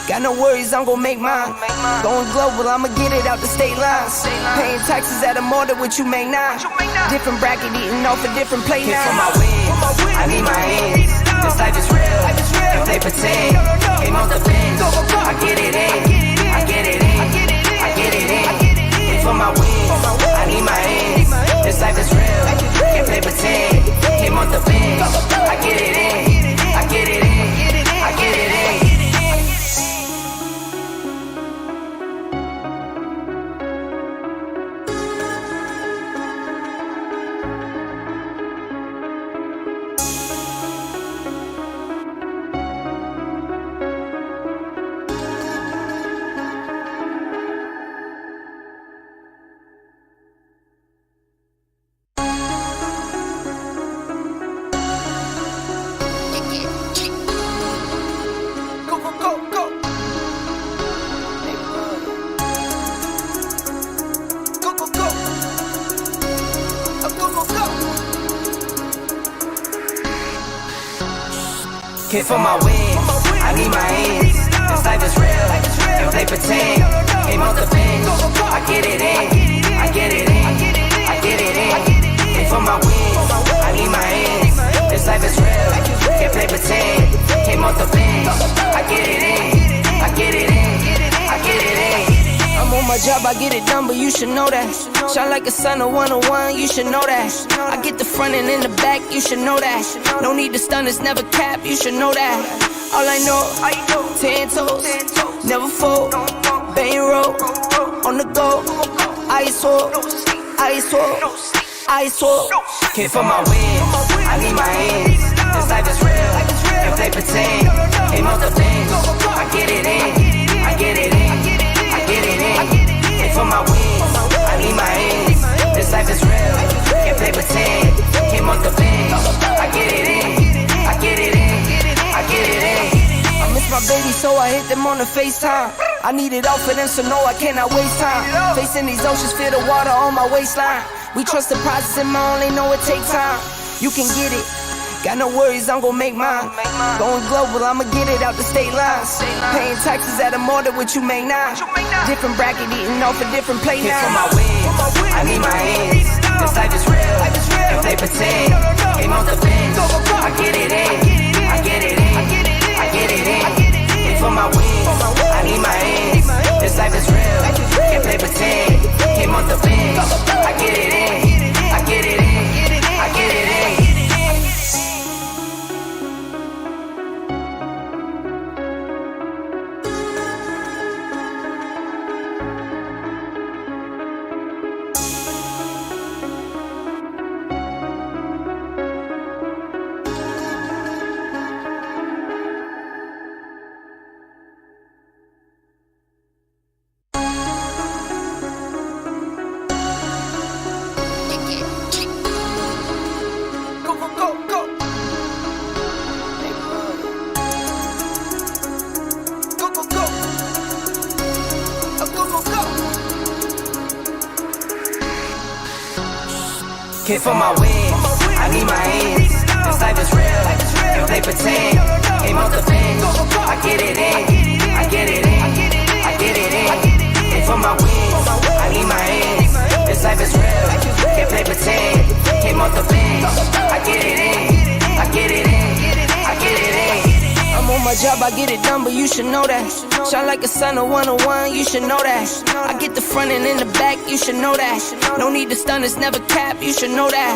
Got no worries, I'm gon' make mine. Going global, I'ma get it out the state lines. Paying taxes at a more than what you make now. Different bracket, eating off a different plate now. For my wins, I need my ends. This life is real, if they pretend. Came off the bench, I get it in. I get it in, I get it in. For my wins, I need my ends. This life is real, if they pretend. Came off the bench, I get it in. I get it in, I get it in. For my wins, I need my ends. This life is real, if they pretend. Came off the bench, I get it in. I get it in, I get it in. For my wins, I need my ends. This life is real, if they pretend. Came off the bench, I get it in. I get it in, I get it in. I'm on my job, I get it done, but you should know that. Shine like a sun of 101, you should know that. I get the front and in the back, you should know that. No need to stun, it's never cap, you should know that. All I know, 10 toes, never fold. Bang roll, on the go. Ice wall, ice wall, ice wall. Came for my wins, I need my ends. This life is real, if they pretend. Came off the bench, I get it in. I get it in, I get it in. For my wins, I need my ends. This life is real, if they pretend. Came off the bench, I get it in. I get it in, I get it in. I miss my baby, so I hit them on the FaceTime. I need it all for them, so no, I cannot waste time. Facing these oceans, feel the water on my waistline. We trust the process and I only know it takes time. You can get it, got no worries, I'm gon' make mine. Going global, I'ma get it out the state lines. Paying taxes at a more than what you make now. Different bracket, eating off a different plate now. For my wins, I need my ends. This life is real, if they pretend. Came off the bench, I get it in. I get it in, I get it in. For my wins, I need my ends. This life is real, if they pretend. Came off the bench, I get it in. I get it in, I get it in. Came for my wins, I need my ends. This life is real, if they pretend. Came off the bench, I get it in. I get it in, I get it in. For my wins, I need my ends. This life is real, if they pretend. Came off the bench, I get it in. I get it in, I get it in. I'm on my job, I get it done, but you should know that. Shine like a sun of 101, you should know that. I get the front and in the back, you should know that. No need to stun, it's never cap, you should know that.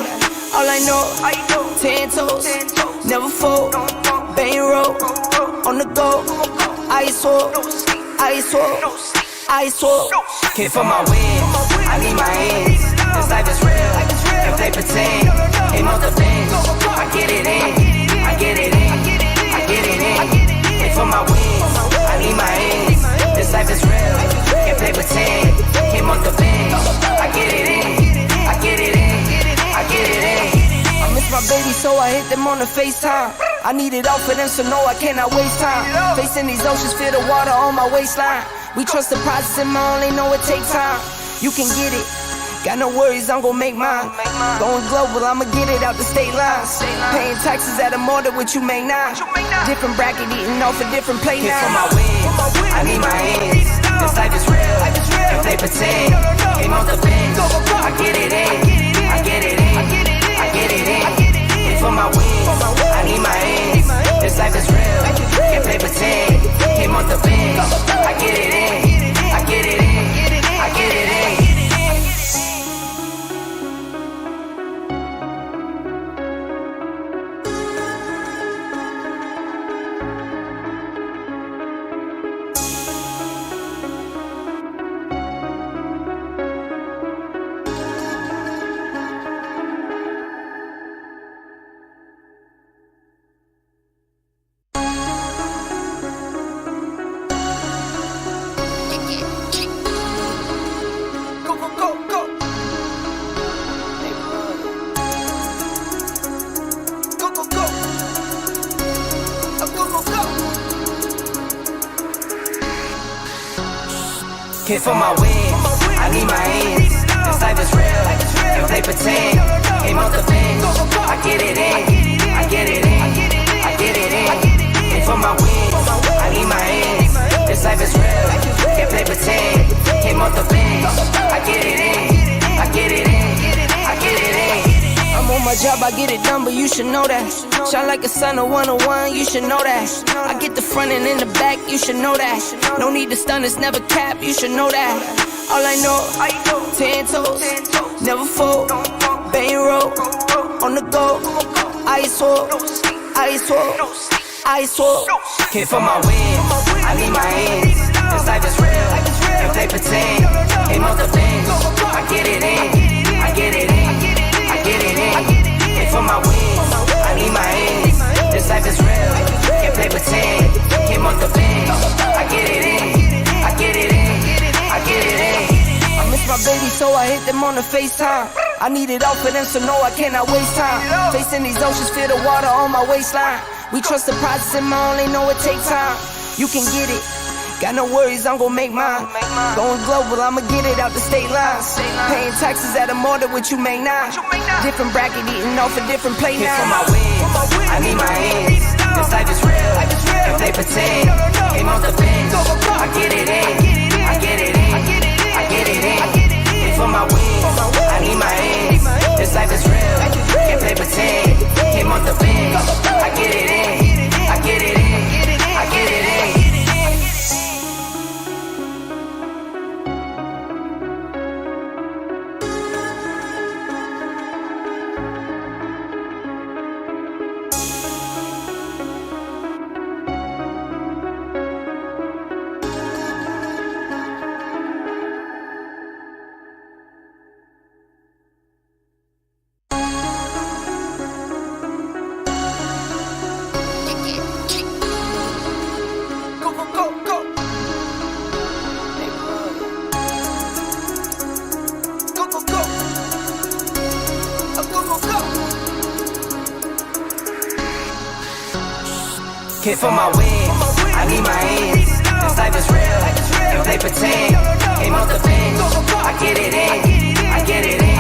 All I know, 10 toes, never fold. Bang roll, on the go. Ice wall, ice wall, ice wall. Came for my wins, I need my ends. This life is real, if they pretend. Came off the bench, I get it in. I get it in, I get it in. For my wins, I need my ends. This life is real, if they pretend. Came off the bench, I get it in. I get it in, I get it in. I miss my baby, so I hit them on the FaceTime. I need it all for them, so no, I cannot waste time. Facing these oceans, feel the water on my waistline. We trust the process and I only know it takes time. You can get it, got no worries, I'm gon' make mine. Going global, I'ma get it out the state lines. Paying taxes at a more than what you make now. Different bracket, eating off a different plate now. For my wins, wins, I need my ends. This life is real, if they pretend. Game off the bench, I get it in, I get it in, I get it in. And for my wins, I need my ends. This life is real, if they pretend. Game off the bench, I get it in, I get it in, I get it in. Here for my wins, I need my ends. This life is real, if they pretend. Game off the bench, I get it in, I get it in, I get it in. And for my wins, I need my ends. This life is real, if they pretend. Game off the bench, I get it in, I get it in, I get it in. I'm on my job, I get it done, but you should know that. Shine like a sun, a 101, you should know that. I get the front and in the back, you should know that. No need to stun, it's never cap, you should know that. All I know, 10 toes, never fold, bang roll, on the go, ice wall, ice wall, ice wall. Here for my wins, I need my ends. This life is real, if they pretend. Game off the bench, I get it in, I get it in, I get it in. Here for my wins, I need my ends. This life is real, if they pretend. Game off the bench, I get it in, I get it in, I get it in. I miss my baby, so I hit them on the FaceTime. I need it all for them, so no, I cannot waste time. Facing these oceans, feel the water on my waistline. We trust the process and I only know it takes time. You can get it, got no worries, I'm gon' make mine. Going global, I'ma get it out the state lines. Paying taxes at a more than what you make now. Different bracket, eating off a different plate Here now. for my wins, I need my ends. This life is real, if they pretend. Game off the bench, I get it in, I get it in, I get it in. Here for my wins, I need my ends. This life is real, if they pretend. Game off the bench, I get it in, I get it in, I get it in. Here for my wins, I need my ends. This life is real, if they pretend. Game off the bench, I get it in, I get it in,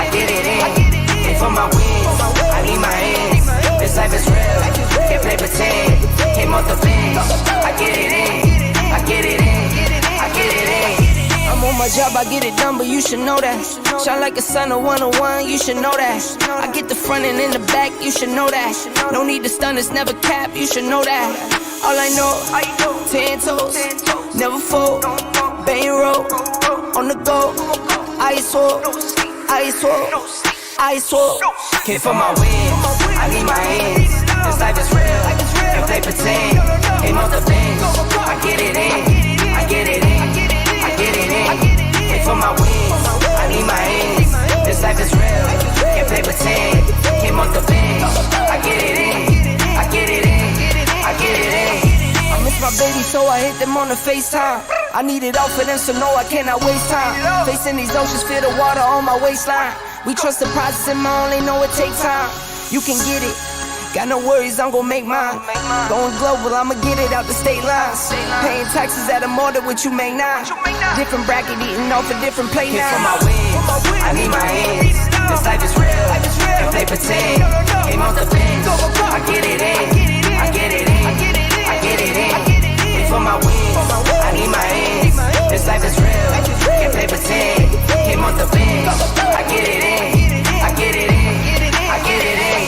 I get it in. Here for my wins, I need my ends. This life is real, if they pretend. Game off the bench, I get it in, I get it in, I get it in. I'm on my job, I get it done, but you should know that. Shine like a sun, a 101, you should know that. I get the front and in the back, you should know that. No need to stun, it's never cap, you should know that. All I know, 10 toes, never fold, bang roll, on the go, ice wall, ice wall, ice wall. Here for my wins, I need my ends. This life is real, if they pretend. Game off the bench, I get it in, I get it in, I get it in. Here for my wins, I need my ends. This life is real, if they pretend. Game off the bench, I get it in, I get it in, I get it in. I miss my baby, so I hit them on the FaceTime. I need it all for them, so no, I cannot waste time. Facing these oceans, feel the water on my waistline. We trust the process and I only know it takes time. You can get it, got no worries, I'm gon' make mine. Going global, I'ma get it out the state lines. Paying taxes at a more than what you make now. Different bracket, eating off a different plate Here for now. my wins, I need my ends. This life is real, if they pretend. Game off the bench, I get it in, I get it in, I get it in. Here Came for my wins, I need my ends. This life is real, can't play pretend. Came off the bench, I get it in, I get it in, I get it in.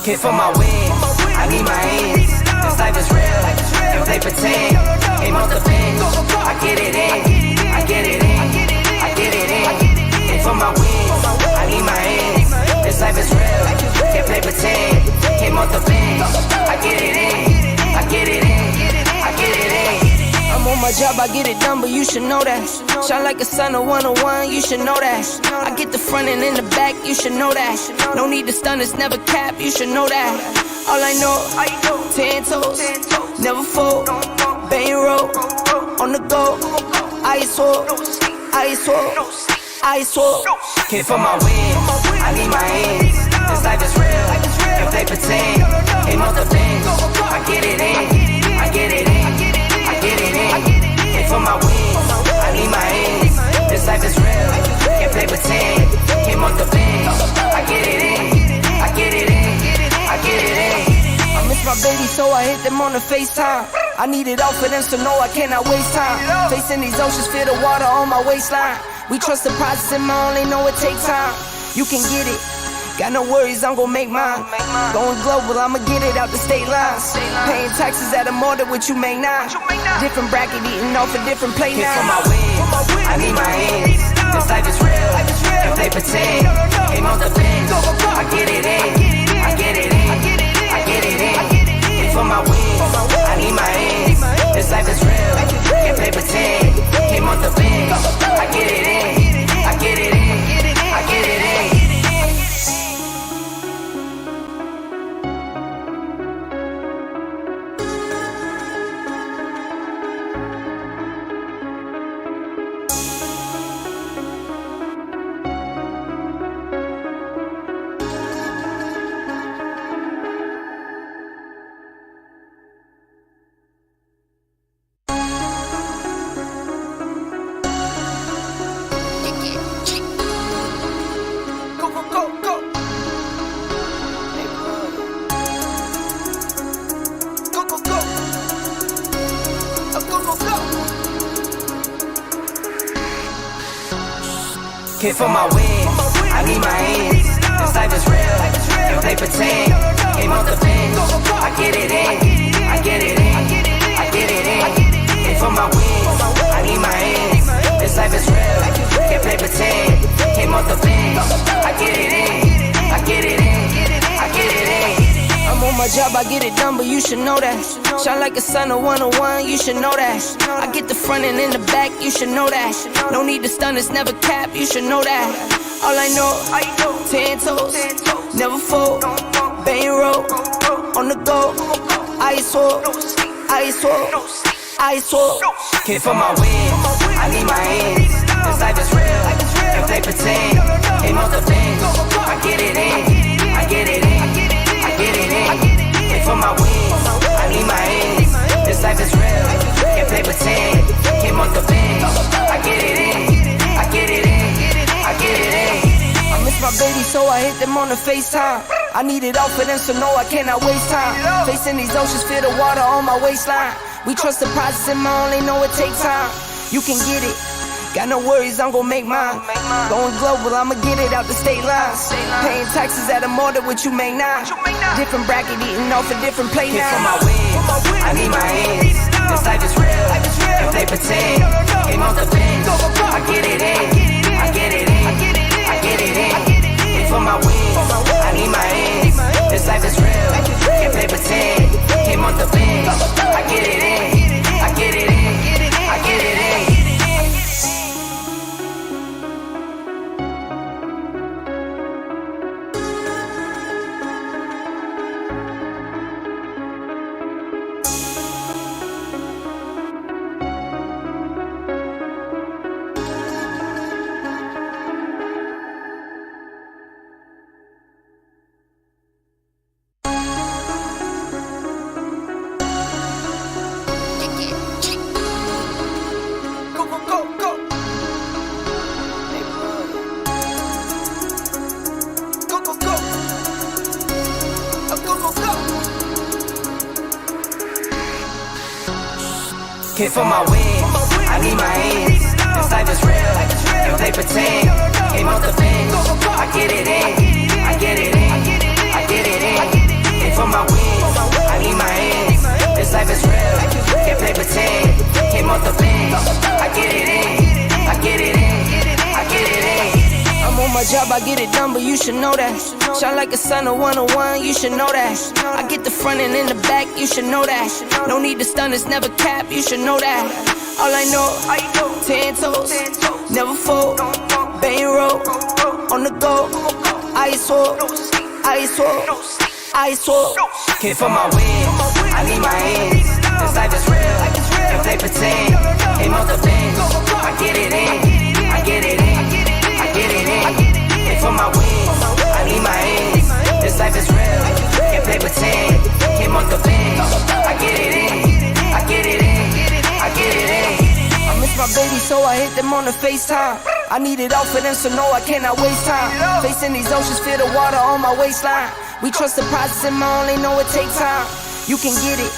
Came for my wins, I need my ends. This life is real, can't play pretend. Came off the bench, I get it in, I get it in, I get it in. Came for my wins, I need my ends. This life is real, can't play pretend. Came off the bench, I get it in, I get it in, I get it in. I'm on my job, I get it done, but you should know that. Shine like a sun of 101, you should know that. I get the front and in the back, you should know that. No need to stun, it's never cap, you should know that. All I know, 10 toes, never fold, bang roll, on the go, ice wall, ice wall, ice wall. Came for my wins, I need my ends. This life is real, can't play pretend. Came off the bench, I get it in, I get it in, I get it in. Came for my wins, I need my ends. This life is real, can't play pretend. Came off the bench, I get it in, I get it in, I get it in. I miss my baby, so I hit them on the FaceTime. I need it all for them, so no, I cannot waste time. Facing these oceans, feel the water on my waistline. We trust the process and my only know it takes time. You can get it, got no worries, I'm gon' make mine. Going global, I'ma get it out the state lines. Paying taxes at a more than what you make now. Different bracket, eating off a different plate Came now. for my wins, I need my ends. This life is real, can't play pretend. Came off the bench, I get it in, I get it in, I get it in. Came for my wins, I need my ends. This life is real, can't play pretend. Came off the bench, I get it in, I get it in, I get it in. Came for my wins, I need my ends. This life is real, can't play pretend. Came off the bench, I get it in, I get it in, I get it in. Came for my wins, I need my ends. This life is real, can't play pretend. Came off the bench, I get it in, I get it in, I get it in. I'm on my job, I get it done, but you should know that. Shine like a sun of 101, you should know that. I get the front and in the back, you should know that. No need to stun, it's never cap, you should know that. All I know, 10 toes, never fold, bang roll, on the go, ice wall, ice wall, ice wall. Came for my wins, I need my ends. This life is real, can't play pretend. Came off the bench, I get it in, I get it in, I get it in. Came for my wins, I need my ends. This life is real, can't play pretend. Came off the bench, I get it in, I get it in, I get it in. I miss my baby, so I hit them on the FaceTime. I need it all for them, so no, I cannot waste time. Facing these oceans, feel the water on my waistline. We trust the process and my only know it takes time. You can get it, got no worries, I'm gon' make mine. Going global, I'ma get it out the state lines. Paying taxes at a more than what you make now. Different bracket, eating off a different plate Came for now. my wins, I need my ends. This life is real, can't play pretend. Came off the bench, I get it in, I get it in, I get it in. Came for my wins, I need my ends. This life is real, can't play pretend. Came off the bench, I get it in, I get it in, I get it in. Here for my wins, I need my ends. This life is real, and play pretend. Game off the bench, I get it in, I get it in, I get it in. Here for my wins, I need my ends. This life is real, can't play pretend. Came off the bench, I get it in, I get it in, I get it in. I'm on my job, I get it done, but you should know that. Shine like a sun, a 101, you should know that. I get the front and in the back, you should know that. No need to stun, it's never cap, you should know that. All I know, 10 toes, never fold, bang roll, on the go, ice wall, ice wall, ice wall. Here for my wins, I need my ends. This life is real, and play pretend. Came off the bench, I get it in, I get it in, I get it in. Here for my wins, I need my ends. This life is real, can't play pretend. Came off the bench, I get it in, I get it in, I get it in. I miss my baby, so I hit them on the FaceTime. I need it all for them, so no, I cannot waste time. Facing these oceans, feel the water on my waistline. We trust the process and I only know it takes time. You can get it,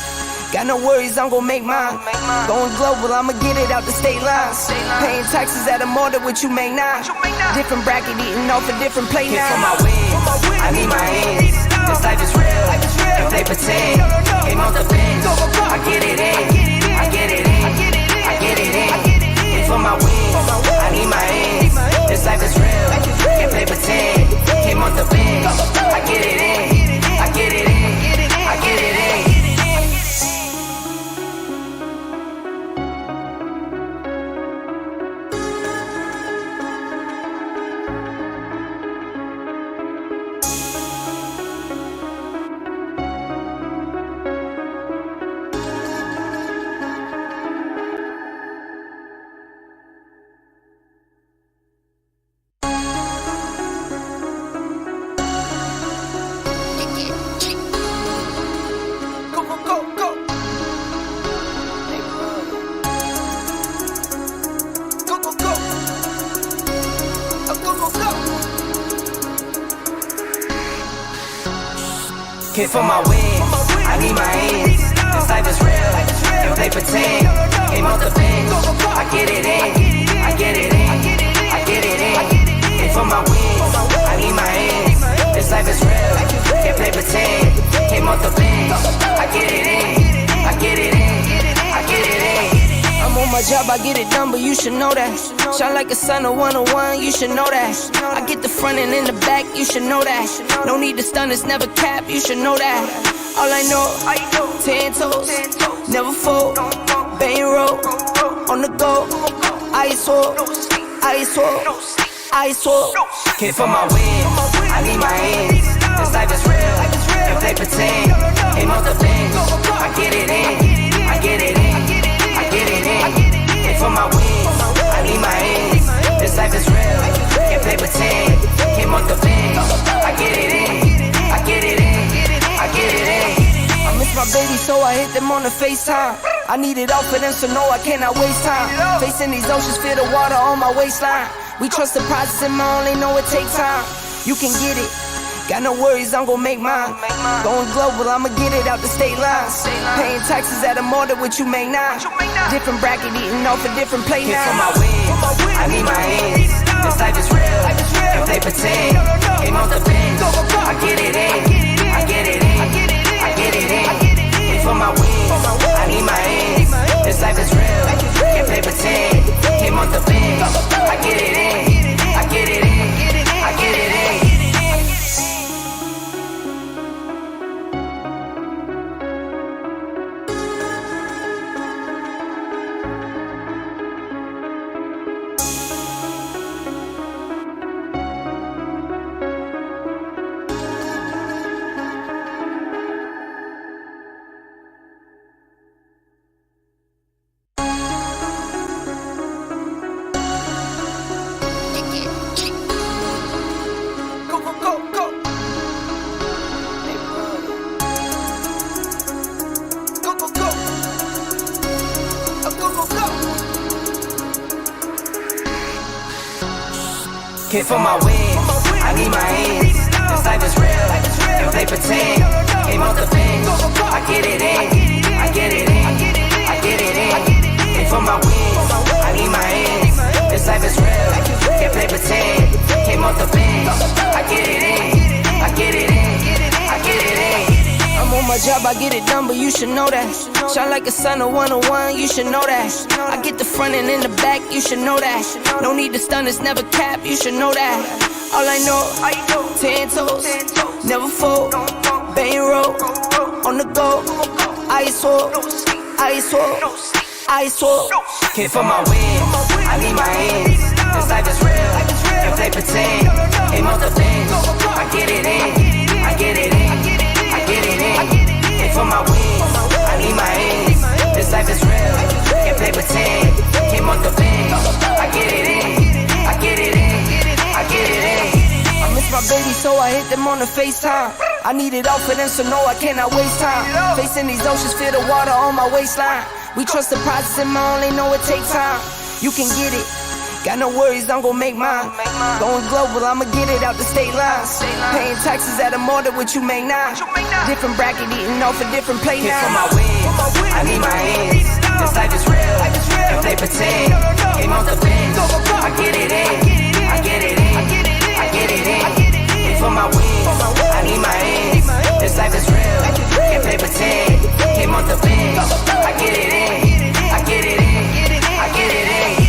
got no worries, I'm gon' make mine. Going global, I'ma get it out the state lines. Paying taxes at a more than what you make now. Different bracket, eating off a different plate Here for now. my wins, I need my ends. This life is real, and play pretend. Came off the bench, I get it in, I get it in, I get it in. Here for my wins, I need my ends. This life is real, can't play pretend. Came off the bench, I get it in, I get it in, I get it in. Here for my wins, I need my ends. This life is real, and play pretend. Came off the bench, I get it in, I get it in, I get it in. Here for my wins, I need my ends. This life is real, can't play pretend. Came off the bench, I get it in, I get it in, I get it in. I'm on my job, I get it done, but you should know that. Shine like a sun, a 101, you should know that. I get the front and in the back, you should know that. No need to stun, it's never cap, you should know that. All I know, 10 toes, never fold, bang roll, on the go, ice wall, ice wall, ice wall. Here for my wins, I need my ends. This life is real, and play pretend. Came off the bench, I get it in, I get it in, I get it in. Here for my wins, I need my ends. This life is real, can't play pretend. Came off the bench, I get it in, I get it in, I get it in. I miss my baby, so I hit them on the FaceTime. I need it all for them, so no, I cannot waste time. Facing these oceans, feel the water on my waistline. We trust the process and I only know it takes time. You can get it, got no worries, I'm gon' make mine. Going global, I'ma get it out the state lines. Paying taxes at a more than what you make now. Different bracket, eating off a different plate Here for now. my wins, I need my ends. This life is real, and play pretend. Came off the bench, I get it in, I get it in, I get it in. Here for my wins, I need my ends. This life is real, can't play pretend. Came off the bench, I get it in, I get it in, I get it in. Here for my wins, I need my ends. This life is real, and play pretend. Came off the bench, I get it in, I get it in, I get it in. Came for my wins, I need my ends. This life is real, can't play pretend. Came off the bench, I get it in, I get it in, I get it in. I'm on my job, I get it done, but you should know that. Shine like a sun, a 101, you should know that. I get the front and in the back, you should know that. No need to stun, it's never cap, you should know that. All I know, 10 toes, never fold, bang roll, on the go, ice wall, ice wall, ice wall. Came for my wins, I need my ends. This life is real, can't play pretend. Came off the bench, I get it in, I get it in, I get it in. Came for my wins, I need my ends. This life is real, can't play pretend. Came off the bench, I get it in, I get it in, I get it in. I miss my baby, so I hit them on the FaceTime. I need it all for them, so no, I cannot waste time. Facing these oceans, feel the water on my waistline. We trust the process and I only know it takes time. You can get it, got no worries, I'm gon' make mine. Going global, I'ma get it out the state lines. Paying taxes at a more than what you make now. Different bracket, eating off a different plate Came now. for my wins, I need my ends. This life is real, can't play pretend. Came off the bench, I get it in, I get it in, I get it in. Came for my wins, I need my ends. This life is real, can't play pretend. Came off the bench, I get it in, I get it in, I get it in.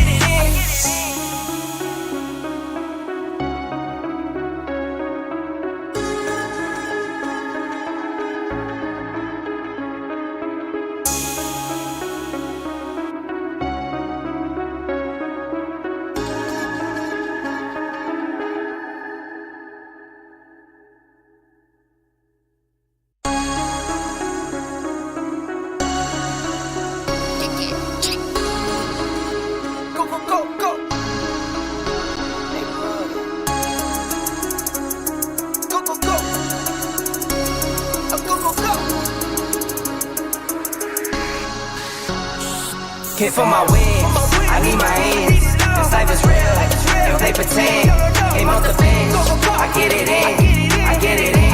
Came for my wins, I need my ends. This life is real, can't play pretend. Came off the bench, I get it in, I get it in,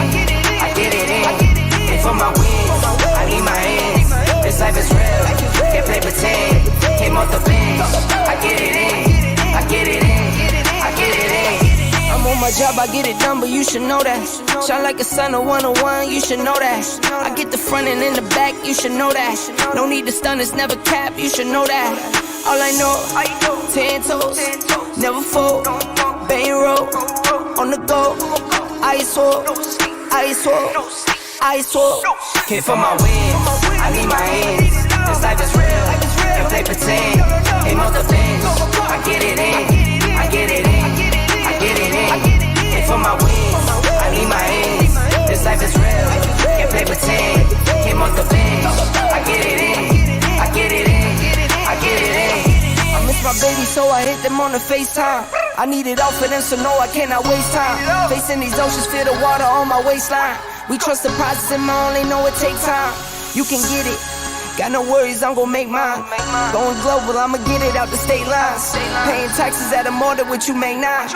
I get it in. Came for my wins, I need my ends. This life is real, can't play pretend. Came off the bench, I get it in, I get it in, I get it in. I'm on my job, I get it done, but you should know that. Shine like a sun, a 101, you should know that. I get the front and in the back, you should know that. No need to stun, it's never cap, you should know that. All I know, 10 toes, never fold, bang roll, on the go, ice wall, ice wall, ice wall. Came for my wins, I need my ends. This life is real, can't play pretend. Came off the bench, I get it in, I get it in, I get it in. Came for my wins, I need my ends. This life is real, can't play pretend. Came off the bench, I get it in, I get it in, I get it in. I miss my baby, so I hit them on the FaceTime. I need it all for them, so no, I cannot waste time. Facing these oceans, feel the water on my waistline. We trust the process and I only know it takes time. You can get it, got no worries, I'm gon' make mine. Going global, I'ma get it out the state lines. Paying taxes at a more than what you make now.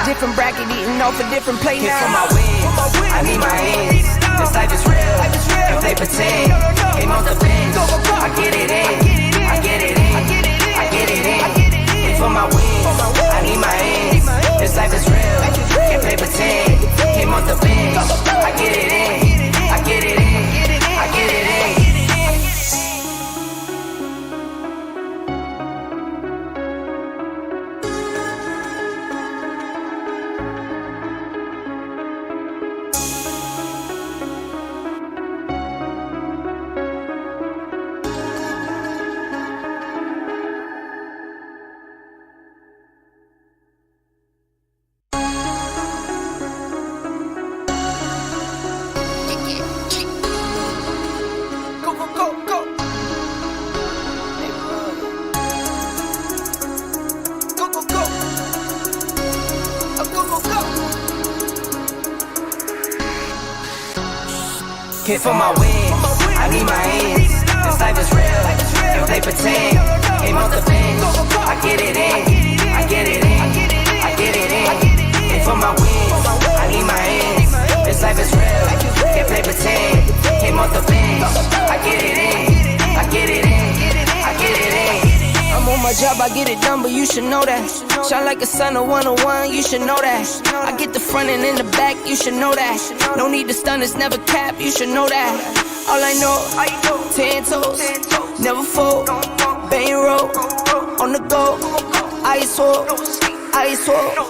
Different bracket, eating off a different plate Came for now. my wins, I need my ends. This life is real, can't play pretend. Came off the bench, I get it in, I get it in, I get it in. Came for my wins, I need my ends. This life is real, can't play pretend. Came off the bench, I get it in, I get it in, I get it in. Came for my wins, I need my ends. This life is real, can't play pretend. Came off the bench, I get it in, I get it in, I get it in. Came for my wins, I need my ends. This life is real, can't play pretend. Came off the bench, I get it in, I get it in, I get it in. my job, I get it done, but you should know that. Shine like a sun of 101, you should know that. I get the front and in the back, you should know that. No need to stun, it's never cap, you should know that. All I know, 10 toes, never fold, bang roll, on the go, ice wall, ice wall,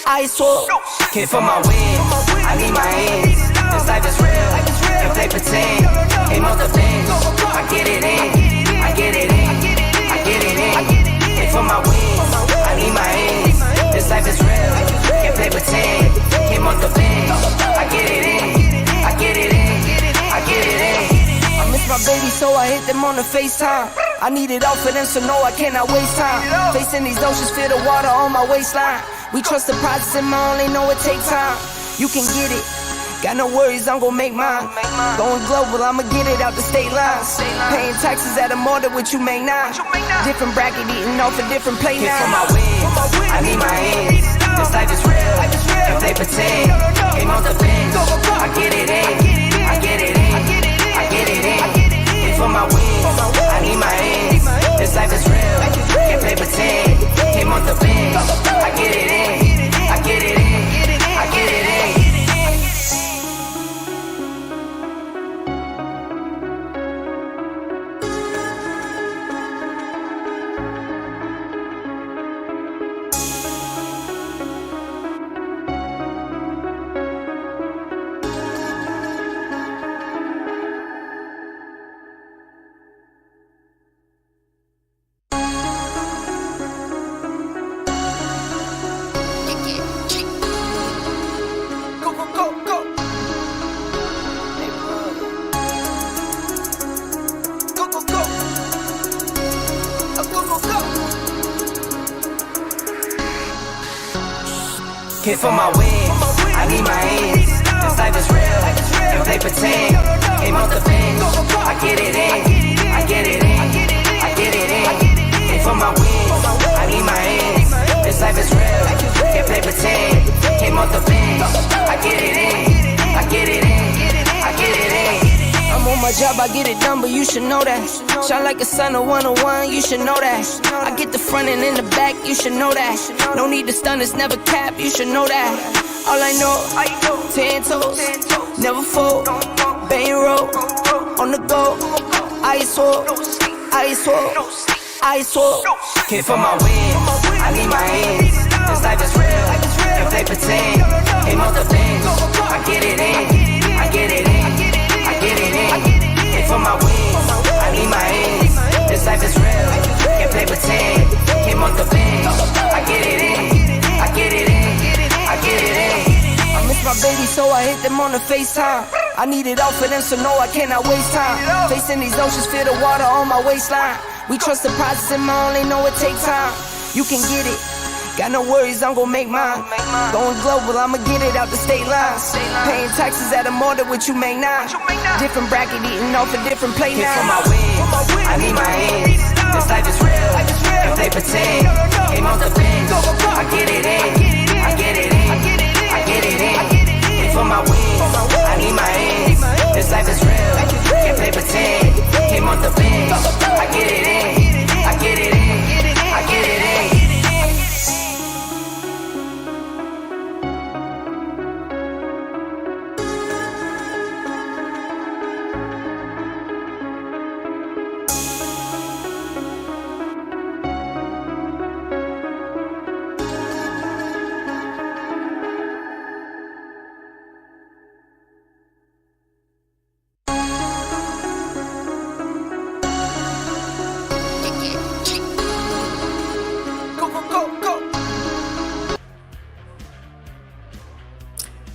ice wall. Came for my wins, I need my ends. This life is real, and play pretend. Came off the bench, I get it in, I get it in, I get it in. Came for my wins, I need my ends. This life is real, and play pretend. Came off the bench, I get it in, I get it in, I get it in. I miss my baby, so I hit them on the FaceTime. I need it all for them, so no, I cannot waste time. Facing these oceans, feel the water on my waistline. We trust the process and my only know it takes time. You can get it, got no worries, I'm gon' make mine. Going global, I'ma get it out the state lines. Paying taxes at a more than what you make now. Different bracket, eating off a different plate Came now. for my wins, I need my ends. This life is real, and play pretend. Came off the bench, I get it in, I get it in, I get it in. Came for my wins, I need my ends. This life is real, and play pretend. Came off the bench, I get it in, I get it in, I get it in. Came for my wins, I need my ends. This life is real, and play pretend. Came off the bench, I get it in, I get it in, I get it in. Came for my wins, I need my ends. This life is real, and play pretend. Came off the bench, I get it in, I get it in, I get it in. I'm on my job, I get it done, but you should know that. Shine like a sun of 101, you should know that. I get the front and in the back, you should know that. No need to stun, it's never cap, you should know that. All I know, 10 toes, never fold, bang roll, on the go, ice wall, ice wall, ice wall. Came for my wins, I need my ends. This life is real, and play pretend. Came off the bench, I get it in, I get it in, I get it in. Came for my wins, I need my ends. This life is real, and play pretend. Came off the bench, I get it in, I get it in, I get it in. I miss my baby, so I hit them on the FaceTime. I need it all for them, so no, I cannot waste time. Facing these oceans, feel the water on my waistline. We trust the process and my only know it takes time. You can get it, got no worries, I'm gon' make mine. Going global, I'ma get it out the state lines. Paying taxes at a more than what you make now. Different bracket, eating off a different plate Came for now. my wins, I need my ends. This life is real, and play pretend. Came off the bench, I get it in, I get it in, I get it in. Came for my wins, I need my ends. This life is real, and play pretend. Came off the bench, I get it in, I get it in, I get it in.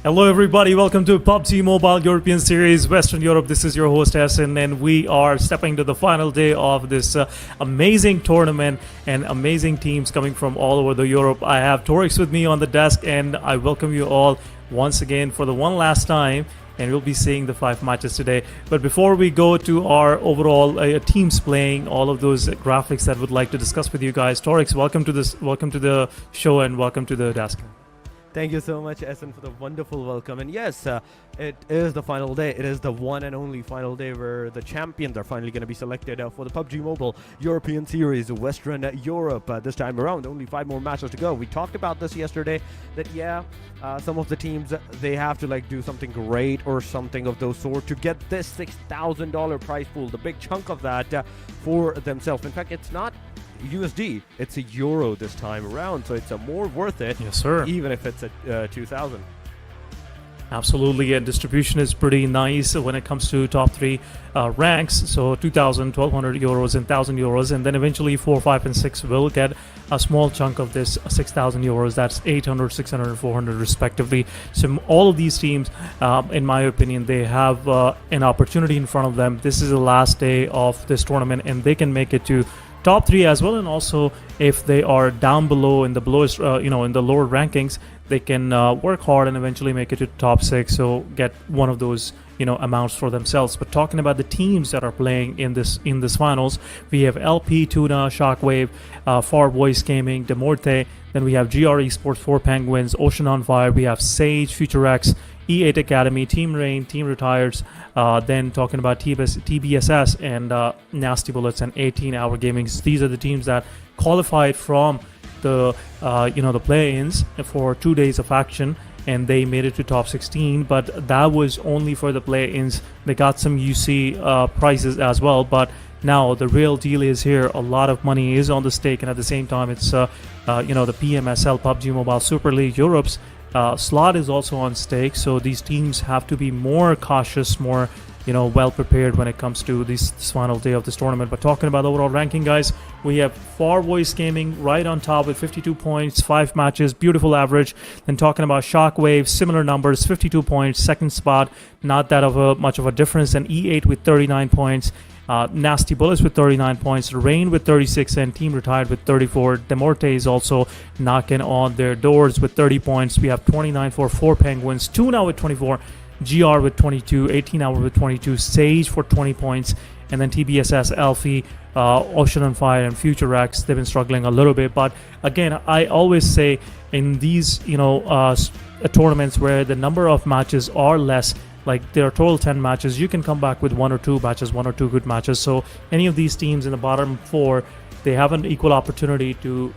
Hello everybody, welcome to PUBG Mobile European Series Western Europe. This is your host Hassan, and we are stepping to the final day of this amazing tournament and amazing teams coming from all over the Europe. I have Torix with me on the desk, and I welcome you all once again for the one last time, and we'll be seeing the 5 matches today. But before we go to our overall teams playing, all of those graphics that we'd like to discuss with you guys, Torix, welcome to the show and welcome to the desk. Thank you so much, Essen, for the wonderful welcome. And yes, it is the final day. It is the one and only final day where the champions are finally going to be selected for the PUBG Mobile European Series, Western Europe. This time around, only 5 more matches to go. We talked about this yesterday, that some of the teams, they have to do something great or something of those sort to get this $6,000 prize pool, the big chunk of that for themselves. In fact, it's not USD, it's a euro this time around, so it's a more worth it. Yes, sir. Even if it's at 2,000. Absolutely, and distribution is pretty nice when it comes to top 3 ranks. So 2,000, 1,200 euros, and 1,000 euros, and then eventually 4, 5, and 6 will get a small chunk of this 6,000 euros. That's 800, 600, and 400 respectively. So all of these teams, in my opinion, they have an opportunity in front of them. This is the last day of this tournament, and they can make it to top 3 as well. And also, if they are down below in the lowest, in the lower rankings, they can work hard and eventually make it to top 6, so get one of those amounts for themselves. But talking about the teams that are playing in this finals, we have LP, Tuna, Shockwave, Far Voice Gaming, Demorte. Then we have GRE Sports, 4 Penguins, Ocean on Fire. We have Sage, FutureX, E8 Academy, Team Rain, Team Retires. Then talking about TBSS and Nasty Bullets and 18-Hour Gaming. These are the teams that qualified from the the play-ins for 2 days of action, and they made it to top 16. But that was only for the play-ins. They got some UC prizes as well, but now the real deal is here. A lot of money is on the stake, and at the same time, it's the PMSL PUBG Mobile Super League Europe's slot is also on stake. So these teams have to be more cautious, more well prepared when it comes to this final day of this tournament. But talking about the overall ranking, guys, we have Far Voice Gaming right on top with 52 points, 5 matches, beautiful average. Then talking about Shockwave, similar numbers, 52 points, second spot, not that of much of a difference. And E8 with 39 points. Nasty Bullets with 39 points, Rain with 36, and Team Retired with 34. Demorte is also knocking on their doors with 30 points. We have 29 for 4 Penguins, Tuna with 24, GR with 22, 18-Hour with 22, Sage for 20 points, and then TBSS, Alfie, Ocean on Fire, and FutureX. They've been struggling a little bit, but again, I always say in these tournaments where the number of matches are less, like there are total 10 matches, you can come back with 1 or 2 matches, 1 or 2 good matches. So any of these teams in the bottom 4, they have an equal opportunity to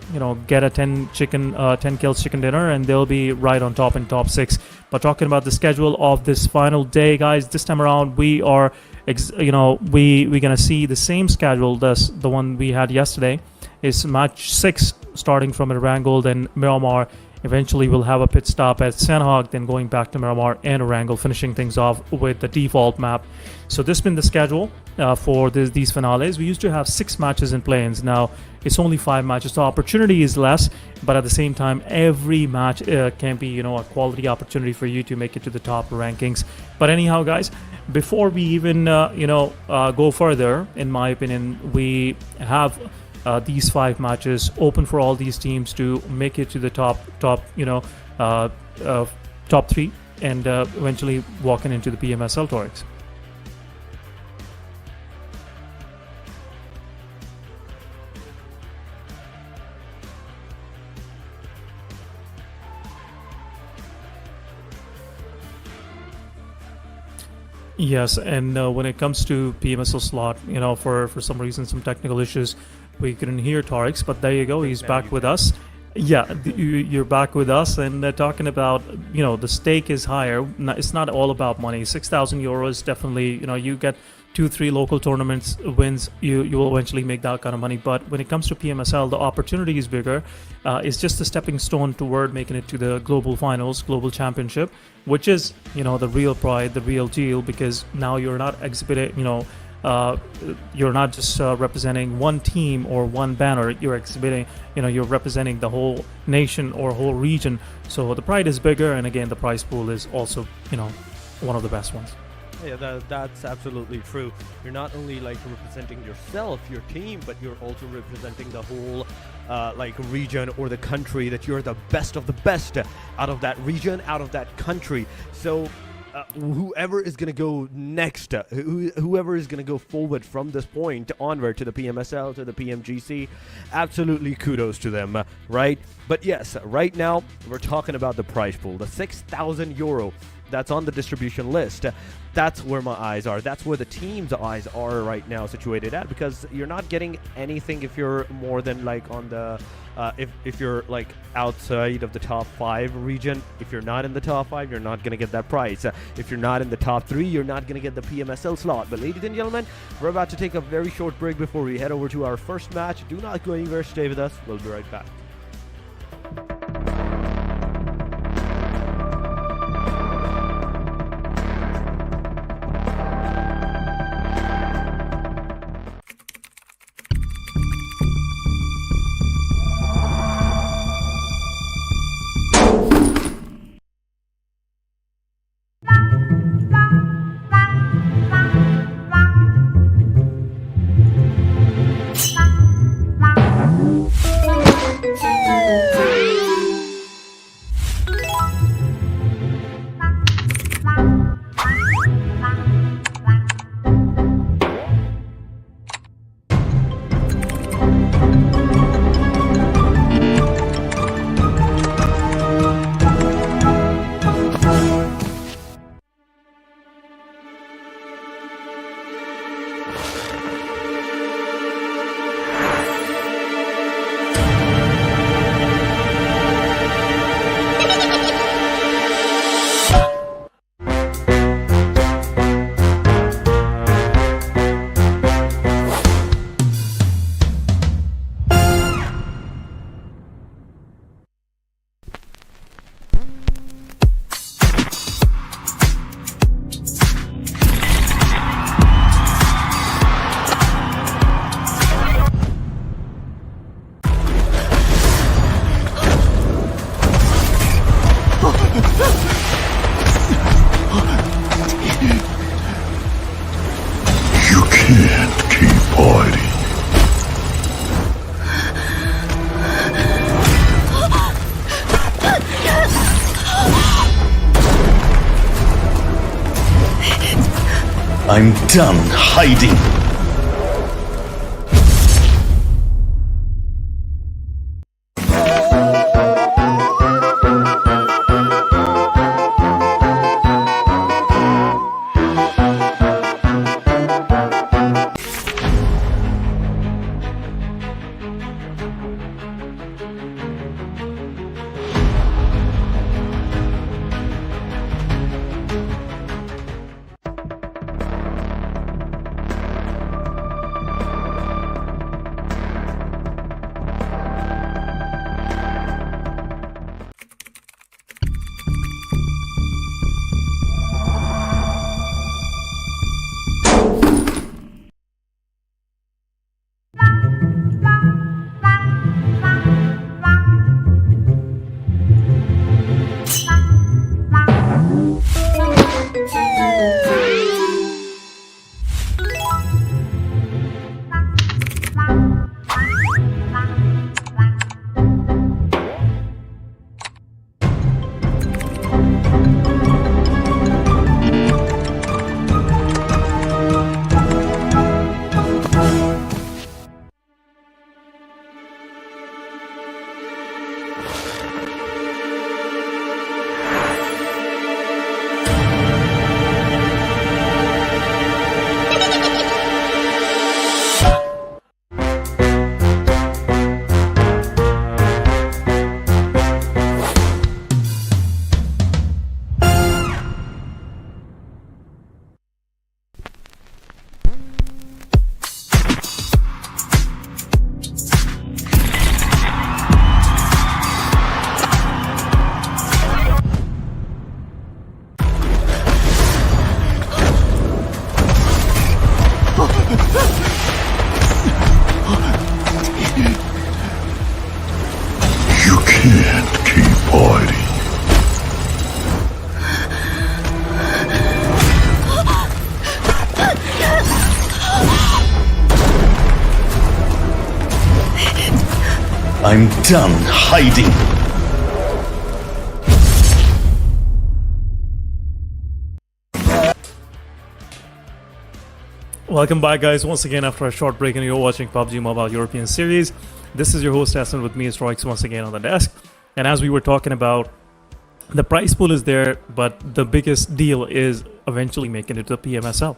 get a 10 kills chicken dinner, and they'll be right on top in top 6. But talking about the schedule of this final day, guys, this time around we are we're gonna see the same schedule. The one we had yesterday is match 6 starting from Erangel, then Miramar. Eventually we'll have a pit stop at Sandhog, then going back to Miramar and Erangel, finishing things off with the default map. So this has been the schedule for these finales. We used to have 6 matches in play-ins. Now it's only 5 matches. So opportunity is less, but at the same time, every match can be a quality opportunity for you to make it to the top rankings. But anyhow, guys, before we even go further, in my opinion, we have these 5 matches open for all these teams to make it to the top 3 and eventually walking into the PMSL Torix. Yes, and when it comes to PMSL slot, for some reason, some technical issues, we couldn't hear Tarix, but there you go, he's back with us. Yeah, you're back with us, and talking about, the stake is higher. It's not all about money. 6,000 euros, definitely, you get 2-3 local tournaments wins, you will eventually make that kind of money. But when it comes to PMSL, the opportunity is bigger. It's just a stepping stone toward making it to the global finals, global championship, which is, the real pride, the real deal, because now you're not exhibiting, you're not just representing one team or one banner. You're exhibiting, you're representing the whole nation or whole region. So the pride is bigger, and again, the prize pool is also, one of the best ones. Yeah, that's absolutely true. You're not only representing yourself, your team, but you're also representing the whole region or the country, that you're the best of the best out of that region, out of that country. So whoever is going to go next, whoever is going to go forward from this point onward to the PMSL, to the PMGC, absolutely kudos to them, right? But yes, right now we're talking about the prize pool, the €6,000 that's on the distribution list. That's where my eyes are. That's where the team's eyes are right now situated at, because you're not getting anything if you're more than like on the if you're like outside of the top 5 region. If you're not in the top 5, you're not going to get that prize. If you're not in the top 3, you're not going to get the PMSL slot. But ladies and gentlemen, we're about to take a very short break before we head over to our first match. Do not go anywhere. Stay with us. We'll be right back. I'm done hiding. I'm done hiding. Welcome back, guys, once again after a short break, and you're watching PUBG Mobile European Series. This is your host Hassan, with me is Roix once again on the desk. And as we were talking about, the prize pool is there, but the biggest deal is eventually making it to the PMSL.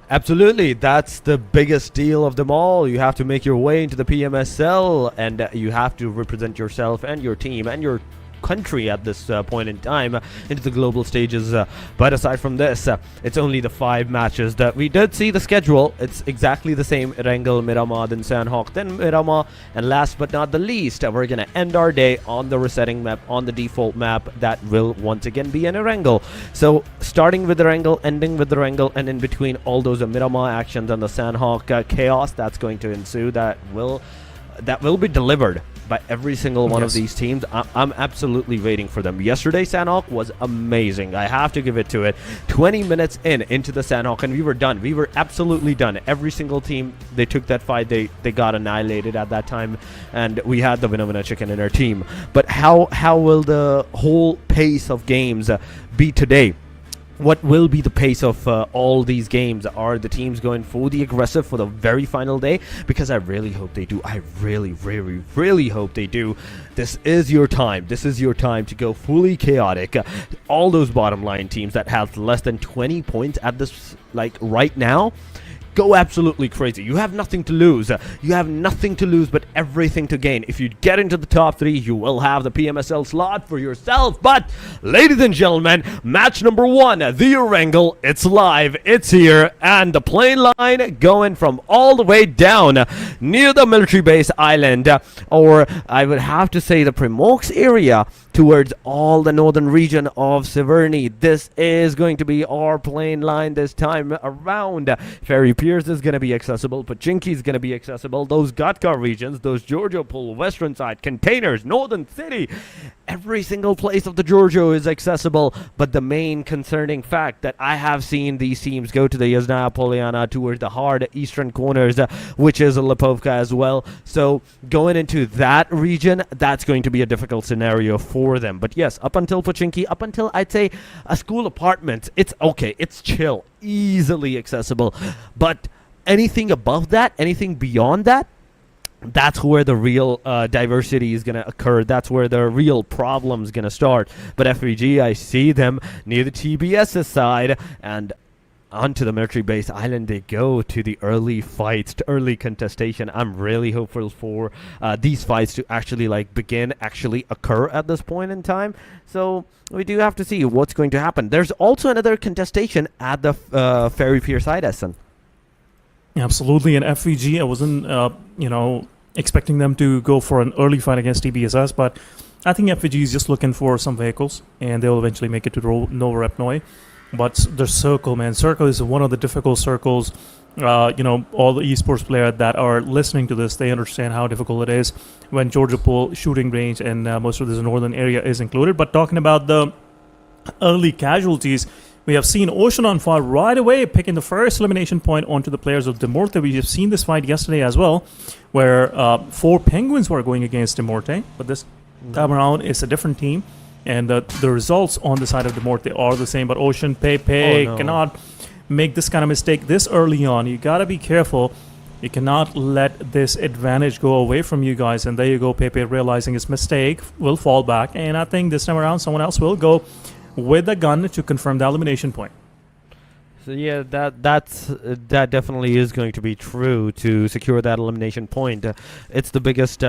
Absolutely, that's the biggest deal of them all. You have to make your way into the PMSL, and you have to represent yourself and your team and your country at this point in time into the global stages. But aside from this, it's only the 5 matches that we did see the schedule. It's exactly the same: Erangel, Miramar, then Sandhawk, then Miramar, and last but not the least, we're gonna end our day on the resetting map, on the default map that will once again be an Erangel. So starting with Erangel, ending with Erangel, and in between all those Miramar actions and the Sandhawk chaos that's going to ensue, that will be delivered by every single one of these teams. I'm absolutely waiting for them. Yesterday, Sandhawk was amazing. I have to give it to it. 20 minutes into the Sandhawk, and we were done. We were absolutely done. Every single team, they took that fight. They got annihilated at that time, and we had the winner chicken in our team. But how will the whole pace of games be today? What will be the pace of all these games? Are the teams going for the aggressive for the very final day? Because I really hope they do. I really, really, really hope they do. This is your time. This is your time to go fully chaotic. All those bottom line teams that have less than 20 points at this, like right now, go absolutely crazy. You have nothing to lose. You have nothing to lose but everything to gain. If you get into the top 3, you will have the PMSL slot for yourself. But ladies and gentlemen, match number 1, the Erangel, it's live, it's here, and the plane line going from all the way down near the military base island, or I would have to say the Primox area, towards all the northern region of Severny. This is going to be our plane line this time around. Ferry Piers is going to be accessible. Pachinki is going to be accessible. Those Gatka regions, those Giorgio Pool, western side, containers, northern city, every single place of the Giorgio is accessible. But the main concerning fact that I have seen these teams go to the Yasnaya Poliana towards the hard eastern corners, which is Lipovka as well. So going into that region, that's going to be a difficult scenario for them. But yes, up until Pachinki, up until I'd say a school apartment, it's okay, it's chill, easily accessible. But anything above that, anything beyond that, that's where the real diversity is going to occur. That's where the real problem is going to start. But FVG, I see them near the TBS's side, and onto the military base island they go to the early fights, to early contestation. I'm really hopeful for these fights to actually actually occur at this point in time. So we do have to see what's going to happen. There's also another contestation at the Ferry Pier side, Essen. Absolutely, and FVG, I wasn't, expecting them to go for an early fight against TBSS, but I think FVG is just looking for some vehicles, and they'll eventually make it to Nova Repnoi. But the circle, man, circle is one of the difficult circles. All the esports players that are listening to this, they understand how difficult it is when Georgia Pool shooting range and most of this northern area is included. But talking about the early casualties, we have seen Ocean on fire right away, picking the first elimination point onto the players of Demorte. We have seen this fight yesterday as well, where 4 Penguins were going against Demorte, but this time around it's a different team. And the results on the side of Demorte are the same, but Ocean, Pepe cannot make this kind of mistake this early on. You got to be careful. You cannot let this advantage go away from you guys. And there you go, Pepe realizing his mistake will fall back. And I think this time around someone else will go with a gun to confirm the elimination point. So yeah, that definitely is going to be true to secure that elimination point. It's the biggest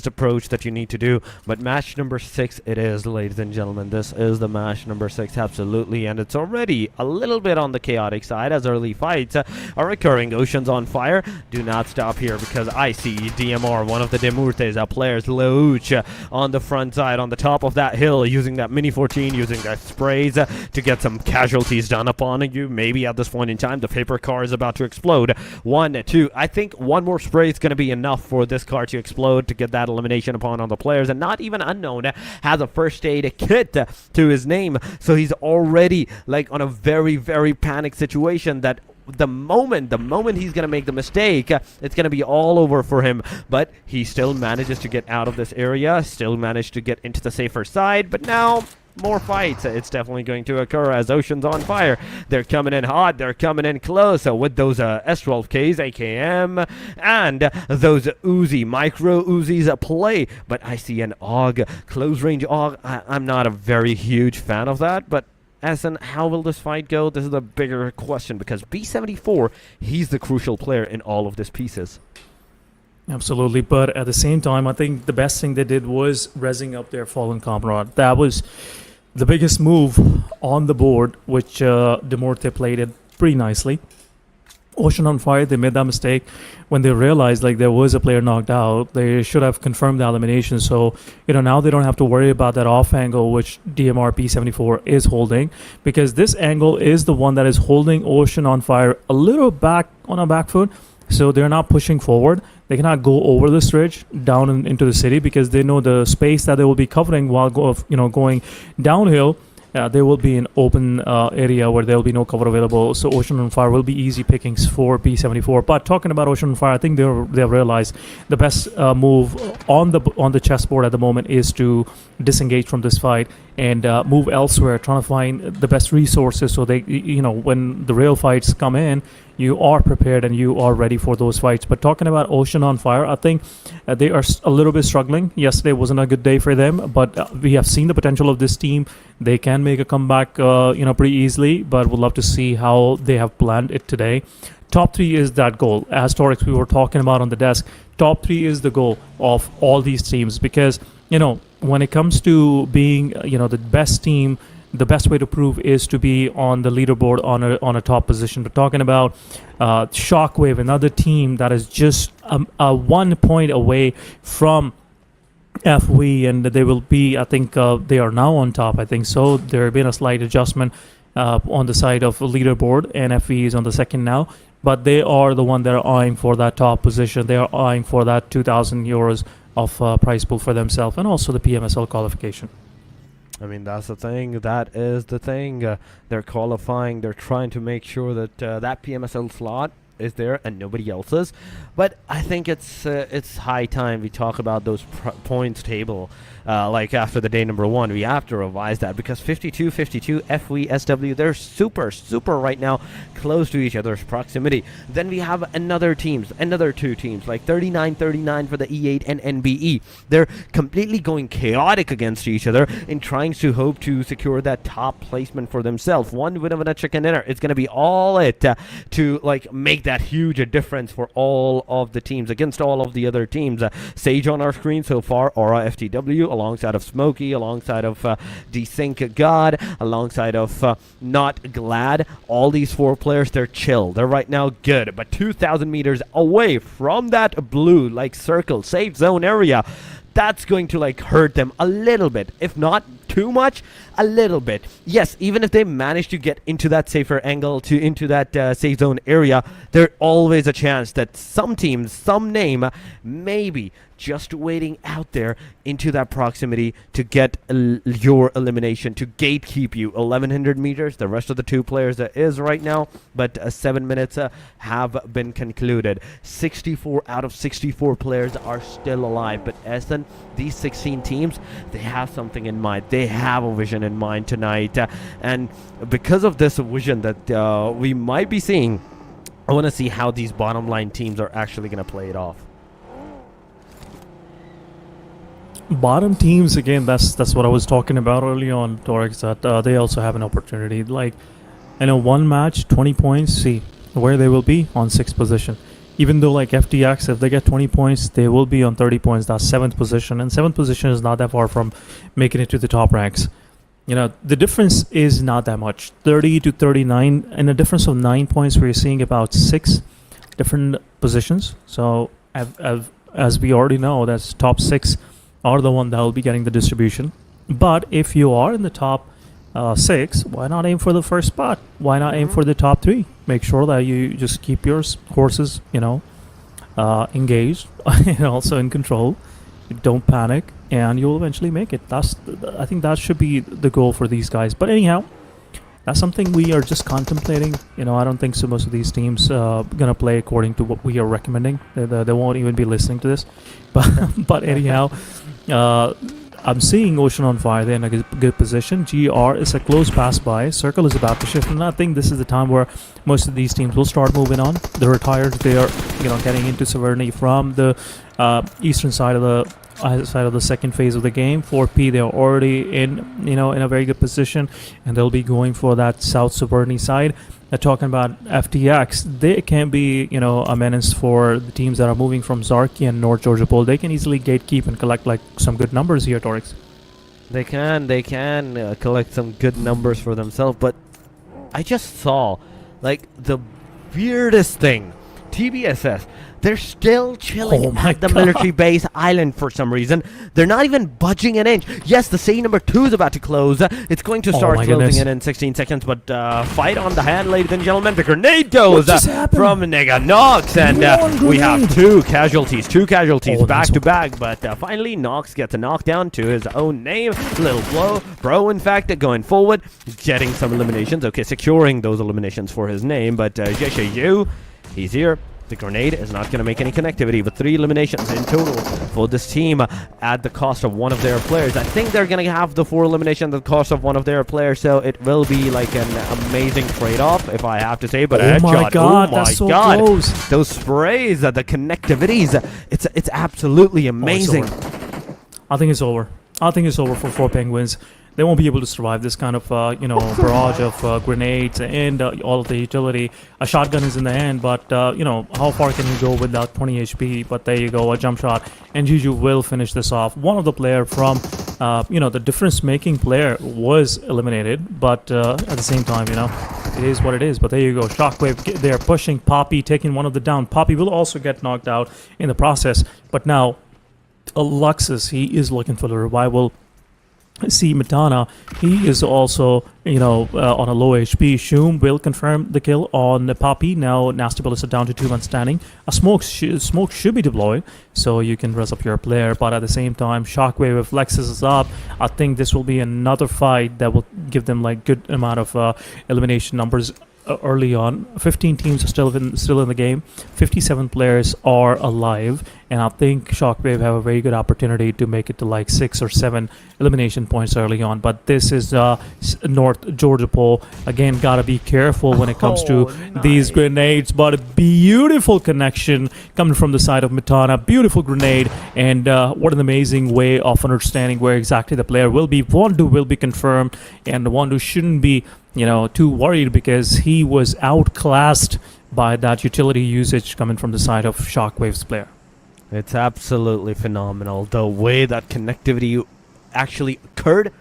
approach that you need to do. But match number 6 it is, ladies and gentlemen. This is the match number 6, absolutely, and it's already a little bit on the chaotic side as early fights are occurring. Ocean's on fire. Do not stop here, because I see DMR, one of the Demurtes players, Louch, on the front side, on the top of that hill, using that Mini 14, using that sprays to get some casualties done upon you. Maybe at this point in time, the paper car is about to explode. 1, 2. I think one more spray is going to be enough for this car to explode to get that elimination upon on the players. And not even Unknown has a first aid kit to his name, so he's already on a very, very panic situation that the moment he's going to make the mistake, it's going to be all over for him. But he still manages to get out of this area, still managed to get into the safer side. But now more fights. It's definitely going to occur as Ocean's on fire. They're coming in hot. They're coming in close with those S12Ks, AKM, and those Uzi, micro Uzis play. But I see an AUG, close range AUG. I'm not a very huge fan of that, but as in, how will this fight go? This is a bigger question because B74, he's the crucial player in all of these pieces. Absolutely, but at the same time, I think the best thing they did was rezzing up their fallen comrade. That was the biggest move on the board, which Demorte played it pretty nicely. Ocean on Fire, they made that mistake when they realized like there was a player knocked out. They should have confirmed the elimination, so now they don't have to worry about that off angle which DMR P74 is holding, because this angle is the one that is holding Ocean on Fire a little back on a back foot, so they're not pushing forward. They cannot go over this ridge down into the city because they know the space that they will be covering while going downhill. There will be an open area where there will be no cover available, so Ocean on Fire will be easy pickings for P74. But talking about Ocean on Fire, I think they've realized the best move on the chessboard at the moment is to disengage from this fight and move elsewhere, trying to find the best resources so they, when the real fights come in, you are prepared and you are ready for those fights. But talking about Ocean on Fire, I think they are a little bit struggling. Yesterday wasn't a good day for them, but we have seen the potential of this team. They can make a comeback, pretty easily, but we'll love to see how they have planned it today. Top 3 is that goal. As Torix, we were talking about on the desk, top 3 is the goal of all these teams because, when it comes to being, the best team, the best way to prove is to be on the leaderboard on a top position. But talking about Shockwave, another team that is just a 1 point away from FV, and they will be, I think they are now on top, I think so. There have been a slight adjustment on the side of leaderboard, and FV is on the second now, but they are the one that are eyeing for that top position. They are eyeing for that 2,000 euros of prize pool for themselves, and also the PMSL qualification. I mean, that's the thing. That is the thing. They're qualifying. They're trying to make sure that that PMSL slot is there and nobody else's. But I think it's high time we talk about those points table. Like after the day number 1, we have to revise that because 52, FV, SW, they're super right now close to each other's proximity. Then we have another 2 teams like 39 for the E8 and NBE. They're completely going chaotic against each other in trying to hope to secure that top placement for themselves. One win of a chicken dinner. It's going to be all it to like make that huge difference for all of the teams against all of the other teams. Sage on our screen so far, Aura FTW, alongside of Smokey, alongside of Desync God, alongside of Not Glad. All these 4 players, they're chill. They're right now good, but 2,000 meters away from that blue like circle safe zone area, that's going to like hurt them a little bit, if not too much, a little bit. Yes, even if they manage to get into that safer angle, into that safe zone area, there's always a chance that some teams, some name, maybe just waiting out there into that proximity to get your elimination, to gatekeep you. 1,100 meters, the rest of the 2 players is right now, but 7 minutes have been concluded. 64 out of 64 players are still alive, but Essen, these 16 teams, they have something in mind. They have a vision in mind tonight, and because of this vision that we might be seeing, I want to see how these bottom line teams are actually going to play it off. Bottom teams, again, that's what I was talking about early on, Torix, that they also have an opportunity. Like, in a 1 match, 20 points, see where they will be on 6th position. Even though, like, FTX, if they get 20 points, they will be on 30 points. That's 7th position. And 7th position is not that far from making it to the top ranks. The difference is not that much. 30 to 39, and a difference of 9 points, we're seeing about 6 different positions. So, as we already know, that's top 6 are the one that will be getting the distribution. But if you are in the top 6, why not aim for the first spot? Why not aim for the top 3? Make sure that you just keep your horses, engaged and also in control. Don't panic, and you'll eventually make it. I think that should be the goal for these guys. But anyhow, that's something we are just contemplating. I don't think so most of these teams gonna play according to what we are recommending. They won't even be listening to this. But anyhow, I'm seeing Ocean on fire. They're in a good position. GR is a close pass by. Circle is about to shift, and I think this is the time where most of these teams will start moving on. The retired, they are getting into Severny from the eastern side of the second phase of the game. 4P, they're already in in a very good position, and they'll be going for that South Severny side. Talking about FTX, they can be a menace for the teams that are moving from Zarki and North Georgia Pole. They can easily gatekeep and collect like some good numbers here, Torix. They can collect some good numbers for themselves, but I just saw like the weirdest thing. TBSS, they're still chilling at the military base island for some reason. They're not even budging an inch. Yes, the scene number 2 is about to close. It's going to start closing in 16 seconds, but fight on the hand, ladies and gentlemen. The grenade goes from Nega Nox, and we have two casualties back to back, but finally Nox gets a knockdown to his own name. Little blow. Bro, in fact, going forward, getting some eliminations. Okay, securing those eliminations for his name, but Jeshe, he's here. The grenade is not going to make any connectivity, but 3 eliminations in total for this team at the cost of one of their players. I think they're going to have the 4 eliminations at the cost of one of their players, so it will be like an amazing trade-off, if I have to say. But oh my god, that's so close. Those sprays, the connectivities, it's absolutely amazing. I think it's over. I think it's over for 4 Penguins. They won't be able to survive this kind of, barrage of grenades and all of the utility. A shotgun is in the hand, but, how far can you go without 20 HP? But there you go, a jump shot. And Juju will finish this off. One of the player from, the difference-making player was eliminated. But at the same time, it is what it is. But there you go, Shockwave, they're pushing Poppy, taking one of the down. Poppy will also get knocked out in the process. But now, Luxus, he is looking for the revival. See, Matana, he is also, on a low HP. Shum will confirm the kill on the Poppy. Now, Nasty Ballista down to 2 men standing. A smoke should be deployed, so you can dress up your player. But at the same time, Shockwave, if Lexus is up, I think this will be another fight that will give them like good amount of elimination numbers early on. 15 teams are still in the game. 57 players are alive, and I think Shockwave have a very good opportunity to make it to like 6 or 7 elimination points early on. But this is North Georgia Pole. Again, gotta be careful when it comes to these grenades. But a beautiful connection coming from the side of Matana. Beautiful grenade, and what an amazing way of understanding where exactly the player will be. Wandu will be confirmed, and Wandu shouldn't be too worried because he was outclassed by that utility usage coming from the side of Shockwave's player. It's absolutely phenomenal the way that connectivity actually occurred.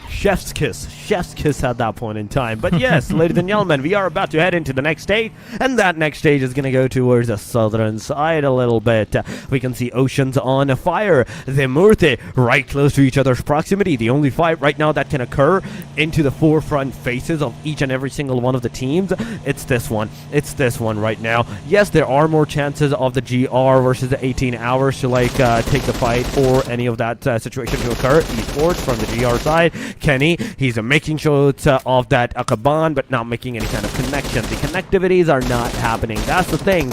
Chef's kiss at that point in time. But yes, ladies and gentlemen, we are about to head into the next stage, and that next stage is going to go towards the southern side a little bit. We can see Oceans on fire, the Murthe right close to each other's proximity. The only fight right now that can occur into the forefront faces of each and every single one of the teams, it's this one right now. Yes, there are more chances of the GR versus the 18 hours to take the fight or any of that situation to occur. Esports from the GR side, Kenny, he's making sure of that Akaban, but not making any kind of connection. The connectivities are not happening. That's the thing.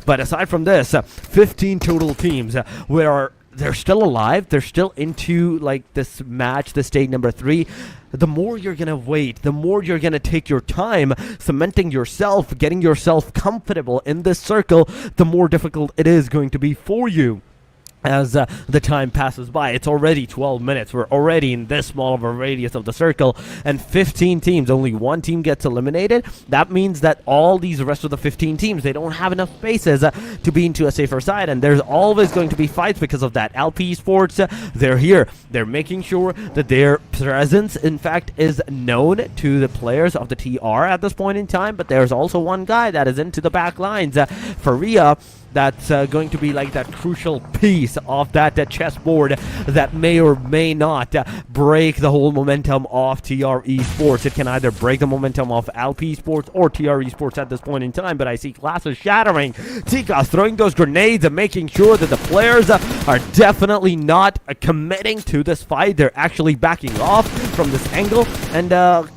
But aside from this, 15 total teams where they're still alive. They're still into this match, the stage number 3. The more you're going to wait, the more you're going to take your time cementing yourself, getting yourself comfortable in this circle, the more difficult it is going to be for you. As the time passes by, it's already 12 minutes. We're already in this small of a radius of the circle, and 15 teams, only 1 team gets eliminated. That means that all these rest of the 15 teams, they don't have enough spaces to be into a safer side, and there's always going to be fights because of that. LP Sports, they're here. They're making sure that their presence, in fact, is known to the players of the TR at this point in time, but there's also one guy that is into the back lines, Faria. That's going to be like that crucial piece of that chessboard that may or may not break the whole momentum of TR Esports. It can either break the momentum of LP Esports or TR Esports at this point in time, but I see glasses shattering. Tika throwing those grenades and making sure that the players are definitely not committing to this fight. They're actually backing off from this angle, and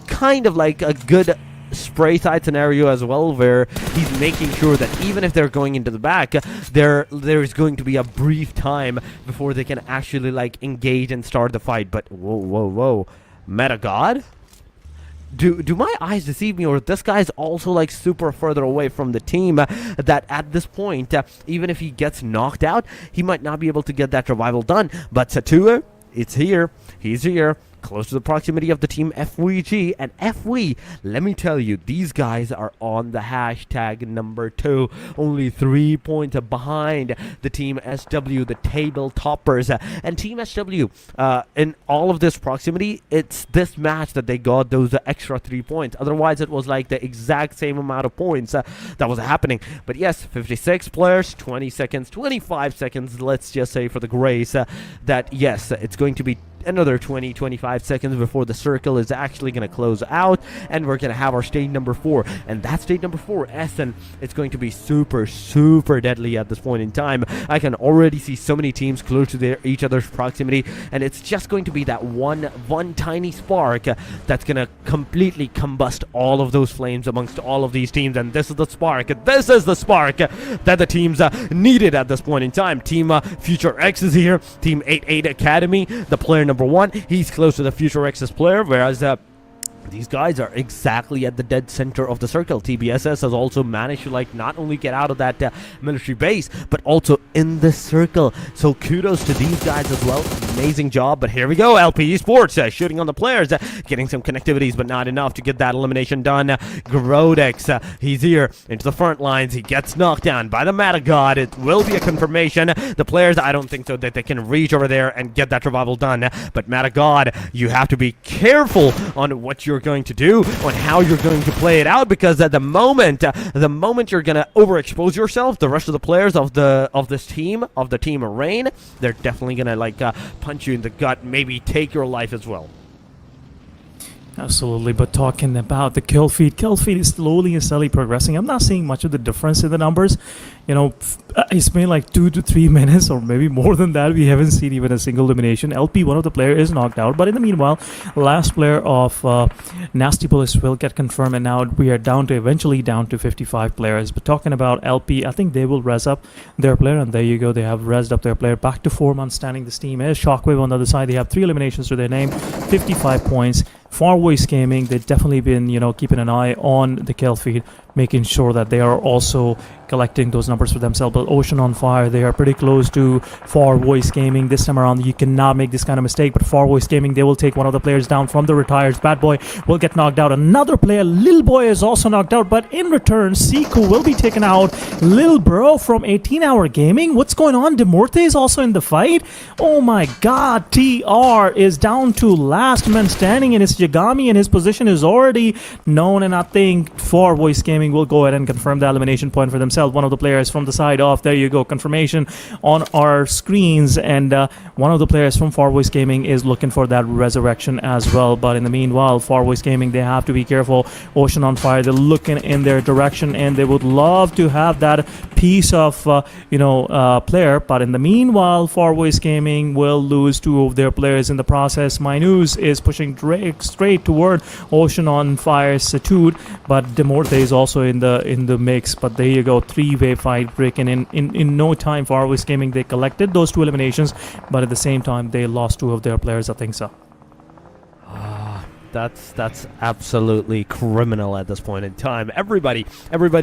kind of like a good spray side scenario as well, where he's making sure that even if they're going into the back, there is going to be a brief time before they can actually like engage and start the fight. But whoa, Meta God? Do my eyes deceive me, or this guy's also like super further away from the team that at this point, even if he gets knocked out, he might not be able to get that revival done. But Satua, it's here. He's here. Close to the proximity of the team FVG, and FV, let me tell you, these guys are on the hashtag number 2, only 3 points behind the team SW, the table toppers. And team SW, in all of this proximity, it's this match that they got those extra 3 points. Otherwise, it was like the exact same amount of points that was happening. But yes, 56 players, 20 seconds, 25 seconds, let's just say for the grace, that yes, it's going to be another 20-25 seconds before the circle is actually going to close out, and we're going to have our stage number 4. And that stage number 4, Essen, it's going to be super deadly at this point in time. I can already see so many teams close to each other's proximity, and it's just going to be that one tiny spark that's going to completely combust all of those flames amongst all of these teams. And this is the spark that the teams needed at this point in time. Team Future X is here. Team 88 Academy, the player number 1, he's close to the Future X's player, whereas these guys are exactly at the dead center of the circle. TBSS has also managed to like not only get out of that military base, but also in the circle. So kudos to these guys as well. Amazing job. But here we go. LP Esports shooting on the players, getting some connectivities, but not enough to get that elimination done. Grodex, he's here into the front lines. He gets knocked down by the Meta God. It will be a confirmation. The players, I don't think so that they can reach over there and get that revival done. But Meta God, you have to be careful on what you're going to do, on how you're going to play it out, because at the moment you're gonna overexpose yourself, the rest of the players of this team, of the team Rain, they're definitely gonna like punch you in the gut, maybe take your life as well. Absolutely, but talking about the kill feed is slowly and steadily progressing. I'm not seeing much of the difference in the numbers. You know, it's been like 2 to 3 minutes or maybe more than that. We haven't seen even a single elimination. LP, one of the players, is knocked out, but in the meanwhile, last player of Nasty Bullets will get confirmed, and now we are eventually down to 55 players. But talking about LP, I think they will res up their player, and there you go, they have resed up their player. Back to 4 months standing. This team is Shockwave on the other side. They have 3 eliminations to their name, 55 points. Far Voice Gaming, they've definitely been, keeping an eye on the kill feed, making sure that they are also collecting those numbers for themselves. But Ocean on Fire, they are pretty close to Far Voice Gaming. This time around, you cannot make this kind of mistake. But Far Voice Gaming, they will take one of the players down from the retires. Bad Boy will get knocked out. Another player, Lil Boy, is also knocked out. But in return, Siku will be taken out. Lil Bro from 18-Hour Gaming. What's going on? Demorte is also in the fight. Oh my God, TR is down to last man standing in his Yagami, and his position is already known. And I think Far Voice Gaming will go ahead and confirm the elimination point for themselves. One of the players from the side off, there you go, confirmation on our screens, and one of the players from Far Voice Gaming is looking for that resurrection as well. But in the meanwhile, Far Voice Gaming, they have to be careful. Ocean on Fire, they're looking in their direction, and they would love to have that piece of player. But in the meanwhile, Far Voice Gaming will lose 2 of their players in the process. Minus is pushing straight toward Ocean on Fire's Satude, but Demorte is also in the mix. But there you go, 3-way fight breaking in no time. Far Voice Gaming, they collected those 2 eliminations, but at the same time they lost 2 of their players, I think so. That's absolutely criminal at this point in time. Everybody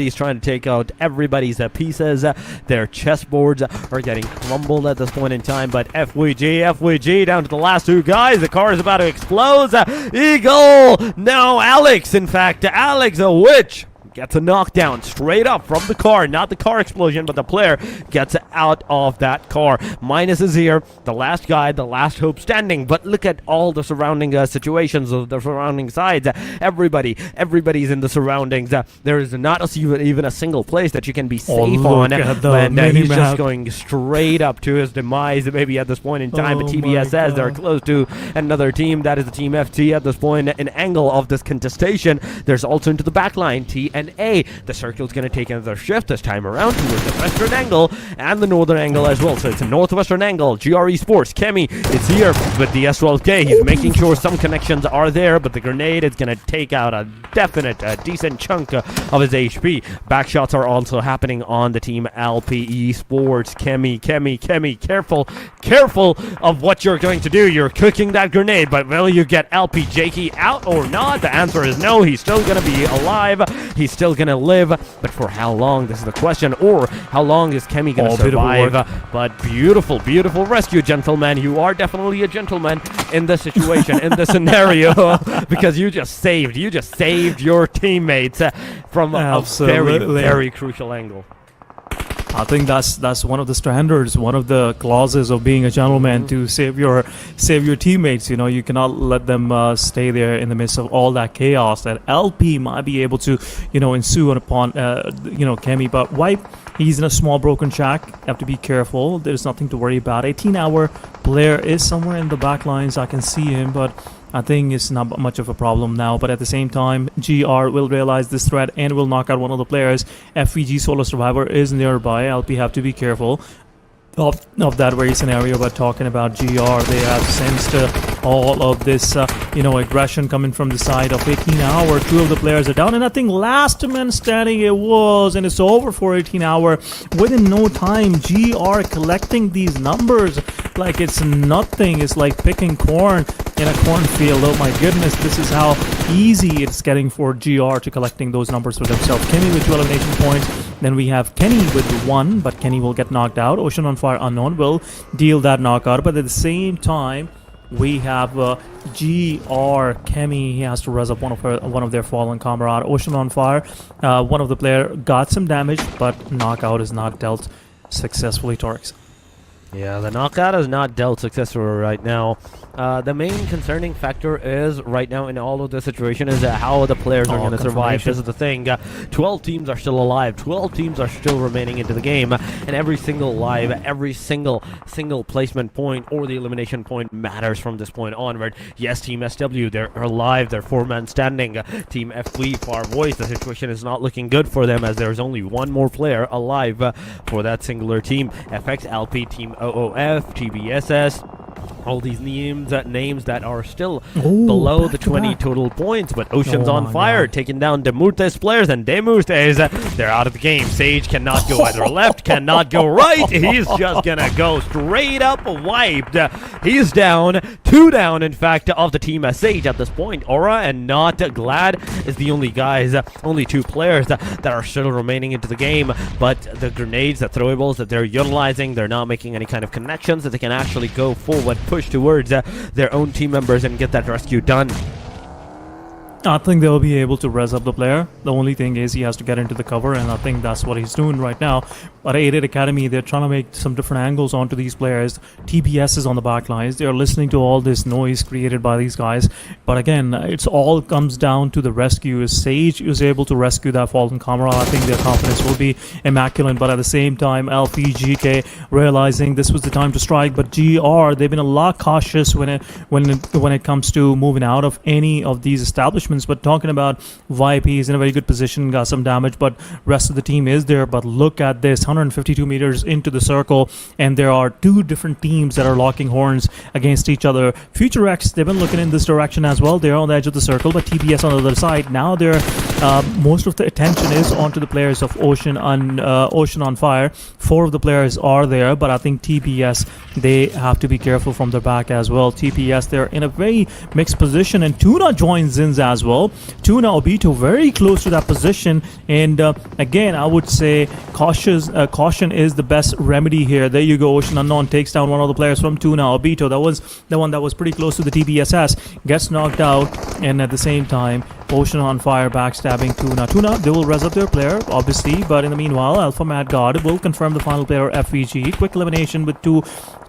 is trying to take out everybody's pieces. Their chessboards are getting crumbled at this point in time. But FVG down to the last 2 guys. The car is about to explode. Eagle. No, Alex. In fact, Alex, a witch, gets a knockdown straight up from the car. Not the car explosion, but the player gets out of that car. Minus is here, the last guy, the last hope standing. But look at all the surrounding situations of the surrounding sides. Everybody's in the surroundings. There is not even a single place that you can be safe on. And he's just going straight up to his demise maybe at this point in time. But TBSS, they're close to another team. That is the Team FT at this point. An angle of this contestation. There's also into the back line, TN and A. The circle's going to take another shift this time around towards the western angle and the northern angle as well. So it's a northwestern angle. GRE Sports, Kemi is here with the S12K. He's making sure some connections are there, but the grenade is going to take out a definite, decent chunk of his HP. Backshots are also happening on the team LPE Sports. Kemi, careful of what you're going to do. You're cooking that grenade, but will you get LP Jakey out or not? The answer is no. He's still going to be alive. He's still going to live, but for how long? This is the question. Or how long is Kemi going to survive? But beautiful rescue, gentlemen. You are definitely a gentleman in this situation, in this scenario, because you just saved your teammates from a very crucial angle. I think that's one of the standards, one of the clauses of being a gentleman, to save your teammates. You know, you cannot let them stay there in the midst of all that chaos that LP might be able to, ensue upon, Kemi. But Wipe, he's in a small broken shack. You have to be careful. There's nothing to worry about. 18-hour player is somewhere in the back lines. I can see him, but I think it's not much of a problem now, but at the same time, GR will realize this threat and will knock out one of the players. FVG Solo Survivor is nearby. LP have to be careful of that very scenario. But talking about GR, they have sensed all of this, aggression coming from the side of 18-hour. Two of the players are down, and I think last man standing it was, and it's over for 18-hour. Within no time, GR collecting these numbers like it's nothing. It's like picking corn in a cornfield. Oh my goodness, this is how easy it's getting for GR to collecting those numbers for themselves. Kenny with 2 elimination points. Then we have Kenny with 1, but Kenny will get knocked out. Ocean on Fire Unknown will deal that knockout, but at the same time, we have GR Kemi. He has to res up one of their fallen comrade. Ocean on Fire. One of the player got some damage, but knockout is not dealt successfully, Torx. Yeah, the knockout is not dealt successfully right now. The main concerning factor is right now in all of this situation is how the players are going to survive. This is the thing. 12 teams are still alive. 12 teams are still remaining into the game, and every single live, every single placement point or the elimination point matters from this point onward. Yes, Team SW, they're alive. They're 4-man standing. Team FV, Far Voice, the situation is not looking good for them as there's only one more player alive for that singular team. FX, LP, Team OOF, TBSS, all these names that are still below the 20 total points, but Ocean's on Fire taking down Demurte's players, and Demurte's they're out of the game. Sage cannot go either left, cannot go right. He's just gonna go straight up wiped. He's down, 2 down in fact of the team Sage at this point. Aura and Not Glad is the only guys, only 2 players that are still remaining into the game, but the grenades, the throwables that they're utilizing, they're not making any kind of connections that they can actually go forward, push towards their own team members and get that rescue done. I think they'll be able to res up the player. The only thing is he has to get into the cover, and I think that's what he's doing right now. But 88 Academy, they're trying to make some different angles onto these players. TBS is on the back lines. They're listening to all this noise created by these guys. But again, it's all comes down to the rescue. Sage is able to rescue that fallen comrade. I think their confidence will be immaculate. But at the same time, LPGK realizing this was the time to strike. But GR, they've been a lot cautious when it comes to moving out of any of these establishments. But talking about YP, he's in a very good position, got some damage, but rest of the team is there. But look at this, 152 meters into the circle, and there are 2 different teams that are locking horns against each other. Future X, they've been looking in this direction as well. They're on the edge of the circle, but TBS on the other side. Now they're most of the attention is onto the players of Ocean on Fire. 4 of the players are there, but I think TBS, they have to be careful from their back as well. TPS, they're in a very mixed position, and Tuna joins in as well. Tuna Obito very close to that position, and again, I would say caution is the best remedy here. There you go. Ocean Unknown takes down one of the players from Tuna Obito. That was the one that was pretty close to the TBSS, gets knocked out, and at the same time, Ocean on Fire backstabbing Tuna. They will res up their player, obviously, but in the meanwhile, Alpha Mad God will confirm the final player, FVG. Quick elimination with 2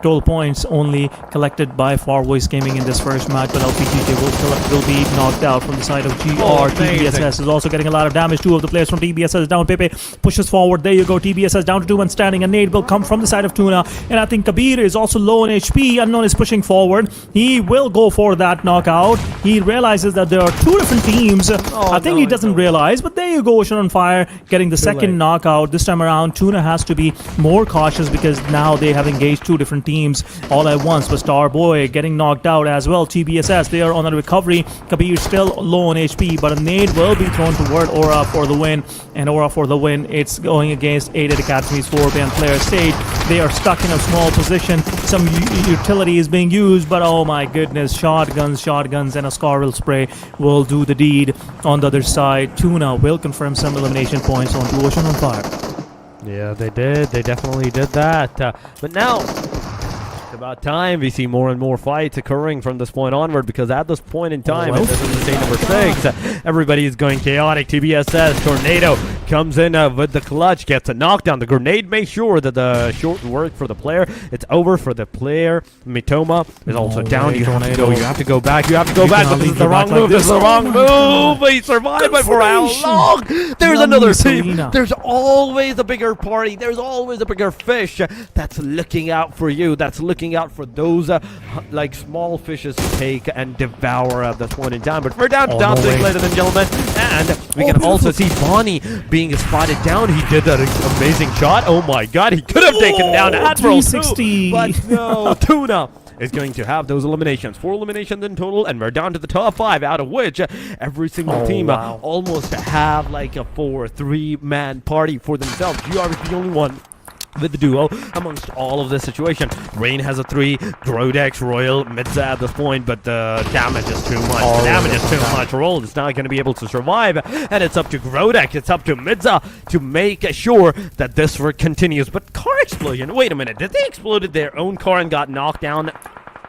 total points only collected by Far Voice Gaming in this first match, but LPGK will be knocked out from the side of GR. TBSS is also getting a lot of damage. 2 of the players from TBSS down. Pepe pushes forward. There you go. TBSS down to 2 and standing. A nade will come from the side of Tuna, and I think Kabir is also low in HP. Unknown is pushing forward. He will go for that knockout. He realizes that there are 2 different teams teams. I think he doesn't realize, but there you go, Ocean on Fire getting the second knockout. This time around, Tuna has to be more cautious because now they have engaged two different teams all at once. But Starboy getting knocked out as well. TBSS, they are on a recovery. Kabir still low on HP, but a nade will be thrown toward Aura for the win. And Aura for the win. It's going against 8 Academy's 4-man player stage. They are stuck in a small position. Some utility is being used, but oh my goodness, shotguns, and a Scarvel spray will do the deed on the other side. Tuna will confirm some elimination points on Ocean on Fire. Yeah, they did. They definitely did that. But now, it's about time we see more and more fights occurring from this point onward, because at this point in time, and this is the state number 6, everybody is going chaotic. TBSS, Tornado comes in with the clutch, gets a knockdown. The grenade makes sure that the short worked for the player. It's over for the player. Mitoma is also down. You have to go back. You have to go back. But this is the wrong move. This is the wrong move. He survived, but for how long? There's another team. There's always a bigger party. There's always a bigger fish that's looking out for you. That's looking out for those like small fishes to take and devour at this point in time. But we're down to top 6, ladies and gentlemen, and we can also see Bonnie being spotted down. He did that amazing shot. Oh my god, he could have taken down Admiral 360. but no. Tuna is going to have those eliminations. 4 eliminations in total, and we're down to the top 5, out of which every single team almost have like a 3-man party for themselves. GR is the only one with the duo amongst all of this situation. Rain has a 3, Grodex, Royal, Midza at this point, but the damage is too much. The damage is too much. Roll is not going to be able to survive, and it's up to Grodex, it's up to Midza to make sure that this continues. But car explosion, wait a minute, did they exploded their own car and got knocked down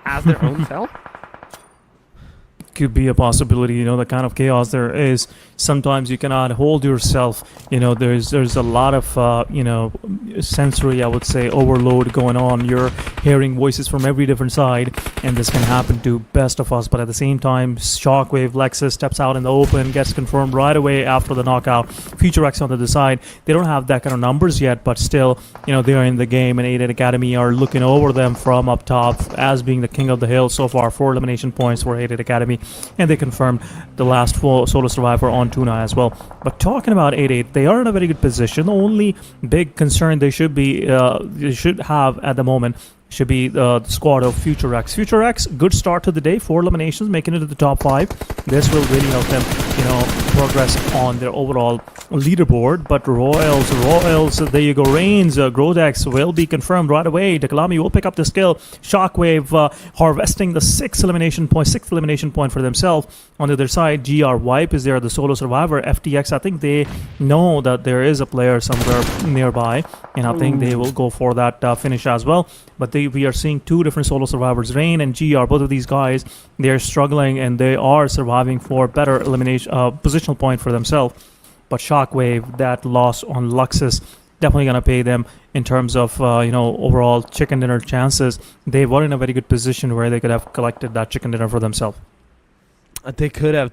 as their own self? Could be a possibility, the kind of chaos there is. Sometimes you cannot hold yourself. There's a lot of sensory, I would say, overload going on. You're hearing voices from every different side, and this can happen to best of us. But at the same time, Shockwave Lexus steps out in the open, gets confirmed right away after the knockout. Future X on the other side, they don't have that kind of numbers yet, but still, they're in the game, and 8 Academy are looking over them from up top as being the king of the hill so far. 4 elimination points for 8 Academy, and they confirmed the last full solo survivor on Tuna as well. But talking about 8-8, they are in a very good position. The only big concern they should have at the moment should be the squad of Future X. Future X, good start to the day, 4 eliminations, making it to the top 5. This will really help them, progress on their overall leaderboard. But Royals, there you go. Reigns, Grodex will be confirmed right away. Takalami will pick up the skill. Shockwave harvesting the 6th elimination point for themselves. On the other side, GR Wipe is there, the solo survivor. FTX, I think they know that there is a player somewhere nearby, and I think they will go for that finish as well. But we are seeing 2 different solo survivors. Rain and GR, both of these guys, they're struggling, and they are surviving for better elimination positional point for themselves. But Shockwave, that loss on Luxus, definitely going to pay them in terms of overall chicken dinner chances. They were in a very good position where they could have collected that chicken dinner for themselves. They could have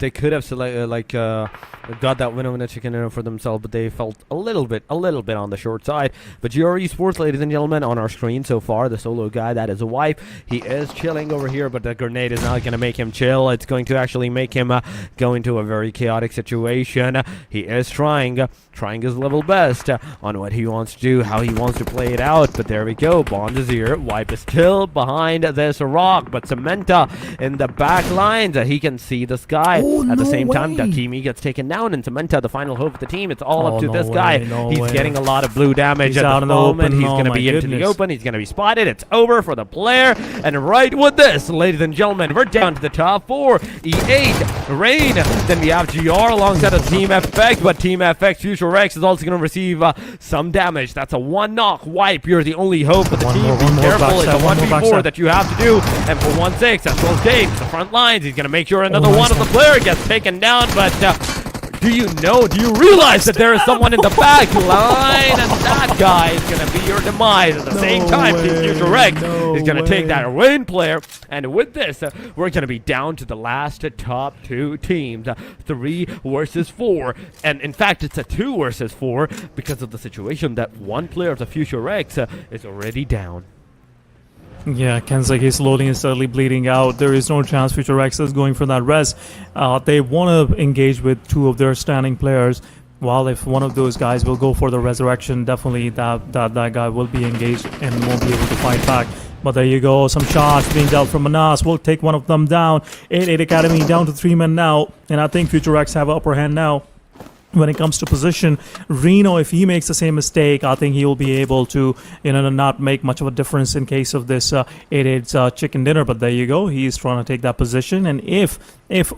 got that winner chicken dinner for themselves, but they felt a little bit on the short side. But GR Esports, ladies and gentlemen, on our screen so far, the solo guy, that is a wipe. He is chilling over here, but the grenade is not going to make him chill. It's going to actually make him go into a very chaotic situation. He is trying his level best on what he wants to do, how he wants to play it out. But there we go. Bond is here. Wipe is still behind this rock, but Samantha in the back lines. He can see the sky. At the same time, Dakimi gets taken down, and Samantha, the final hope of the team. It's all up to this guy. He's getting a lot of blue damage at the moment. He's going to be into the open. He's going to be spotted. It's over for the player. And right with this, ladies and gentlemen, we're down to the top 4. E8, Rain. Then we have GR alongside of Team FX, but Team FX Future Rex is also going to receive some damage. That's a 1 knock wipe. You're the only hope of the team. Be careful. It's a 1v4 that you have to do. And for 1-6, that's Rose Gates, the front lines. He's going to make sure another one of the player gets taken down, but do you realize that there is someone in the back line, and that guy is going to be your demise at the same time? Future Rex is going to take that Rain player, and with this, we're going to be down to the last top 2 teams, 3 versus 4, and in fact, it's a 2 versus 4 because of the situation that one player of the Future Rex is already down. Yeah, Kenzaki is slowly and steadily bleeding out. There is no chance Future X is going for that res. They want to engage with two of their standing players. While if one of those guys will go for the resurrection, definitely that guy will be engaged and won't be able to fight back. But there you go, some shots being dealt from Manas. We'll take one of them down. 8-8 Academy down to 3 men now. And I think Future X have upper hand now. When it comes to position, Reno, if he makes the same mistake, I think he will be able to, not make much of a difference in case of this 8-8 chicken dinner. But there you go, he's trying to take that position. And if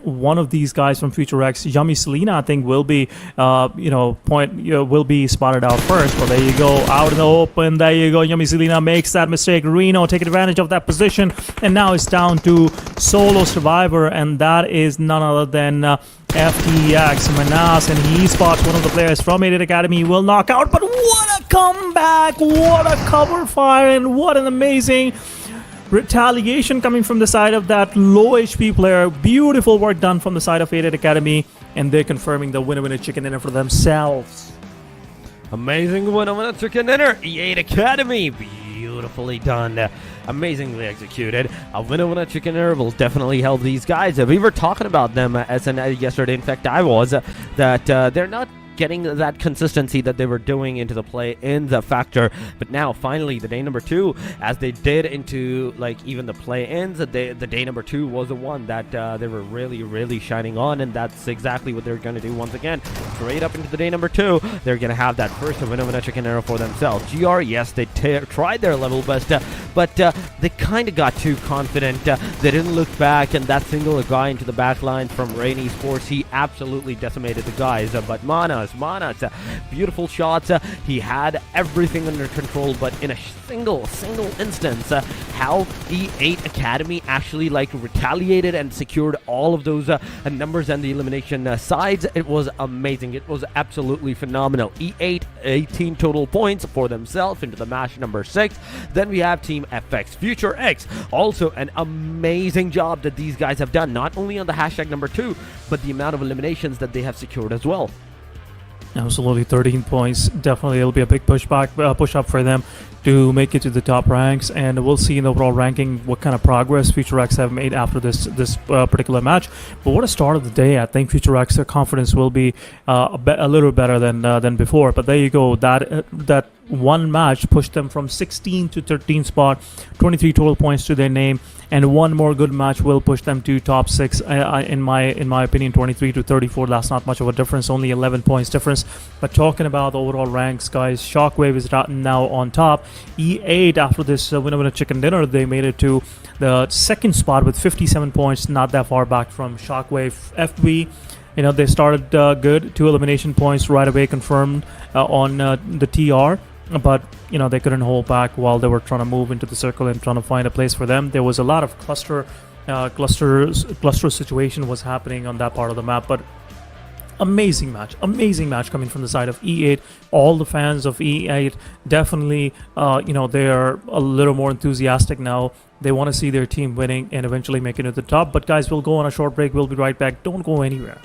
one of these guys from Future X, Yummy Selena, I think will be, will be spotted out first. But there you go, out in the open. There you go, Yummy Selena makes that mistake. Reno take advantage of that position, and now it's down to solo survivor, and that is none other than FTX Manas, and he spots one of the players from 8-8 Academy. He will knock out, but what a comeback, what a cover fire, and what an amazing retaliation coming from the side of that low HP player. Beautiful work done from the side of 8-8 Academy, and they're confirming the winner chicken dinner for themselves. Amazing winner chicken dinner, E8 Academy. Beautifully done. Amazingly executed. A winner chicken dinner will definitely help these guys. We were talking about them yesterday. In fact, I was that they're not getting that consistency that they were doing into the play in the factor, but now finally the day number 2, as they did into even the play-ins, the day number 2 was the one that they were really shining on, and that's exactly what they're going to do once again. Straight up into the day number 2, they're going to have that first winner chicken dinner for themselves. GR, yes, they tried their level best, but they kind of got too confident. They didn't look back, and that single guy into the back line from Rainey's Force, he absolutely decimated the guys. But Manas, beautiful shots. He had everything under control, but in a single instance, how E8 Academy actually retaliated and secured all of those numbers and the elimination sides, it was amazing. It was absolutely phenomenal. E8 18 total points for themselves into the match number 6. Then we have Team FX Future X, also an amazing job that these guys have done, not only on the hashtag number 2, but the amount of eliminations that they have secured as well. Absolutely, 13 points. Definitely, it'll be a big push up for them to make it to the top ranks, and we'll see in the overall ranking what kind of progress Future X have made after this particular match. But what a start of the day! I think Future X, their confidence will be a little better than before. But there you go. That one match pushed them from 16 to 13 spot, 23 total points to their name, and one more good match will push them to top 6. In my opinion, 23 to 34, that's not much of a difference, only 11 points difference. But talking about the overall ranks, guys, Shockwave is now on top. E8, after this winner chicken dinner, they made it to the second spot with 57 points, not that far back from Shockwave. FB, they started good, 2 elimination points right away confirmed on the TR. But they couldn't hold back while they were trying to move into the circle and trying to find a place for them. There was a lot of cluster situation was happening on that part of the map, but amazing match coming from the side of E8. All the fans of E8 definitely they are a little more enthusiastic now. They want to see their team winning and eventually making it to the top. But guys, we'll go on a short break. We'll be right back. Don't go anywhere.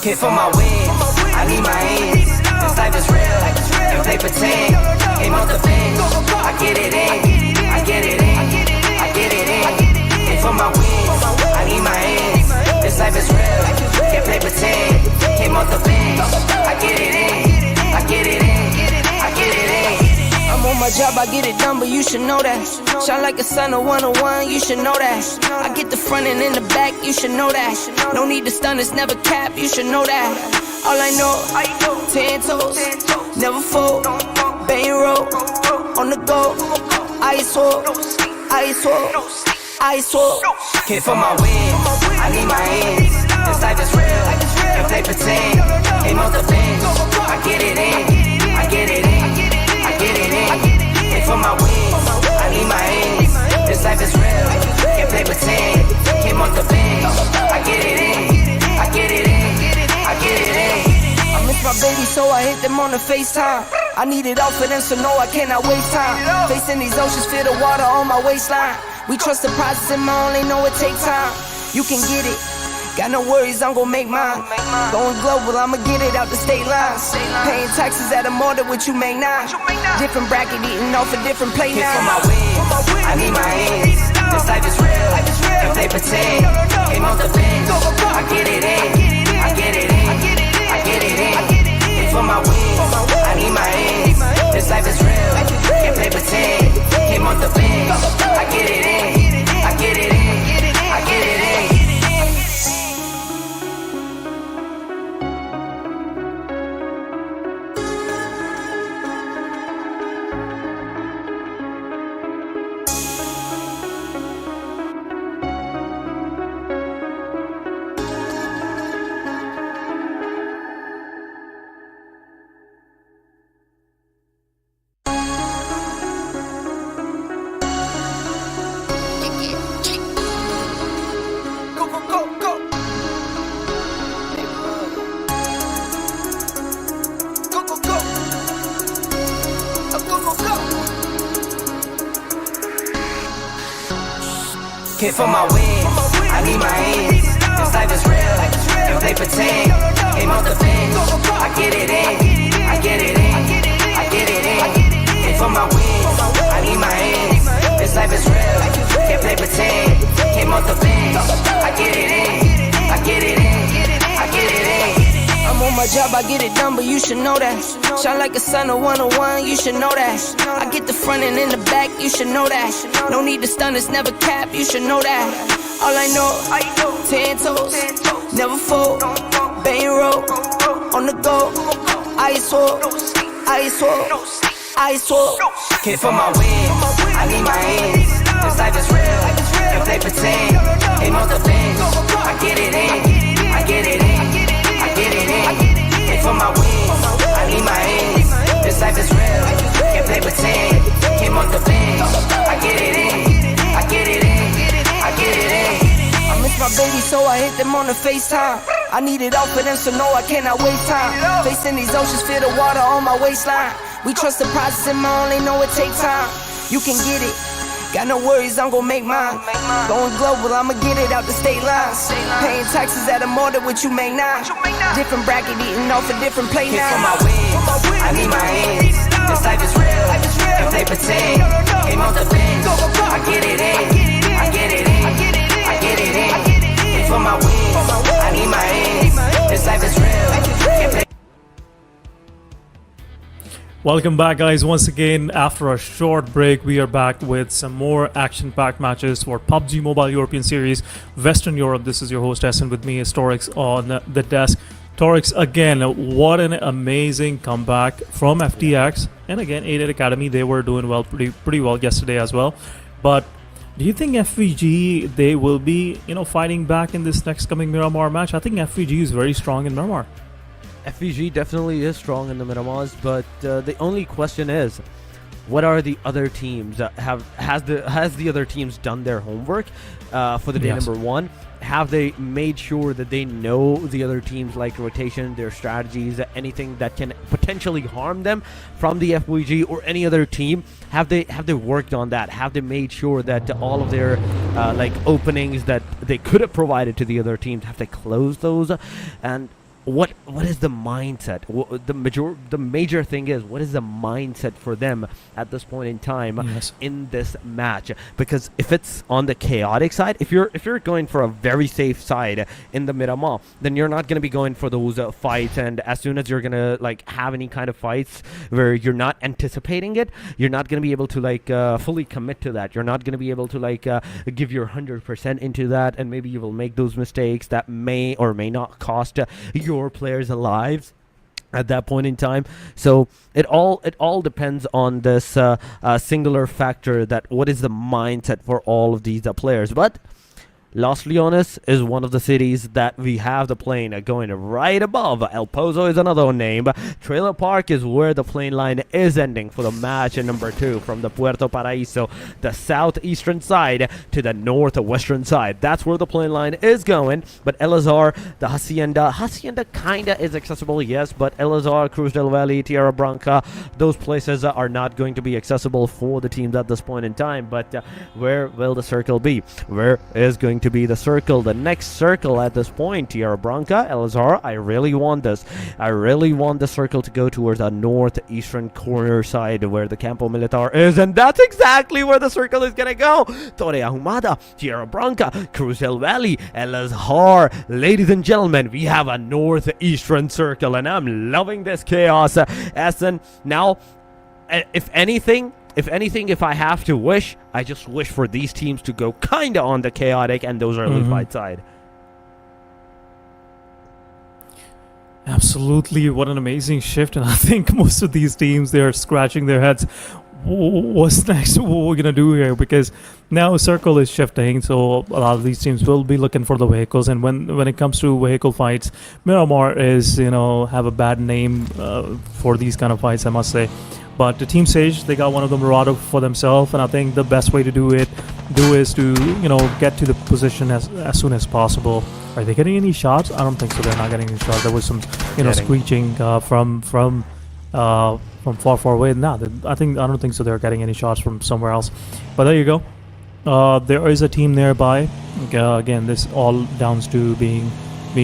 Hit for my wins, I need my ends. This life is real, and play pretend. Aim off the bench, I get it in, I get it in, I get it in. Hit for my wins, I need my ends. This life is real, can't play pretend. Came off the bench, I get it in, I get it in, I get it in. I'm on my job, I get it done, but you should know that. Shine like a sun, a 101, you should know that. I get the front and in the back, you should know that. No need to stun, it's never cap, you should know that. All I know, 10 toes, never fold, bang roll, on the go, ice wall, ice wall, ice wall. Hit for my wins, I need my ends. This life is real, and play pretend. Aim off the bench, I get it in, I get it in, I get it in. Hit for my wins, I need my ends. This life is real, can't play pretend. Came off the bench, I get it in, I get it in, I get it in. I miss my baby, so I hit them on the FaceTime. I need it all for them, so no, I cannot waste time. Facing these oceans, feel the water on my waistline. We trust the process and my only know it takes time. You can get it, got no worries, I'm gon' make mine. Going global, I'ma get it out the state lines. Paying taxes at a more than what you make now. Different bracket, eating off a different plate Hit for now. my wins, I need my ends. This life is real, and play pretend. Came off the bench, I get it in, I get it in, I get it in. Hit for my wins, I need my ends. This life is real, can't play pretend. Came off the bench, I get it in, I get it in, I get it in. Hit for my wins, I need my ends. This life is real, and play pretend. Aim off the bench, I get it in, I get it in, I get it in. Hit for my wins, I need my ends. This life is real, can't play pretend. Came off the bench, I get it in, I get it in, I get it in. I'm on my job, I get it done, but you should know that. Shine like a sun, a 101, you should know that. I get the front and in the back, you should know that. No need to stun, it's never cap, you should know that. All I know, 10 toes, never fold, bang roll, on the go, ice wall, ice wall, ice wall. Hit for my wins, I need my ends. This life is real, and play pretend. Aim off the bench, I get it in, I get it in, I get it in. Hit for my wins, I need my ends. This life is real, can't play pretend. Came off the bench, I get it in, I get it in, I get it in. I miss my baby, so I hit them on the FaceTime. I need it all for them, so no, I cannot waste time. Facing these oceans, feel the water on my waistline. We trust the process and my only know it takes time. You can get it, got no worries, I'm gon' make mine. Going global, I'ma get it out the state lines. Paying taxes at a more than what you make now. Different bracket, eating off a different plate Hit for now. my wins, I need my ends. This life is real, and play pretend. Aim off the bench, I get it in, I get it in, I get it in. Hit for my wins, I need my ends. This life is real, can't play. Welcome back, guys. Once again, after a short break, we are back with some more action-packed matches for PUBG Mobile European Series, Western Europe. This is your host, Essen. With me is Torix on the desk. Torix, again, what an amazing comeback from FTX. And again, 8 Academy, they were doing well, pretty well yesterday as well. But do you think FVG, they will be, fighting back in this next coming Miramar match? I think FVG is very strong in Miramar. FVG definitely is strong in the Miramars, but the only question is, what are the other teams? Has the other teams done their homework for the day Yes. number one? Have they made sure that they know the other teams, like rotation, their strategies, anything that can potentially harm them from the FVG or any other team? Have they worked on that? Have they made sure that all of their openings that they could have provided to the other teams, have they closed those? And what is the mindset? The major thing is, what is the mindset for them at this point in time in this match? Because if it's on the chaotic side, if you're going for a very safe side in the Miramar, then you're not going to be going for those fights. And as soon as you're going to like have any kind of fights where you're not anticipating it, you're not going to be able to like fully commit to that. You're not going to be able to like give your 100% into that, and maybe you will make those mistakes that may or may not cost your players' lives at that point in time. So it all depends on this singular factor, that what is the mindset for all of these players. But Los Leones is one of the cities that we have the plane going right above. El Pozo is another name. Trailer Park is where the plane line is ending for the match number 2, from the Puerto Paraíso, the southeastern side, to the northwestern side. That's where the plane line is going. But El Azar, the Hacienda kinda is accessible, yes, but El Azar, Cruz del Valle, Tierra Blanca, those places are not going to be accessible for the teams at this point in time. But where will the circle be? Where is going to be the circle? The next circle at this point, Tierra Blanca, El Azar. I really want this. I really want the circle to go towards the northeastern corner side where the Campo Militar is, and that's exactly where the circle is gonna go. Torre Ahumada, Tierra Blanca, Cruz del Valle, El Azhar. Ladies and gentlemen, we have a northeastern circle, and I'm loving this chaos. Essen, now, if anything, if I have to wish, I just wish for these teams to go kinda on the chaotic and those early fight side. Absolutely, what an amazing shift. And I think most of these teams, they're scratching their heads. What's next? What we're gonna do here? Because now circle is shifting, so a lot of these teams will be looking for the vehicles. And when it comes to vehicle fights, Miramar is, have a bad name for these kind of fights, I must say. But the Team Sage, they got one of the Murado for themselves, and I think the best way to do is to get to the position as soon as possible. Are they getting any shots? I don't think so. They're not getting any shots. There was some screeching from far away. No, I don't think so. They're getting any shots from somewhere else. But there you go. There is a team nearby. Again, this all downs to being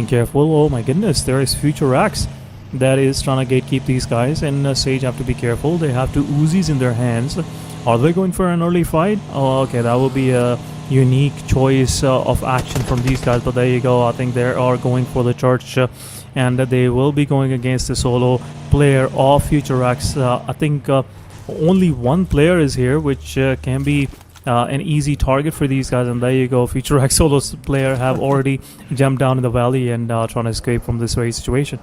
careful. Oh my goodness, there is Future X that is trying to gatekeep these guys, and Sage have to be careful. They have 2 Uzis in their hands. Are they going for an early fight? Oh, okay, that will be a unique choice of action from these guys, but there you go. I think they are going for the church, and they will be going against the solo player of Future X. I think only one player is here, which can be an easy target for these guys, and there you go. Future X solo player have already jumped down in the valley and trying to escape from this very situation.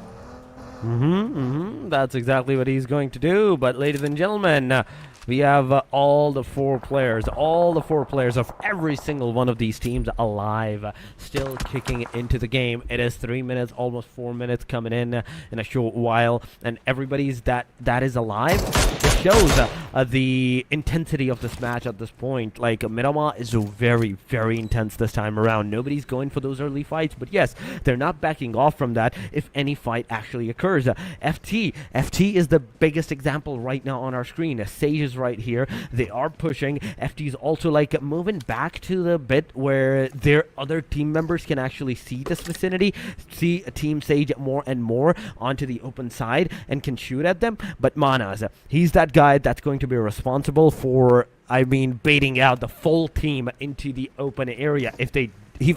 That's exactly what he's going to do. But ladies and gentlemen, we have all the four players of every single one of these teams alive, still kicking into the game. It is 3 minutes, almost 4 minutes coming in a short while, and everybody's that is alive. It shows the intensity of this match at this point. Like, Miramar is very, very intense this time around. Nobody's going for those early fights, but yes, they're not backing off from that if any fight actually occurs. FT is the biggest example right now on our screen. Sage is right here. They are pushing. FT's also like moving back to the bit where their other team members can actually see this vicinity, see Team Sage more and more onto the open side and can shoot at them. But Manas, he's that guy that's going to be responsible for, baiting out the full team into the open area. If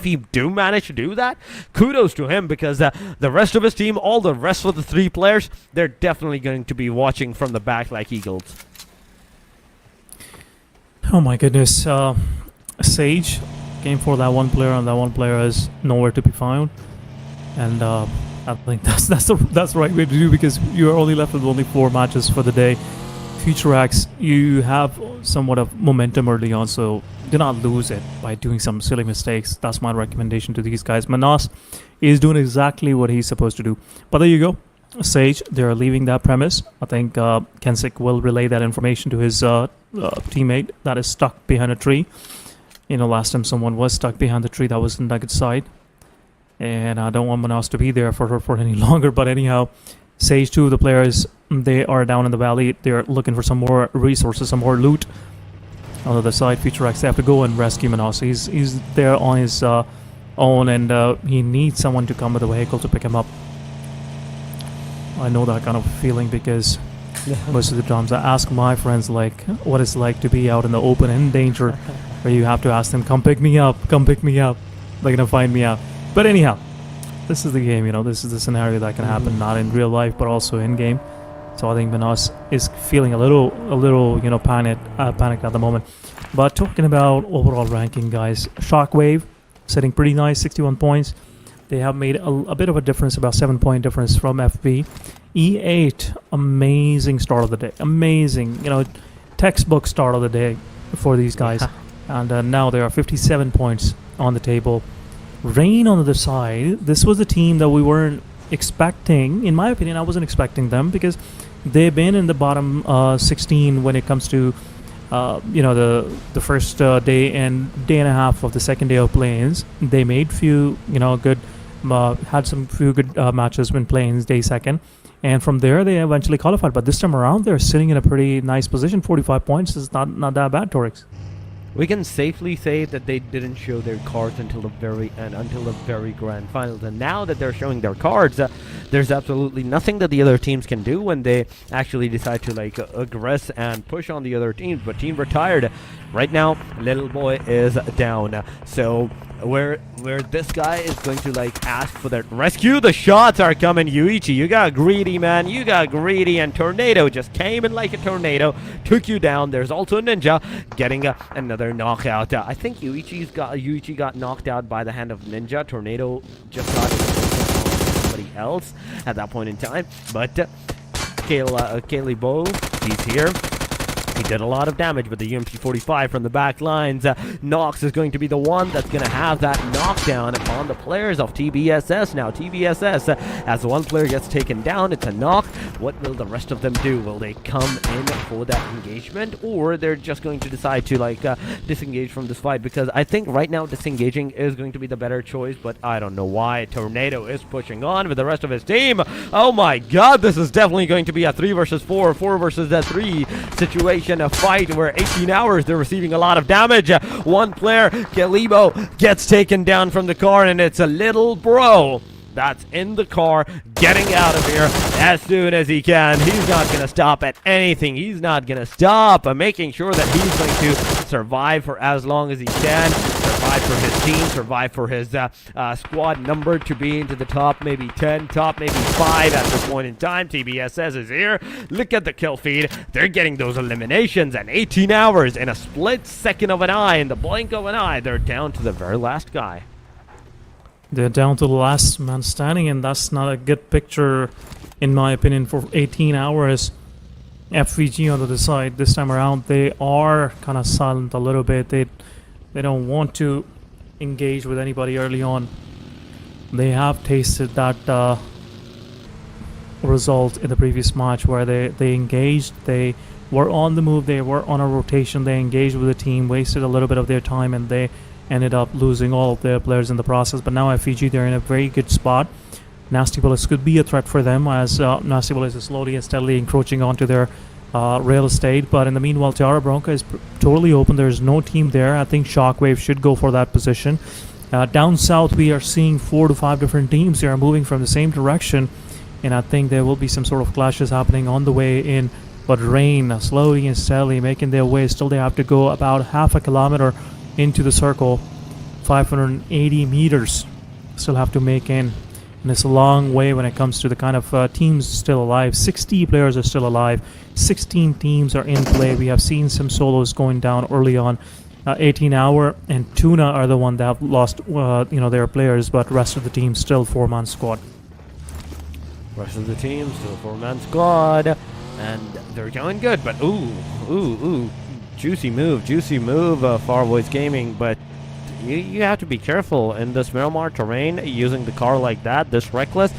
he do manage to do that, kudos to him, because the rest of his team, all the rest of the three players, they're definitely going to be watching from the back like eagles. Oh my goodness. Sage came for that one player, and that one player is nowhere to be found. And I think that's the right way to do, because you're only left with only 4 matches for the day. Future X, you have somewhat of momentum early on, so do not lose it by doing some silly mistakes. That's my recommendation to these guys. Manas is doing exactly what he's supposed to do. But there you go. Sage, they're leaving that premise. I think Kensik will relay that information to his teammate that is stuck behind a tree. Last time someone was stuck behind the tree, that was the Nugget side. And I don't want Manas to be there for any longer. But anyhow, Sage 2, the players, they are down in the valley. They're looking for some more resources, some more loot. On the other side, Future X, they have to go and rescue Manas. He's there on his own, and he needs someone to come with a vehicle to pick him up. I know that kind of feeling because most of the times I ask my friends like what it's like to be out in the open in danger, where you have to ask them, come pick me up, they're gonna find me out. But anyhow, this is the game, this is the scenario that can happen, not in real life but also in game. So I think Manas is feeling a little panicked at the moment. But talking about overall ranking, guys, Shockwave sitting pretty nice, 61 points. They have made a bit of a difference, about 7-point difference from FB. E8, amazing start of the day. Amazing, textbook start of the day for these guys. And now there are 57 points on the table. Rain on the other side, this was a team that we weren't expecting. In my opinion, I wasn't expecting them because they've been in the bottom 16 when it comes to the first day and day and a half of the second day of play-ins. They made few good had some few good matches when play-ins day second, and from there they eventually qualified. But this time around they're sitting in a pretty nice position. 45 points is not that bad, Torix. We can safely say that they didn't show their cards until the very end, until the very grand finals. And now that they're showing their cards, there's absolutely nothing that the other teams can do when they actually decide to aggress and push on the other teams. But Team Retired, right now, Little Boy is down. So where this guy is going to ask for that rescue, the shots are coming. Yuichi, you got greedy, man. You got greedy, and Tornado just came in like a tornado, took you down. There's also Ninja getting another knockout. I think Yuichi got knocked out by the hand of Ninja. Tornado just got somebody else at that point in time. But Kaylee Bow, he's here. He did a lot of damage with the UMP-45 from the back lines. Nox is going to be the one that's going to have that knockdown upon the players of TBSS. Now, TBSS, as one player gets taken down, it's a knock. What will the rest of them do? Will they come in for that engagement, or they're just going to decide to disengage from this fight? Because I think right now disengaging is going to be the better choice, but I don't know why. Tornado is pushing on with the rest of his team. Oh my god, this is definitely going to be a 3 versus 4, 4 versus 3 situation. A fight where 18 hours they're receiving a lot of damage. One player, Galibo, gets taken down from the car, and it's a little bro that's in the car getting out of here as soon as he can. He's not going to stop at anything. He's not going to stop making sure that he's going to survive for as long as he can. Survive for his team, survive for his squad number to be into the top maybe 10, top maybe 5 at this point in time. TBSS is here. Look at the kill feed. They're getting those eliminations, and 18 hours in a split second of an eye, in the blink of an eye, they're down to the very last guy. They're down to the last man standing, and that's not a good picture, in my opinion, for 18 hours. FVG on the other side, this time around, they are kind of silent a little bit. They don't want to engage with anybody early on. They have tasted that result in the previous match where they engaged, they were on the move, they were on a rotation, they engaged with the team, wasted a little bit of their time, and they ended up losing all of their players in the process. But now FVG, they're in a very good spot. Nasty Bullets could be a threat for them, as Nasty Bullets is slowly and steadily encroaching onto their real estate. But in the meanwhile, Tiara Bronca is totally open. There's no team there. I think Shockwave should go for that position. Down south, we are seeing 4 to 5 different teams. They are moving from the same direction, and I think there will be some sort of clashes happening on the way in. But Rain, slowly and steadily making their way. Still, they have to go about half a kilometer into the circle, 580 meters still have to make in, and it's a long way when it comes to the kind of teams still alive. 60 players are still alive, 16 teams are in play. We have seen some solos going down early on. 18 Hour and Tuna are the one that have lost their players, but rest of the team still 4-man squad. Rest of the team still 4-man squad, and they're going good. But ooh, juicy move, Far Voice Gaming. But you have to be careful in this Miramar terrain, using the car like that, this reckless.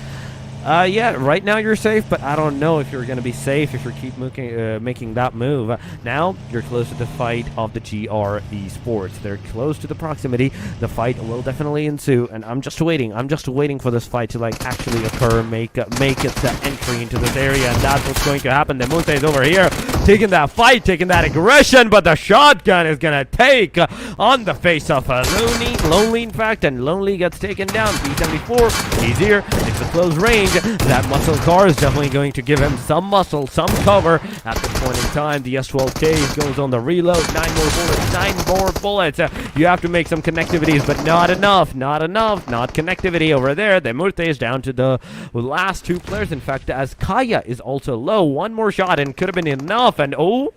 Yeah, right now you're safe, but I don't know if you're going to be safe if you keep making that move. Now you're close to the fight of the GR Esports. They're close to the proximity. The fight will definitely ensue, and I'm just waiting for this fight to actually occur, make its entry into this area, and that's what's going to happen. The Monte is over here. taking that fight, taking that aggression, but the shotgun is gonna take on the face of Lonely, in fact, and Lonely gets taken down. B74, he's here, it's a close range. That muscle car is definitely going to give him some muscle, some cover at this point in time. The S12K goes on the reload, 9 more bullets. You have to make some connectivities, but not enough, not connectivity over there. The Murte is down to the last 2 players, in fact, as Kaya is also low. One more shot and could have been enough, and oh,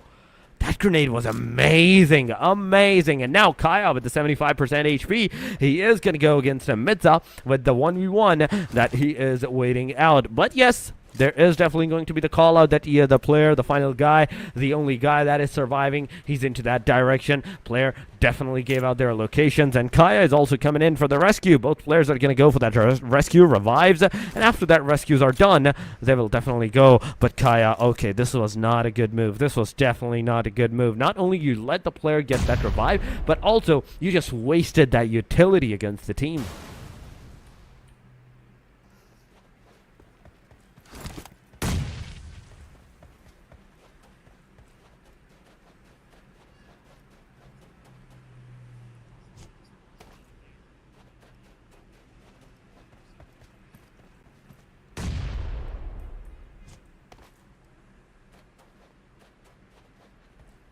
that grenade was amazing. And now Kaya with the 75% HP, he is going to go against Midza with the 1v1 that he is waiting out. But yes, there is definitely going to be the call out that the player, the final guy, the only guy that is surviving, he's into that direction. Player definitely gave out their locations, and Kaya is also coming in for the rescue. Both players are going to go for that rescue, revives, and after that rescues are done, they will definitely go. But Kaya, okay, this was not a good move. This was definitely not a good move. Not only you let the player get that revive, but also you just wasted that utility against the team.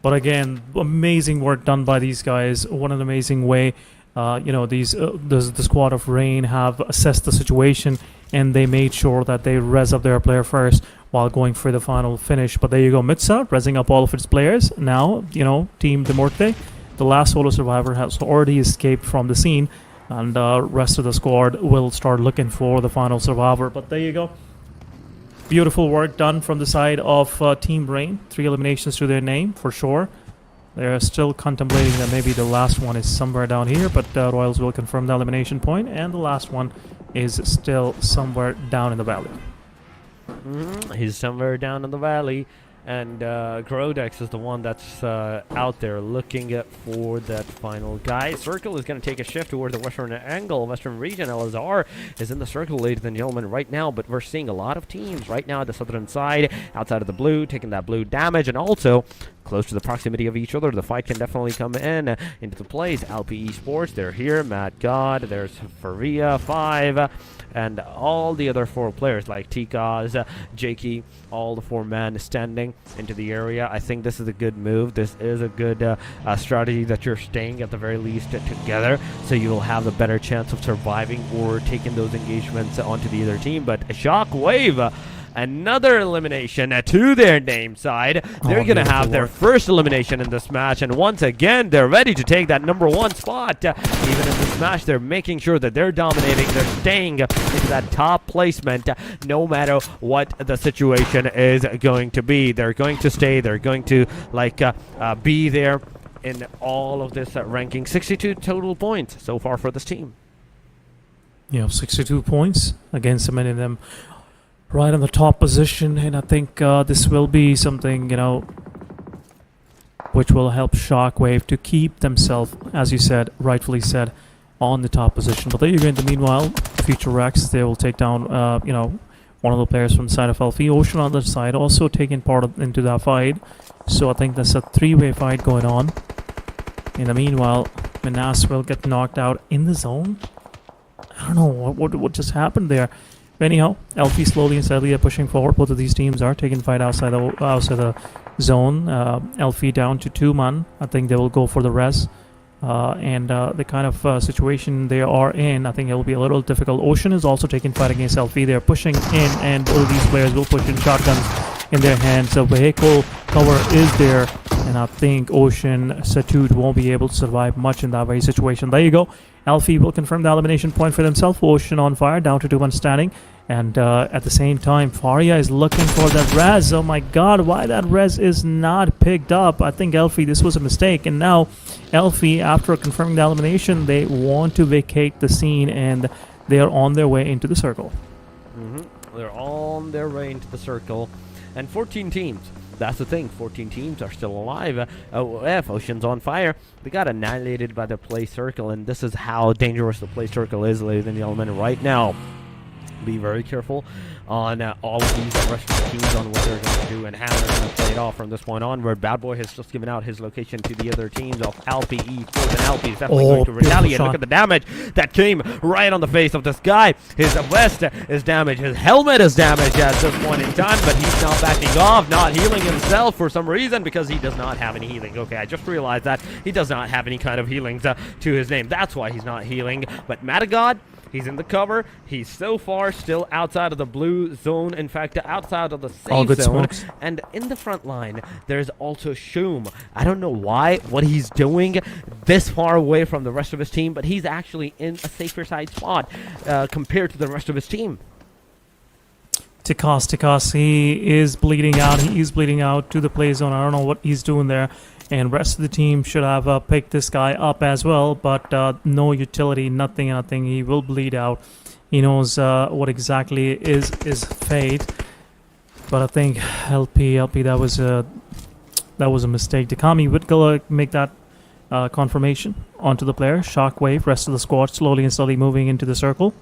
But again, amazing work done by these guys. What an amazing way. The squad of Rain have assessed the situation, and they made sure that they res up their player first while going for the final finish. But there you go, Mitsa resing up all of its players. Now, Team De Morte, the last solo survivor, has already escaped from the scene, and the rest of the squad will start looking for the final survivor. But there you go. Beautiful work done from the side of Team Rain. 3 eliminations to their name, for sure. They're still contemplating that maybe the last one is somewhere down here, but Royals will confirm the elimination point, and the last one is still somewhere down in the valley. He's somewhere down in the valley, and Grodex is the one that's out there looking for that final guy. Circle is going to take a shift toward the western angle, western region. LSR is in the circle, ladies and gentlemen, right now, but we're seeing a lot of teams right now at the southern side, outside of the blue, taking that blue damage, and also close to the proximity of each other. The fight can definitely come in into the place. LP Esports, they're here. Matt God, there's Faria 5, and all the other 4 players like Tikaz, Jakey, all the 4 men standing into the area. I think this is a good move. This is a good strategy that you're staying at the very least together, so you will have a better chance of surviving or taking those engagements onto the other team. But Shockwave, another elimination to their name side. They're going to have their first elimination in this match, and once again, they're ready to take that #1 spot. Even in this match, they're making sure that they're dominating. They're staying into that top placement no matter what the situation is going to be. They're going to stay. They're going to be there in all of this ranking. 62 total points so far for this team. 62 points, again cementing them right on the top position, and I think this will be something, which will help Shockwave to keep themselves, as you said, rightfully said, on the top position. But there you go. In the meanwhile, Future Rex, they will take down, one of the players from the side of LP. Ocean on the side also taking part into that fight. So I think there's a 3-way fight going on. In the meanwhile, Menas will get knocked out in the zone. I don't know what just happened there. Anyhow, LP slowly and steadily are pushing forward. Both of these teams are taking fight outside the zone. LP down to 2 man. I think they will go for the res. And the kind of situation they are in, I think it will be a little difficult. Ocean is also taking fight against LP. They're pushing in, and both of these players will push in shotguns in their hands. So vehicle cover is there, and I think Ocean Satut won't be able to survive much in that very situation. There you go. Alfie will confirm the elimination point for themselves. Ocean on fire, down to 2-1 standing. And at the same time, Faria is looking for that res. Oh my god, why that res is not picked up? I think Elfie, this was a mistake. And now Elfie, after confirming the elimination, they want to vacate the scene, and they are on their way into the circle. They're on their way into the circle. And 14 teams. That's the thing. 14 teams are still alive. OF, Ocean's on fire. They got annihilated by the play circle, and this is how dangerous the play circle is, ladies and gentlemen, right now. be very careful on all of these rest of the teams on what they're going to do and how they're going to play it off from this point onward. Bad Boy has just given out his location to the other teams of Alpi, E4, and Alpi is definitely going to retaliate. Look at the damage that came right on the face of this guy. His vest is damaged, his helmet is damaged at this point in time, but he's not backing off, not healing himself for some reason because he does not have any healing. Okay, I just realized that he does not have any kind of healings to his name. That's why he's not healing. But Matagod, he's in the cover. He's so far still outside of the blue zone. In fact, outside of the safe zone. Smokes. And in the front line, there's also Shum. I don't know what he's doing this far away from the rest of his team, but he's actually in a safer side spot compared to the rest of his team. Tikas, he is bleeding out. He is bleeding out to the play zone. I don't know what he's doing there. And rest of the team should have picked this guy up as well, but no utility, nothing. He will bleed out. He knows what exactly is his fate. But I think LP, that was a mistake. Takami would go make that confirmation onto the player. Shockwave, rest of the squad slowly and steadily moving into the circle.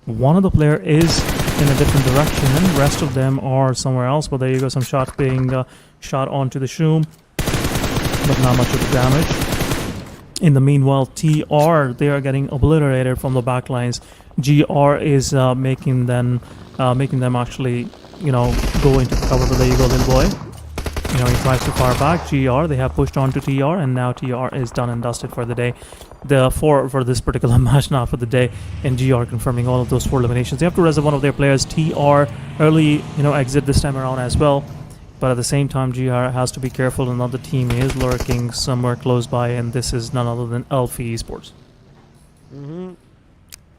One of the player is in a different direction, and the rest of them are somewhere else. But there you go, some shots being shot onto the Shum, but not much of the damage. In the meanwhile, TR, they are getting obliterated from the back lines. GR is making them actually, go into the cover. But there you go, little boy. He tries to fire back. GR, they have pushed on to TR, and now TR is done and dusted for the day. For this particular match, not for the day. And GR confirming all of those 4 eliminations. They have to reserve one of their players. TR early, exit this time around as well. But at the same time, GR has to be careful. Another team is lurking somewhere close by, and this is none other than Alfie Esports.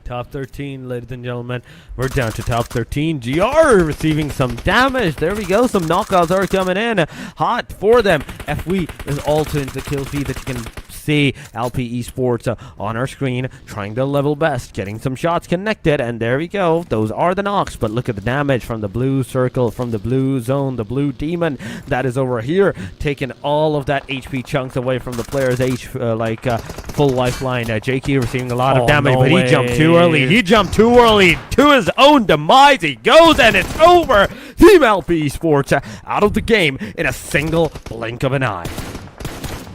Top 13, ladies and gentlemen. We're down to top 13. GR receiving some damage. There we go. Some knockouts are coming in. Hot for them. FW is also into the kill feed that you can see LP Esports on our screen trying their level best, getting some shots connected, and there we go. Those are the knocks, but look at the damage from the blue circle, from the blue zone, the blue demon that is over here, taking all of that HP chunks away from the player's full lifeline. JK receiving a lot of damage, but he jumped too early. He jumped too early to his own demise. He goes, and it's over. Team LP Esports out of the game in a single blink of an eye.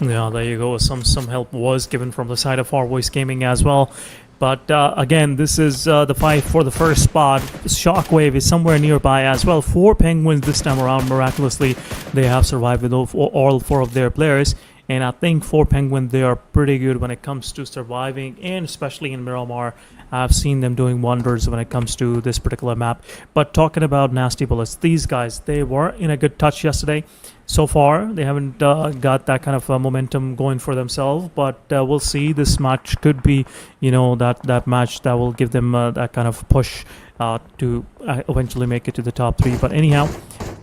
Yeah, there you go. Some help was given from the side of Far Voice Gaming as well. But again, this is the fight for the first spot. Shockwave is somewhere nearby as well. 4 Penguins this time around. Miraculously, they have survived with all 4 of their players. And I think 4 Penguin, they are pretty good when it comes to surviving, and especially in Miramar. I've seen them doing wonders when it comes to this particular map. But talking about Nasty Bullets, these guys, they were in a good touch yesterday. So far, they haven't got that kind of momentum going for themselves, but we'll see. This match could be, that match that will give them that kind of push to eventually make it to the top 3. But anyhow,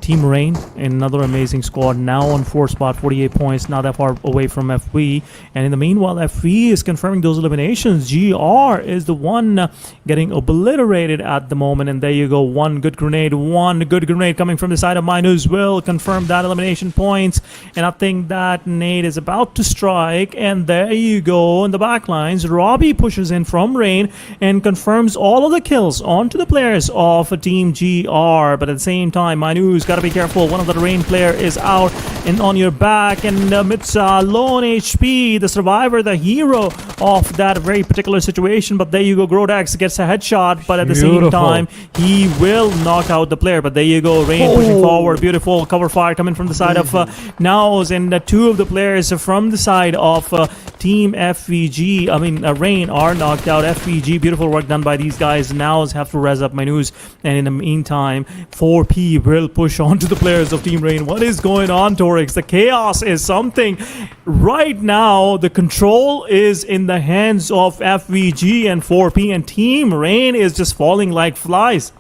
Team Rain, another amazing squad, now on 4th spot, 48 points, not that far away from FV. And in the meanwhile, FV is confirming those eliminations. GR is the one getting obliterated at the moment. And there you go, one good grenade coming from the side of Minus will confirm that elimination points. And I think that nade is about to strike. And there you go, in the back lines, Robbie pushes in from Rain and confirms all of the kills onto the players of Team GR. But at the same time, Minus got to be careful. One of the Rain player is out and on your back, and Mitsa low on HP, the survivor, the hero of that very particular situation. But there you go, Grodax gets a headshot, but at the same time he will knock out the player. But there you go, Rain pushing forward, beautiful cover fire coming from the side of Naos, and 2 of the players from the side of Team FVG, Rain are knocked out. FVG, beautiful work done by these guys. Naos have to res up Minus, and in the meantime 4P will push on to the players of Team Rain. What is going on, Torix? The chaos is something. Right now, the control is in the hands of FVG and 4P, and Team Rain is just falling like flies.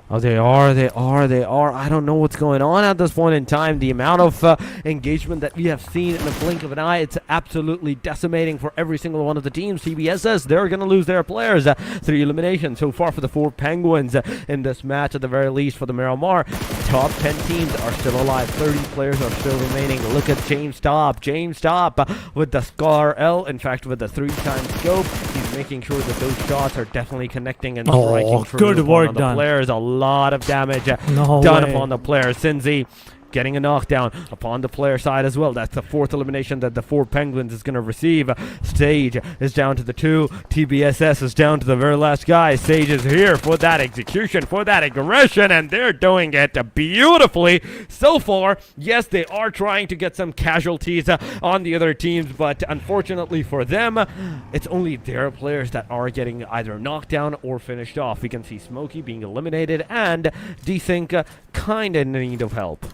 Oh, they are. I don't know what's going on at this point in time. The amount of engagement that we have seen in the blink of an eye, it's absolutely decimating for every single one of the teams. TBSS, they're going to lose their players. 3 eliminations so far for the 4 Penguins in this match, at the very least for the Miramar. Top 10 teams are still alive. 30 players are still remaining. Look at James Top with the Scar L. In fact, with the 3-time scope, he's making sure that those shots are definitely connecting and Oh, striking true good upon work the done. players. A lot of damage No done way. upon the player. Sinzi getting a knockdown upon the player side as well. That's the 4th elimination that the 4 Penguins is going to receive. Sage is down to the 2. TBSS is down to the very last guy. Sage is here for that execution, for that aggression, and they're doing it beautifully so far. Yes, they are trying to get some casualties on the other teams, but unfortunately for them, it's only their players that are getting either knocked down or finished off. We can see Smokey being eliminated, and Desync kind of in need of help.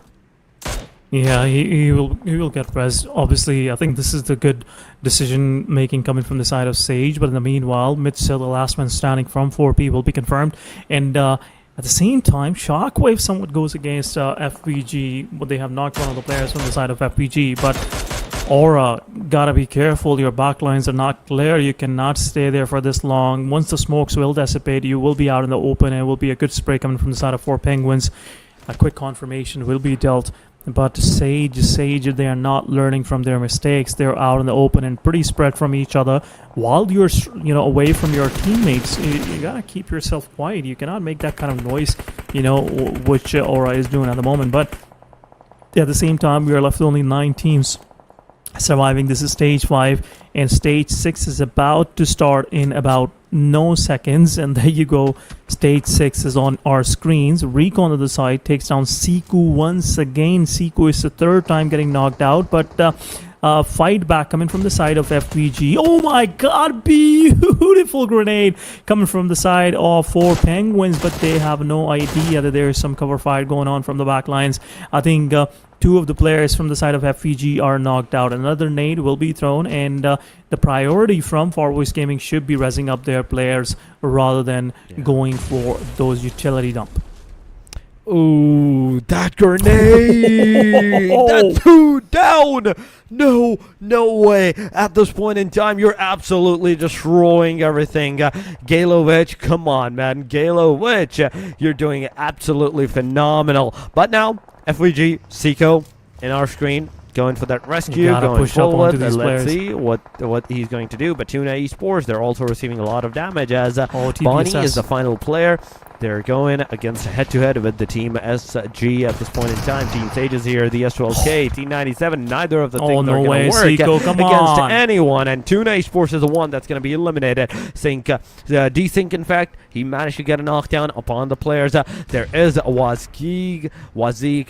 Yeah, he will get res. Obviously, I think this is the good decision making coming from the side of Sage. But in the meanwhile, Mitchell, the last man standing from 4P, will be confirmed. And at the same time, Shockwave somewhat goes against FPG. But they have knocked one of the players from the side of FPG. But Aura, gotta be careful. Your backlines are not clear. You cannot stay there for this long. Once the smokes will dissipate, you will be out in the open, and it will be a good spray coming from the side of 4 Penguins. A quick confirmation will be dealt. But Sage, they are not learning from their mistakes. They're out in the open and pretty spread from each other. While you're, away from your teammates, you gotta keep yourself quiet. You cannot make that kind of noise, which Aura is doing at the moment. But at the same time, we are left with only 9 teams surviving. This is stage 5, and stage 6 is about to start in about no seconds. And there you go, stage 6 is on our screens. Recon to the side takes down Siku once again. Siku is the 3rd time getting knocked out, but fight back coming from the side of FPG. Oh my god, beautiful grenade coming from the side of 4 Penguins, but they have no idea that there is some cover fire going on from the back lines. I think 2 of the players from the side of FPG are knocked out. Another nade will be thrown, and the priority from Far West Gaming should be raising up their players rather than going for those utility dump. Ooh, that grenade! That's 2 down! No way. At this point in time, you're absolutely destroying everything. Galovich, come on, man. Galovich, you're doing absolutely phenomenal. But now, FVG, Seiko, in our screen, going for that rescue, going push up forward. onto these Let's players. see what he's going to do. But Tuna Esports, they're also receiving a lot of damage as Bonnie TBSS. is the final player. They're going against head-to-head with the Team SG at this point in time. Team Sage is here, the S12K, T97. Neither of the things are no going way, to work Seiko, come against on. anyone. And Tuna Esports is the one that's going to be eliminated. Desync, in fact, he managed to get a knockdown upon the players. There is Wazik.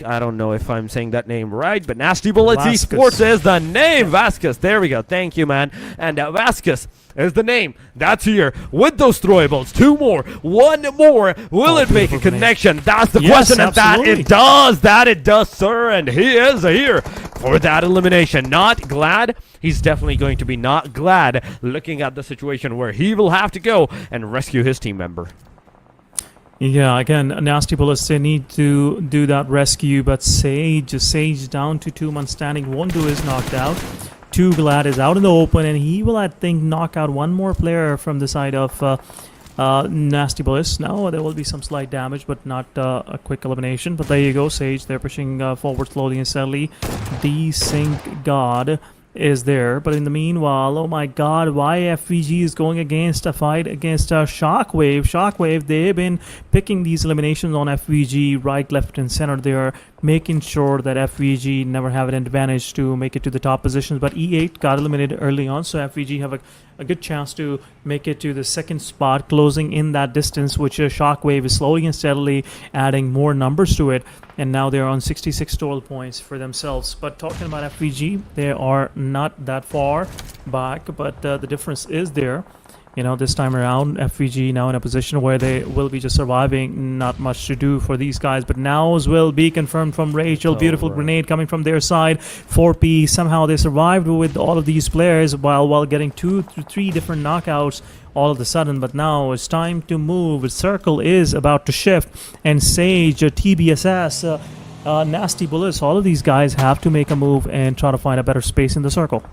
I don't know if I'm saying that name right, but Nasty Bullets Vasquez. Esports is the name. Vasquez, there we go. Thank you, man. And Vasquez is the name that's here with those throwables. 2 more, 1 more. Will it make a connection? That's the question, and absolutely. that it does, sir. And he is here for that elimination. Not glad. He's definitely going to be not glad looking at the situation where he will have to go and rescue his team member. Yeah, again, Nasty Bullets, they need to do that rescue, but Sage down to 2 man standing. 1-2 is knocked out. 2 Glad is out in the open, and he will, I think, knock out 1 more player from the side of Nasty Bullets. Now there will be some slight damage, but not a quick elimination. But there you go, Sage. They're pushing forward slowly and steadily. Desync God is there, but in the meanwhile, oh my god, why FVG is going against a fight against Shockwave. They've been picking these eliminations on FVG right, left and center. They're making sure that FVG never have an advantage to make it to the top positions, but E8 got eliminated early on, so FVG have a good chance to make it to the 2nd spot, closing in that distance, which Shockwave is slowly and steadily adding more numbers to it, and now they're on 66 total points for themselves. But talking about FVG, they are not that far back, but the difference is there. This time around, FVG now in a position where they will be just surviving. Not much to do for these guys, but nows will be confirmed from Rachel. Beautiful grenade coming from their side. 4P, somehow they survived with all of these players while getting 2 to 3 different knockouts all of a sudden. But now it's time to move. The circle is about to shift, and Sage, TBSS, Nasty Bullets, all of these guys have to make a move and try to find a better space in the circle.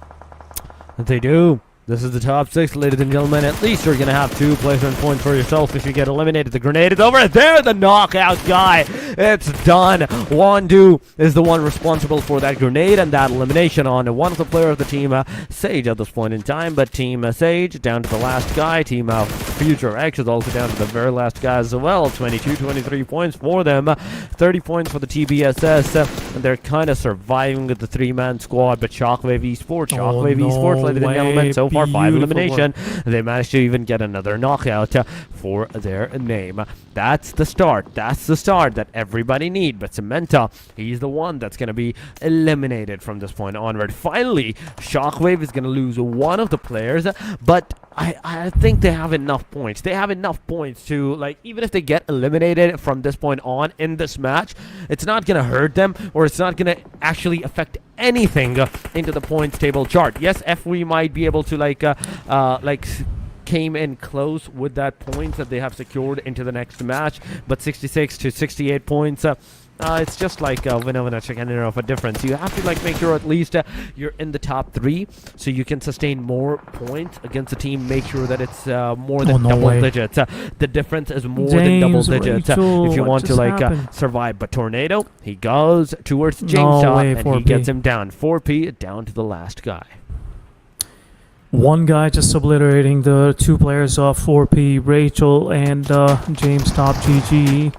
They do. This is the top 6, ladies and gentlemen. At least you're going to have 2 placement points for yourself if you get eliminated. The grenade is over there. The knockout guy It's done. Wandu is the one responsible for that grenade and that elimination on one of the players of the team Sage at this point in time. But Team Sage down to the last guy. Team Future X is also down to the very last guy as well. 23 points for them. 30 points for the TBSS. And they're kind of surviving with the 3-man squad. But Shockwave Esports, Esports, ladies and gentlemen, so far 5 elimination. They managed to even get another knockout for their name. That's the start. That's the start that everybody need. But Samantha, he's the one that's going to be eliminated from this point onward. Finally, Shockwave is going to lose one of the players, but I think they have enough points. They have enough points to, like, even if they get eliminated from this point on in this match, it's not going to hurt them, or it's not going to actually affect anything into the points table chart. Yes, FW might be able to came in close with that points that they have secured into the next match, but 66 to 68 points, it's just like winner chicken dinner of a difference. You have to make sure at least you're in the top 3, so you can sustain more points against the team. Make sure that it's more than double digits. The difference is more than double digits if you want to survive. But Tornado, he goes towards Jamestown and he gets him down. 4P down to the last guy. One guy just obliterating the 2 players of 4P, Rachel and James Top GG.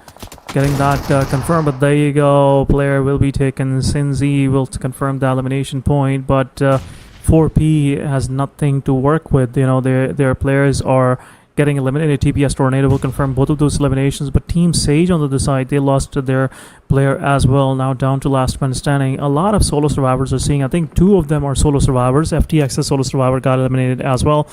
Getting that confirmed, but there you go. Player will be taken. Sinzi will confirm the elimination point, but 4P has nothing to work with. You know, their players are getting eliminated. TPS Tornado will confirm both of those eliminations, but Team Sage on the other side, they lost their player as well. Now down to last man standing. A lot of solo survivors are seeing. I think 2 of them are solo survivors. FTX's solo survivor got eliminated as well.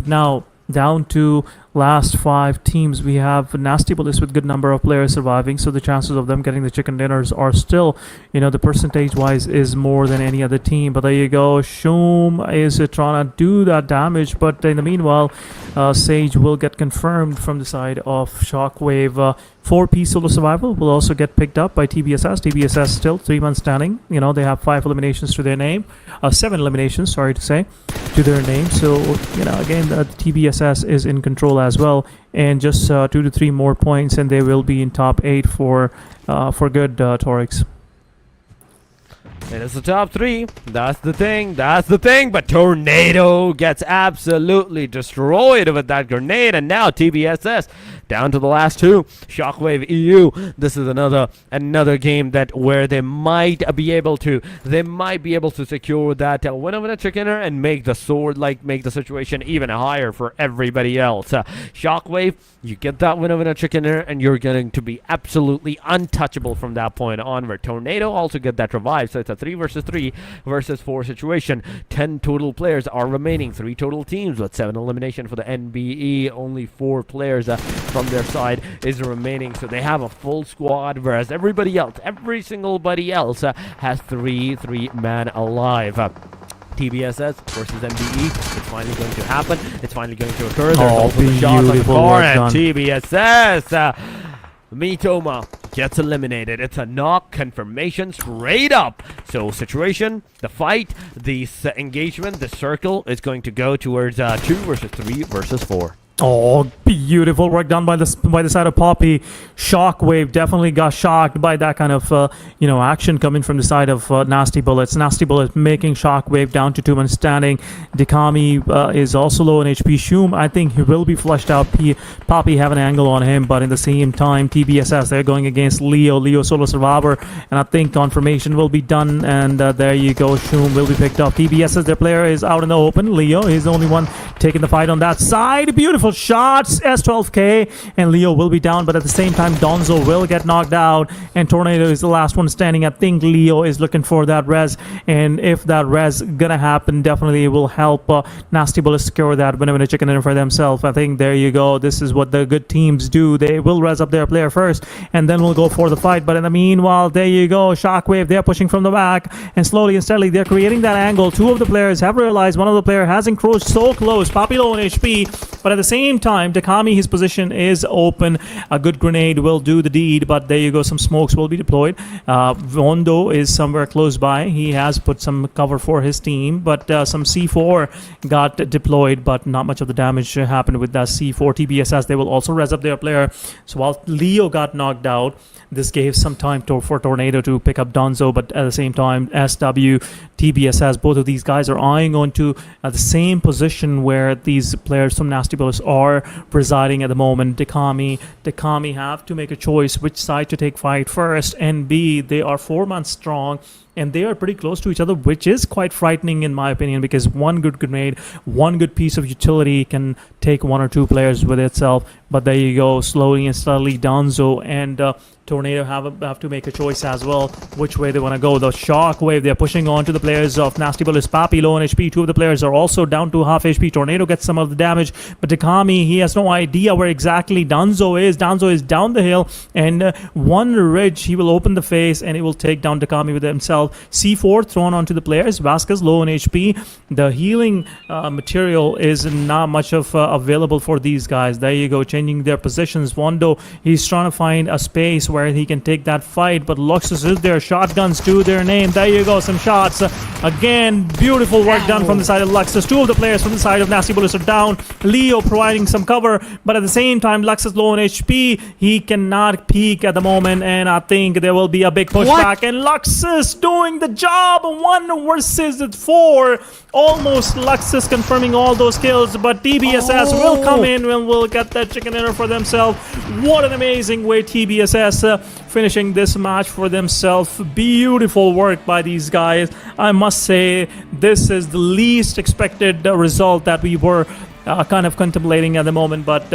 Now down to last 5 teams. We have Nasty Bullets with good number of players surviving, so the chances of them getting the chicken dinners are still, you know, the percentage wise is more than any other team. But there you go. Shum is trying to do that damage, but in the meanwhile, Sage will get confirmed from the side of Shockwave. 4P solo survival will also get picked up by TBSS. TBSS still 3 months standing. You know, they have 5 eliminations to their name. 7 eliminations, sorry to say, to their name. So, you know, again, the TBSS is in control as well. And just 2 to 3 more points and they will be in top 8 for good, Torix. It is the top 3. That's the thing. That's the thing. But Tornado gets absolutely destroyed with that grenade. And now TBSS down to the last 2. Shockwave EU. This is another game that where they might be able to secure that winner with a chickener and make the sword, make the situation even higher for everybody else. Shockwave, you get that winner with a chickener and you're going to be absolutely untouchable from that point onward. Tornado also get that revive, so it's a 3 versus 3 versus 4 situation. 10 total players are remaining. 3 total teams with 7 elimination for the NBE. Only 4 players from their side is remaining, so they have a full squad, whereas every single buddy else has 3 man alive. TBSS versus NBE. It's finally going to happen. It's finally going to occur. There's also the shot on the bar, and TBSS Mitoma gets eliminated. It's a knock confirmation straight up. So situation, the fight, the engagement, the circle is going to go towards 2 versus 3 versus 4. Oh, beautiful work done by the side of Poppy. Shockwave definitely got shocked by that kind of action coming from the side of Nasty Bullets. Nasty Bullets making Shockwave down to 2 men standing. Dekami is also low on HP. Shum, I think he will be flushed out. Poppy have an angle on him, but in the same time, TBSS, they're going against Leo solo survivor, and I think confirmation will be done, and there you go. Shum will be picked up. TBSS, their player is out in the open. Leo is the only one taking the fight on that side. Beautiful shots, S12K, and Leo will be down, but at the same time Donzo will get knocked out, and Tornado is the last one standing. I think Leo is looking for that res, and if that res gonna happen, definitely it will help Nasty Bullet secure that winner chicken dinner for themselves. I think there you go. This is what the good teams do. They will res up their player first and then we'll go for the fight. But in the meanwhile, there you go. Shockwave, they're pushing from the back, and slowly and steadily they're creating that angle. 2 of the players have realized one of the player has encroached so close. Poppy low on HP, But at the same time, Takami, his position is open. A good grenade will do the deed, but there you go, some smokes will be deployed. Vondo is somewhere close by. He has put some cover for his team, but some C4 got deployed, but not much of the damage happened with that C4. TBSS, they will also res up their player. So while Leo got knocked out, this gave some time for Tornado to pick up Donzo, but at the same time, SW, TBSS, both of these guys are eyeing onto the same position where these players from Nasty Bullets are residing at the moment. Takami have to make a choice which side to take fight first, and B, they are 4 months strong, and they are pretty close to each other, which is quite frightening in my opinion, because one good grenade, one good piece of utility can take 1 or 2 players with itself. But there you go, slowly and steadily, Donzo and Tornado have to make a choice as well, which way they want to go. The Shockwave, they're pushing on to the players of Nasty Bullets. Papi low on HP, 2 of the players are also down to half HP. Tornado gets some of the damage, but Takami, he has no idea where exactly Donzo is. Donzo is down the hill, and one ridge, he will open the face, and he will take down Takami with himself. C4 thrown onto the players. Vasquez low on HP. The healing material is not much of available for these guys. There you go, changing their positions. Wondo, he's trying to find a space where he can take that fight, but Luxus is there. Shotguns to their name. There you go, some shots. Again, beautiful work done from the side of Luxus. 2 of the players from the side of Nasty Bullets are down. Leo providing some cover, but at the same time, Luxus low on HP. He cannot peek at the moment, and I think there will be a big pushback. And Luxus doing the job. 1 versus 4. Almost Luxus confirming all those kills, but TBSS will come in and will get that chicken dinner for themselves. What an amazing way TBSS finishing this match for themselves. Beautiful work by these guys. I must say, this is the least expected result that we were kind of contemplating at the moment, but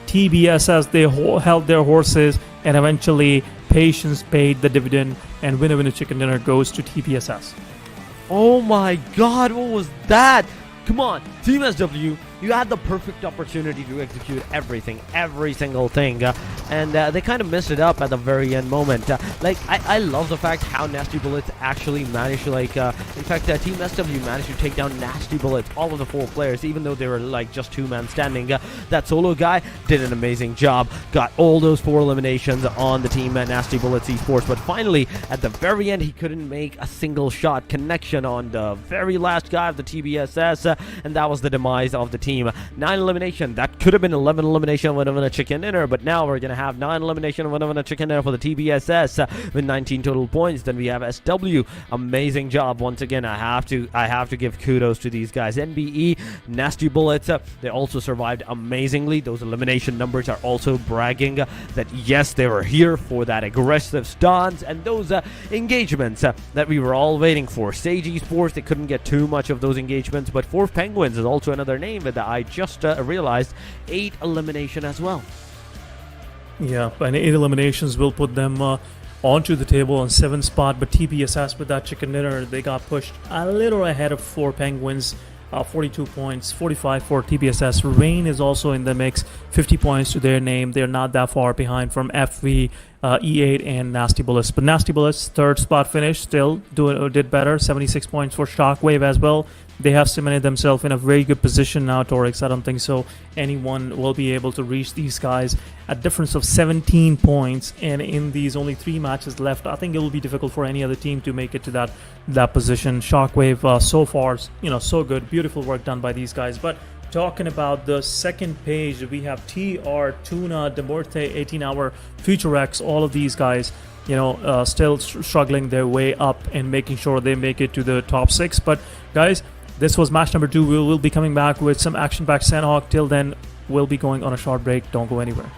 TBSS, they held their horses, and eventually patience paid the dividend, and winner chicken dinner goes to TBSS. Oh my god, what was that? Come on, Team SW, you had the perfect opportunity to execute everything, every single thing, and they kind of messed it up at the very end moment. I love the fact how Nasty Bullets actually managed to, in fact, Team SW managed to take down Nasty Bullets, all of the 4 players, even though they were just 2 men standing. That solo guy did an amazing job, got all those 4 eliminations on the team at Nasty Bullets Esports, but finally, at the very end, he couldn't make a single shot connection on the very last guy of the TBSS, and that was the demise of the team. 9 elimination. That could have been 11 elimination with a chicken dinner, but now we're gonna have 9 elimination with a chicken dinner for the TBSS with 19 total points. Then we have SW. Amazing job once again. I have to give kudos to these guys. NBE, Nasty Bullets, they also survived amazingly. Those elimination numbers are also bragging that yes, they were here for that aggressive stance and those engagements that we were all waiting for. Sage Esports, they couldn't get too much of those engagements, but Fourth Penguins is also another name that I just realized. 8 elimination as well. Yeah, and 8 eliminations will put them onto the table on 7th spot, but TBSS with that chicken dinner, they got pushed a little ahead of 4 Penguins. 42 points, 45 for TBSS. Rain is also in the mix, 50 points to their name. They're not that far behind from FV, E8, and Nasty Bullets. But Nasty Bullets, 3rd spot finish, still did better. 76 points for Shockwave as well. They have cemented themselves in a very good position now, Torix. I don't think so anyone will be able to reach these guys. A difference of 17 points, and in these only 3 matches left, I think it will be difficult for any other team to make it to that position. Shockwave, so far, so good. Beautiful work done by these guys. But talking about the second page, we have TR, Tuna, Demorte, 18-Hour, Future X, all of these guys, still struggling their way up and making sure they make it to the top 6. But guys, this was match number 2. We will be coming back with some action-packed Sandhawk. Till then, we'll be going on a short break. Don't go anywhere.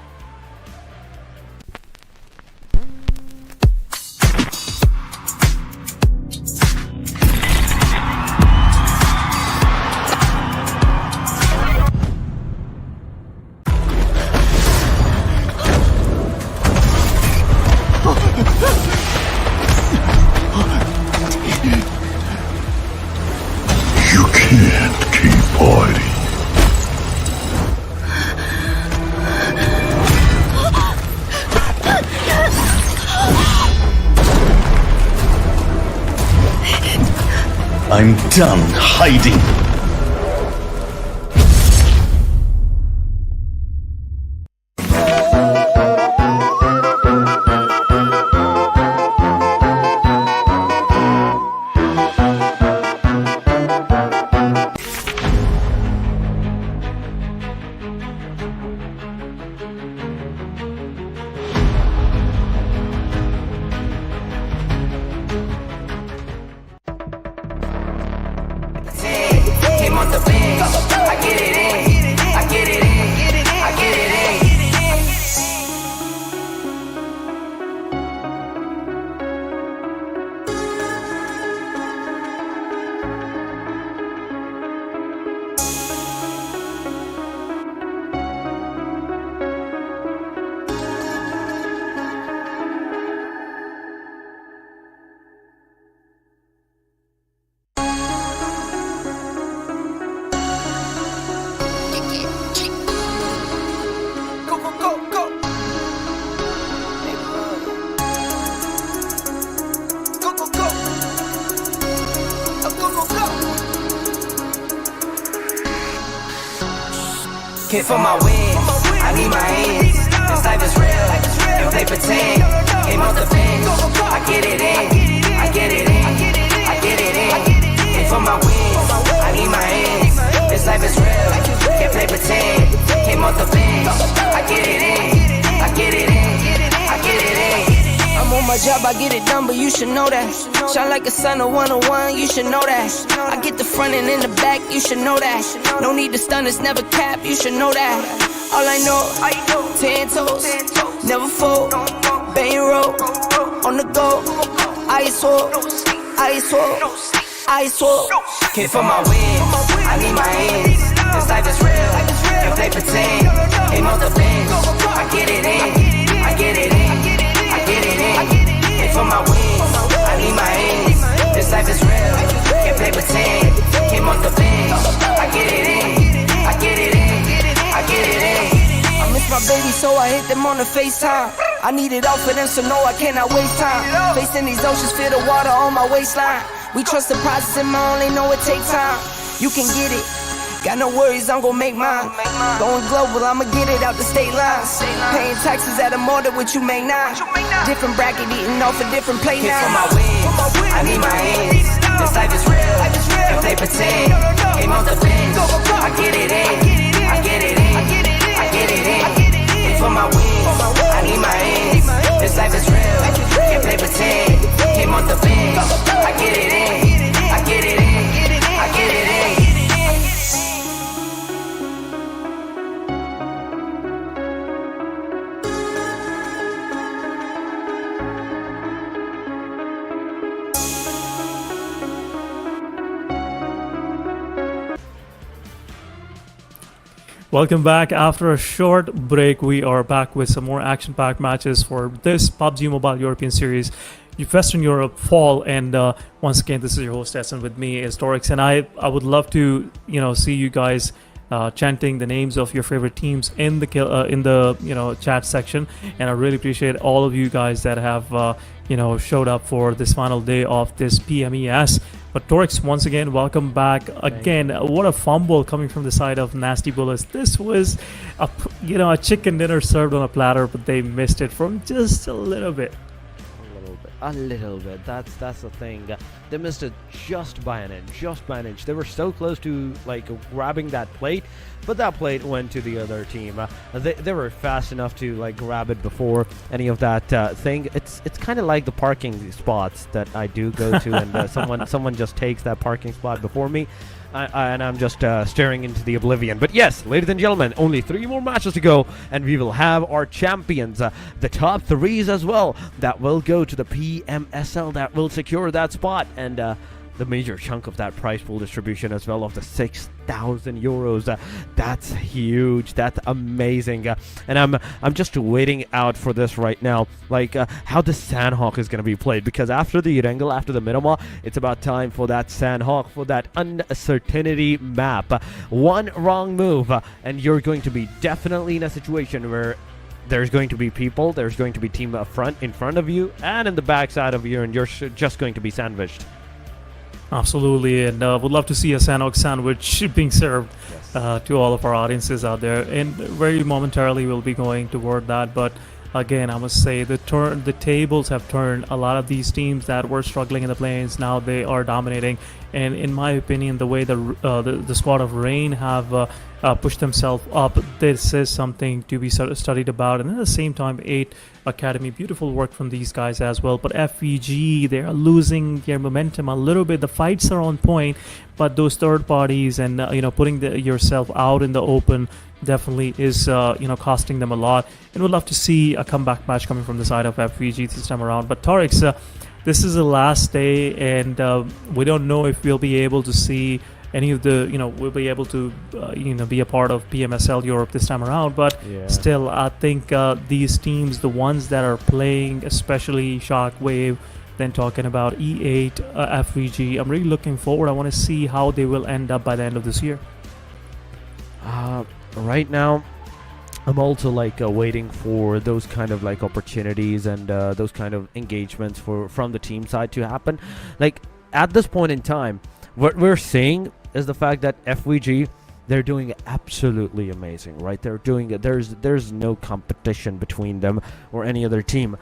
You can't keep hiding. I'm done hiding. bench. I get it in. I get it in. I get it in. Go, go, go, go. Go, go, go. Go, go, go. Came for my wins, I need my ends. This life is real, and play pretend. Came off the bench, I get it in. I get it in. I get it in. Came for my wins, I need my ends. This life is real, can't play pretend. Came off the bench, I get it in. I get it in. I get it in. I'm on my job, I get it done, but you should know that. Shine like a sun, a 101, you should know that. I get the front and in the back, you should know that. No need to stun, it's never cap, you should know that. All I know, 10 toes, never fold, bang roll, on the go, ice wall, ice wall, ice wall. Came for my wins, I need my ends. This life is real, and play pretend. Came off the bench, I get it in. I get it in. I get it in. Came for my wins, I need my ends. This life is real, can't play pretend. Came off the bench, I get it in. I get it in. I get it in. I miss my baby, so I hit them on the FaceTime. I need it all for them, so no, I cannot waste time. Facing these oceans, feel the water on my waistline. We trust the process and my only know it take time. You can get it. Got no worries, I'm gon' make mine. Going global, I'ma get it out the state lines. Paying taxes at a more than what you make now. Different bracket, eating off a different plate Came for now. my wins, I need my ends. This life is real, and play pretend. Came off the bench, I get it in. I get it in. I get it in. Came for my wins, I need my ends. This life is real, can't play pretend. Came off the bench, I get it in. I get it in. I get it in. Welcome back. After a short break, we are back with some more action-packed matches for this PUBG Mobile European Series, Western Europe Fall. And once again, this is your host Essen. With me is Dorix, and I would love to see you guys chanting the names of your favorite teams in the chat section. And I really appreciate all of you guys that have showed up for this final day of this PMES. But Dorix, once again, welcome back again. What a fumble coming from the side of Nasty Bullets. This was a chicken dinner served on a platter, but they missed it from just a little bit. A little bit. That's the thing. They missed it just by an inch. They were so close to grabbing that plate, but that plate went to the other team. They were fast enough to grab it before any of that thing. It's kind of like the parking spots that I do go to, and someone just takes that parking spot before me. And I'm just staring into the oblivion. But yes, ladies and gentlemen, only 3 more matches to go, and we will have our champions, the top 3s as well, that will go to the PMSL, that will secure that spot, and the major chunk of that prize pool distribution as well of the 6,000 euros. That's huge. That's amazing. And I'm just waiting out for this right now, how the Sandhawk is going to be played, because after the Erengel, after the Minima, it's about time for that Sandhawk, for that uncertainty map. One wrong move and you're going to be definitely in a situation where there's going to be people, there's going to be team in front of you and in the back side of you, and you're just going to be sandwiched. Absolutely, and would love to see a Sandhawk sandwich being served to all of our audiences out there. And very momentarily, we'll be going toward that. But again, I must say the tables have turned. A lot of these teams that were struggling in the play-ins, now they are dominating. And in my opinion, the way the squad of Rain have pushed themselves up, this is something to be studied about. And at the same time, 8 Academy, beautiful work from these guys as well. But FVG, they are losing their momentum a little bit. The fights are on point, but those third parties and putting yourself out in the open definitely is costing them a lot. And we'd love to see a comeback match coming from the side of FVG this time around. But Tariq, this is the last day, and we don't know if we'll be able to see any of the, we'll be able to, be a part of PMSL Europe this time around. But still, I think these teams, the ones that are playing, especially Shockwave, then talking about E8, FVG, I'm really looking forward. I want to see how they will end up by the end of this year. Right now, I'm also waiting for those kind of opportunities and those kind of engagements from the team side to happen. At this point in time, what we're seeing is the fact that FVG, they're doing absolutely amazing, right? They're doing it. There's no competition between them or any other team.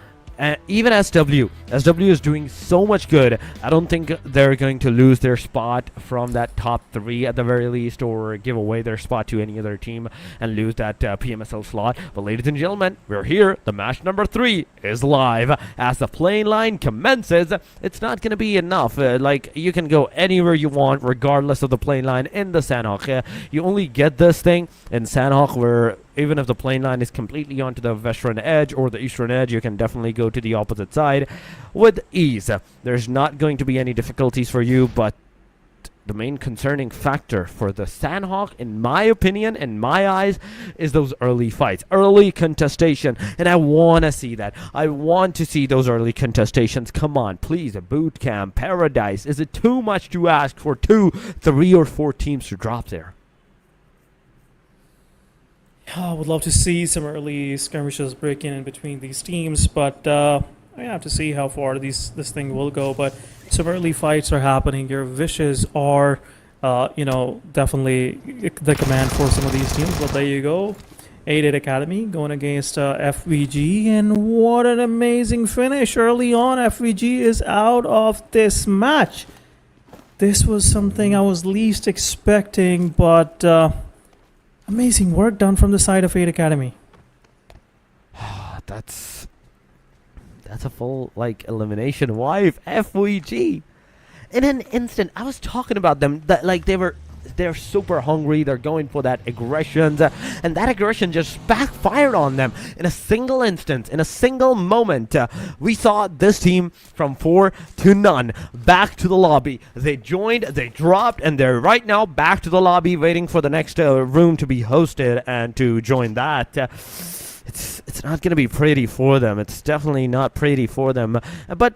Even SW is doing so much good. I don't think they're going to lose their spot from that top 3 at the very least, or give away their spot to any other team and lose that PMSL slot. But ladies and gentlemen, we're here. The match number 3 is live. As the playing line commences, it's not going to be enough. You can go anywhere you want regardless of the playing line in the Sanhok. You only get this thing in Sanhok, where even if the playing line is completely onto the western edge or the eastern edge, you can definitely go to the opposite side with ease. There's not going to be any difficulties for you, but the main concerning factor for the Sanhok, in my opinion, in my eyes, is those early fights, early contestation. And I want to see that. I want to see those early contestations. Come on, please, a boot camp, Paradise. Is it too much to ask for 2, 3, or 4 teams to drop there? I would love to see some early skirmishes breaking in between these teams, but I have to see how far this thing will go. But some early fights are happening. Your wishes are, definitely the command for some of these teams. But there you go. 8 Academy going against FVG, and what an amazing finish early on. FVG is out of this match. This was something I was least expecting, but amazing work done from the side of 8 Academy. That's a full elimination. Why FVG? In an instant, I was talking about them that they're super hungry. They're going for that aggression, and that aggression just backfired on them in a single instance, in a single moment. We saw this team from 4 to none, back to the lobby. They joined, they dropped, and they're right now back to the lobby, waiting for the next room to be hosted and to join that. It's not going to be pretty for them. It's definitely not pretty for them. But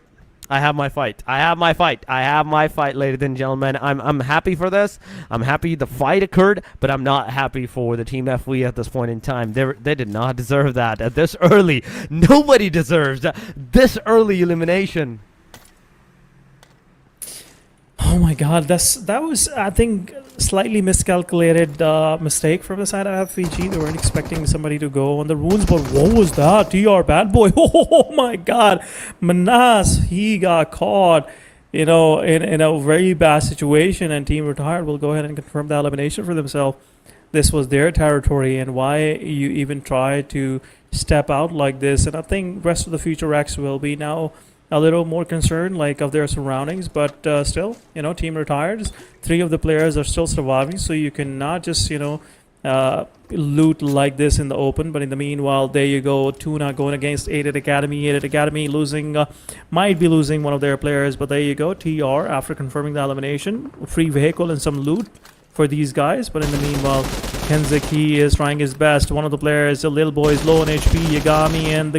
I have my fight. I have my fight, ladies and gentlemen. I'm happy for this. I'm happy the fight occurred, but I'm not happy for the Team FV at this point in time. They did not deserve that at this early. Nobody deserves this early elimination. Oh my God, that was, I think, slightly miscalculated mistake from the side of FVG. They weren't expecting somebody to go on the runes, but what was that? TR bad boy. Oh my God, Manas, he got caught, in a very bad situation, and Team Retired will go ahead and confirm the elimination for themselves. This was their territory, and why you even try to step out like this? And I think rest of the Future X will be now a little more concerned of their surroundings, but still, Team Retired, 3 of the players are still surviving, so you cannot just loot like this in the open. But in the meanwhile, there you go, Tuna going against 8 Academy. 8 Academy might be losing one of their players, but there you go, TR, after confirming the elimination, free vehicle and some loot for these guys. But in the meanwhile, Kenzik, he is trying his best. One of the players, the little boy, is low on HP. Yagami and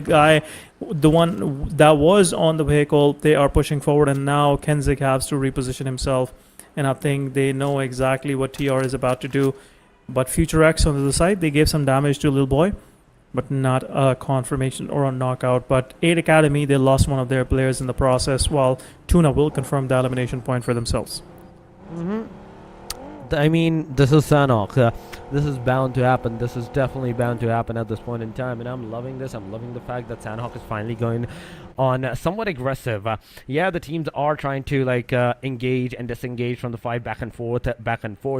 the one that was on the vehicle, they are pushing forward, and now Kenzik has to reposition himself. And I think they know exactly what TR is about to do. But Future X on the other side, they gave some damage to Little Boy, but not a confirmation or a knockout. But 8 Academy, they lost one of their players in the process, while Tuna will confirm the elimination point for themselves. I mean, this is Sanok. This is bound to happen. This is definitely bound to happen at this point in time, and I'm loving this. I'm loving the fact that Sanhok is finally going on somewhat aggressive. Yeah, the teams are trying to engage and disengage from the fight back and forth,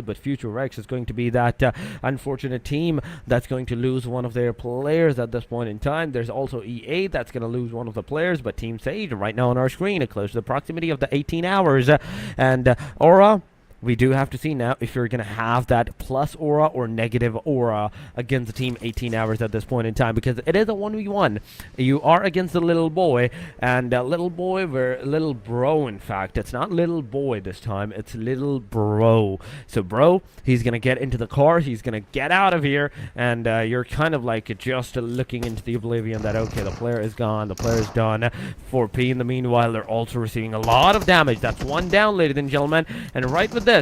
but Future Rex is going to be that unfortunate team that's going to lose one of their players at this point in time. There's also EA that's going to lose one of the players, but Team Sage right now on our screen, close to the proximity of the 18 hours, and Aura. We do have to see now if you're going to have that plus aura or negative aura against the team 18 hours at this point in time, because it is a 1v1. You are against the little boy, and little bro, in fact. It's not little boy this time, it's little bro. So bro, he's going to get into the car, he's going to get out of here, and you're kind of like just looking into the oblivion that, okay, the player is gone, the player is done. 4P in the meanwhile, they're also receiving a lot of damage. That's one down, ladies and gentlemen, and right with this,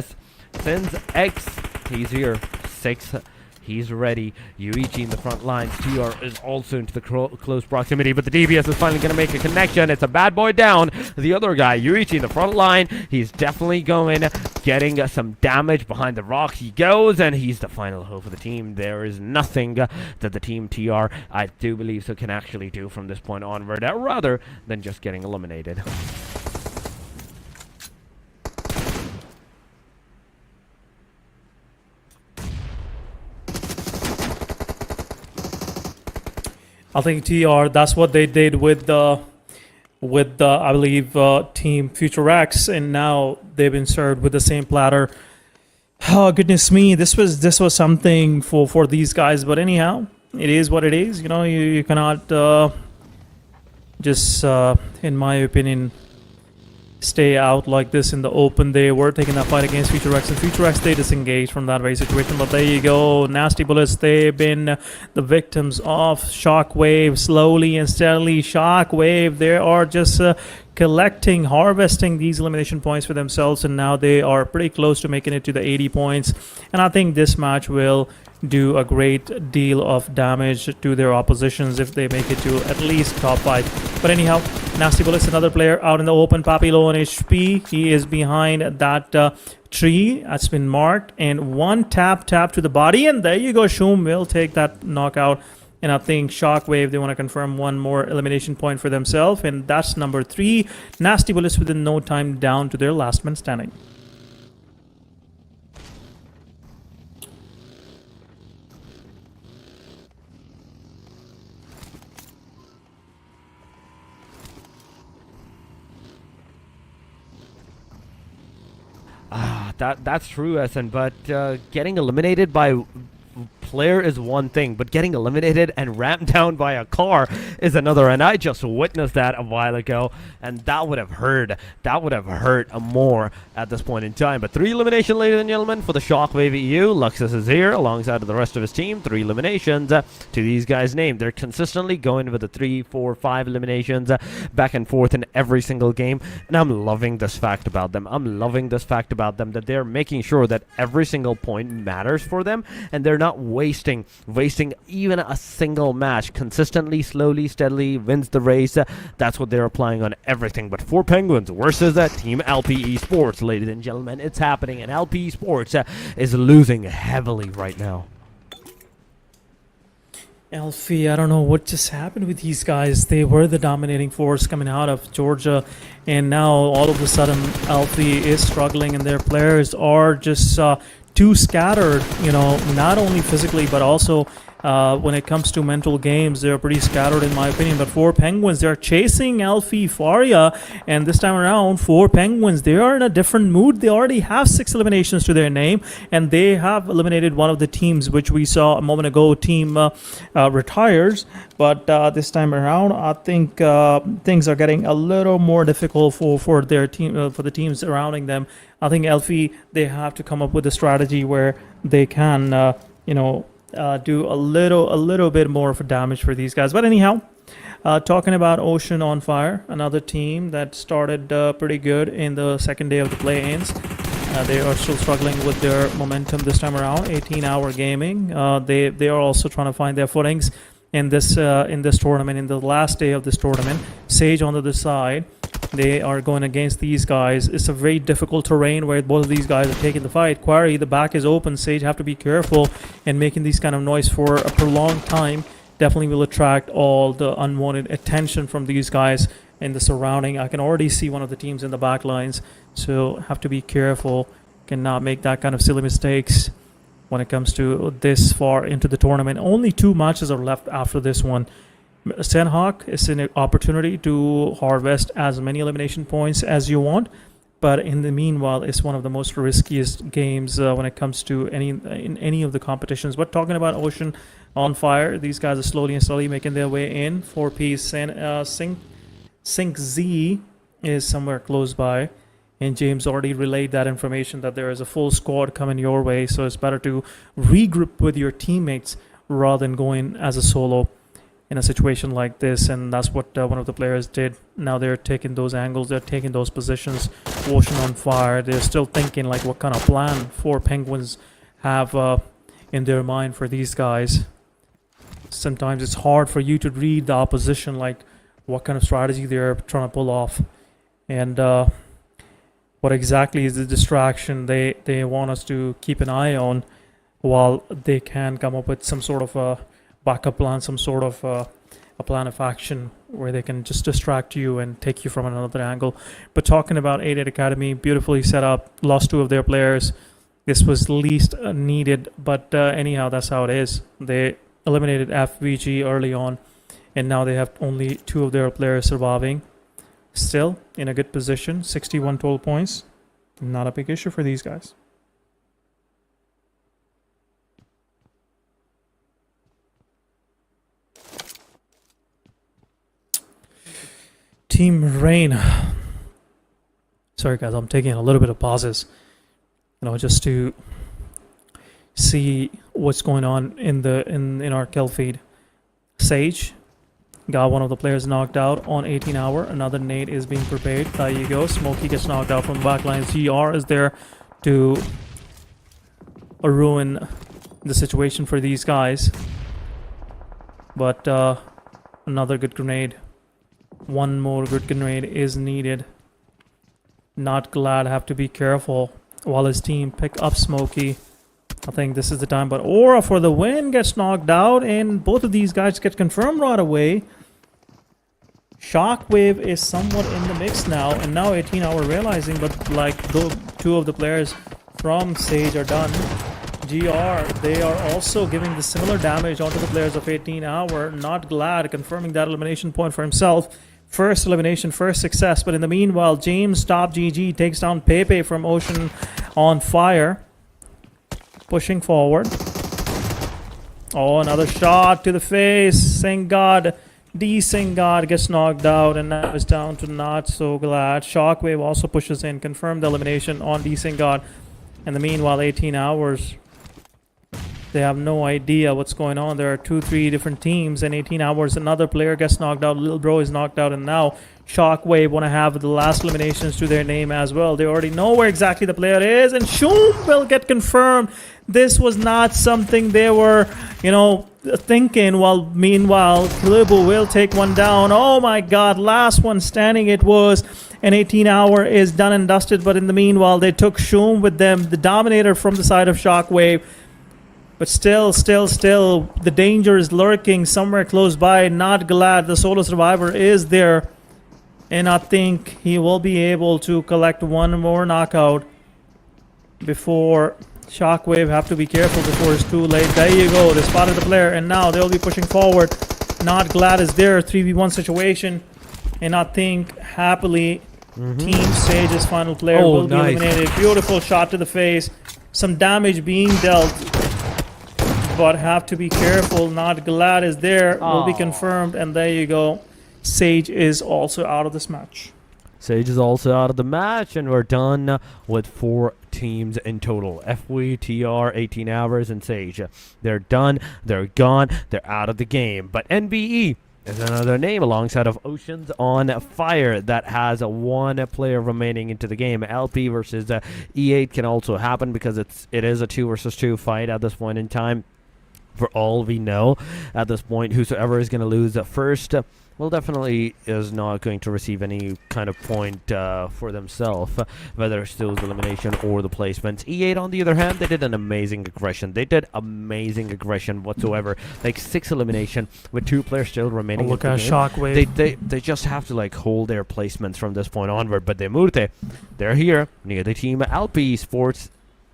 Sins X, he's here. 6, he's ready. Yuichi in the front lines. TR is also into the close proximity, but the DBS is finally going to make a connection. It's a bad boy down. The other guy, Yuichi in the front line, he's definitely going, getting some damage behind the rocks. He goes, and he's the final hope for the team. There is nothing that the team TR, I do believe so, can actually do from this point onward, rather than just getting eliminated. I think TR, that's what they did with I believe Team Future X, and now they've been served with the same platter. Oh goodness me, this was something for these guys. But anyhow, it is what it is. You know, you cannot just in my opinion stay out like this in the open. They were taking that fight against Future X, and Future X, they disengaged from that very situation. But there you go, Nasty Bullets, they've been the victims of Shockwave. Slowly and steadily, Shockwave, they are just collecting, harvesting these elimination points for themselves, and now they are pretty close to making it to the 80 points. And I think this match will do a great deal of damage to their oppositions if they make it to at least top 5. But anyhow, Nasty Bullets, another player out in the open. Papi low on HP. He is behind that tree that's been marked, and one tap to the body, and there you go. Shum will take that knockout. And I think Shockwave, they want to confirm one more elimination point for themselves, and that's number 3. Nasty Bullets within no time down to their last man standing. That's true, SN, but getting eliminated by player is one thing, but getting eliminated and rammed down by a car is another, and I just witnessed that a while ago, and that would have hurt more at this point in time. But 3 eliminations, ladies and gentlemen, for the Shockwave EU. Luxus is here alongside of the rest of his team. 3 eliminations to these guys' name. They're consistently going with the 3, 4, 5 eliminations back and forth in every single game, and I'm loving this fact about them. That they're making sure that every single point matters for them, and they're not wasting even a single match. Consistently, slowly, steadily wins the race. That's what they're applying on everything. But 4 Penguins versus Team LP Esports, ladies and gentlemen, it's happening, and LP Esports is losing heavily right now. Alfie, I don't know what just happened with these guys. They were the dominating force coming out of Georgia, and now all of a sudden Alfie is struggling, and their players are just too scattered, you know, not only physically but also when it comes to mental games. They're pretty scattered in my opinion. But 4 Penguins, they're chasing Alfie Faria, and this time around 4 Penguins, they are in a different mood. They already have 6 eliminations to their name, and they have eliminated one of the teams which we saw a moment ago. Team Retires. But this time around, I think things are getting a little more difficult for their team, for the teams surrounding them. I think Alfie, they have to come up with a strategy where they can do a little bit more of a damage for these guys. But anyhow, talking about Ocean on Fire, another team that started pretty good in the second day of the play-ins. They are still struggling with their momentum this time around. 18-hour gaming. They are also trying to find their footings in this tournament, in the last day of this tournament. Sage on the other side. They are going against these guys. It's a very difficult terrain where both of these guys are taking the fight. Quarry, the back is open. Sage have to be careful, and making these kind of noise for a prolonged time definitely will attract all the unwanted attention from these guys in the surrounding. I can already see one of the teams in the back lines, so have to be careful. Cannot make that kind of silly mistakes when it comes to this far into the tournament. Only 2 matches are left after this one. Senhawk is an opportunity to harvest as many elimination points as you want, but in the meanwhile, it's one of the most riskiest games when it comes to any of the competitions. But talking about Ocean on Fire, these guys are slowly and slowly making their way in. 4-piece and Sync Z is somewhere close by, and James already relayed that information that there is a full squad coming your way, so it's better to regroup with your teammates rather than going as a solo in a situation like this. And that's what one of the players did. Now they're taking those angles, they're taking those positions. Ocean on Fire, they're still thinking like what kind of plan 4 Penguins have in their mind for these guys. Sometimes it's hard for you to read the opposition, like what kind of strategy they're trying to pull off, and what exactly is the distraction they want us to keep an eye on, while they can come up with some sort of a backup plan, some sort of a plan of action where they can just distract you and take you from another angle. But talking about 88 Academy, beautifully set up, lost 2 of their players. This was least needed, but anyhow, that's how it is. They eliminated FVG early on, and now they have only 2 of their players surviving. Still in a good position, 61 total points. Not a big issue for these guys. Team Rain. Sorry guys, I'm taking a little bit of pauses, just to see what's going on in our kill feed. Sage got one of the players knocked out on 18 hour. Another nade is being prepared. There you go. Smokey gets knocked out from the back line. GR is there to ruin the situation for these guys. But another good grenade. One more good grenade is needed. Not glad, have to be careful while his team pick up Smokey. I think this is the time, but Aura for the win gets knocked out, and both of these guys get confirmed right away. Shockwave is somewhat in the mix now, and now 18 hour realizing, but like 2 of the players from Sage are done. GR, they are also giving the similar damage onto the players of 18 hour. Not glad, confirming that elimination point for himself. First elimination, first success, but in the meanwhile, James Top GG takes down Pepe from Ocean on Fire. Pushing forward. Oh, another shot to the face. Singad, Singad gets knocked out, and now it's down to Not So Glad. Shockwave also pushes in, confirmed elimination on Singad. In the meanwhile, 18 hours. They have no idea what's going on. There are 2-3 different teams, and 18 hours, another player gets knocked out. Little Bro is knocked out, and now Shockwave want to have the last eliminations to their name as well. They already know where exactly the player is, and Shoom will get confirmed. This was not something they were, thinking. While meanwhile, Klibu will take one down. Oh my God, last one standing it was. An 18 hour is done and dusted, but in the meanwhile, they took Shoom with them, the Dominator from the side of Shockwave. But still, the danger is lurking somewhere close by. Not glad the solo survivor is there. And I think he will be able to collect one more knockout before Shockwave have to be careful before it's too late. There you go. They spotted the player, and now they'll be pushing forward. Not glad is there. 3v1 situation. And I think happily Team Sage's final player will be eliminated. Beautiful shot to the face. Some damage being dealt, but have to be careful. Not glad is there. Will be confirmed, and there you go. Sage is also out of this match. Sage is also out of the match, and we're done with 4 teams in total. FW, TR, 18 hours, and Sage. They're done. They're gone. They're out of the game. But NBE is another name alongside of Oceans on Fire that has 1 player remaining into the game. LP versus E8 can also happen because it is a 2 versus 2 fight at this point in time. For all we know at this point, whosoever is going to lose first well, definitely is not going to receive any kind of point for themselves, whether it's those elimination or the placements. E8, on the other hand, they did an amazing aggression. They did amazing aggression whatsoever. Like 6 elimination with 2 players still remaining. Look at Shockwave. They just have to like hold their placements from this point onward. But they're here near the team LP Sports,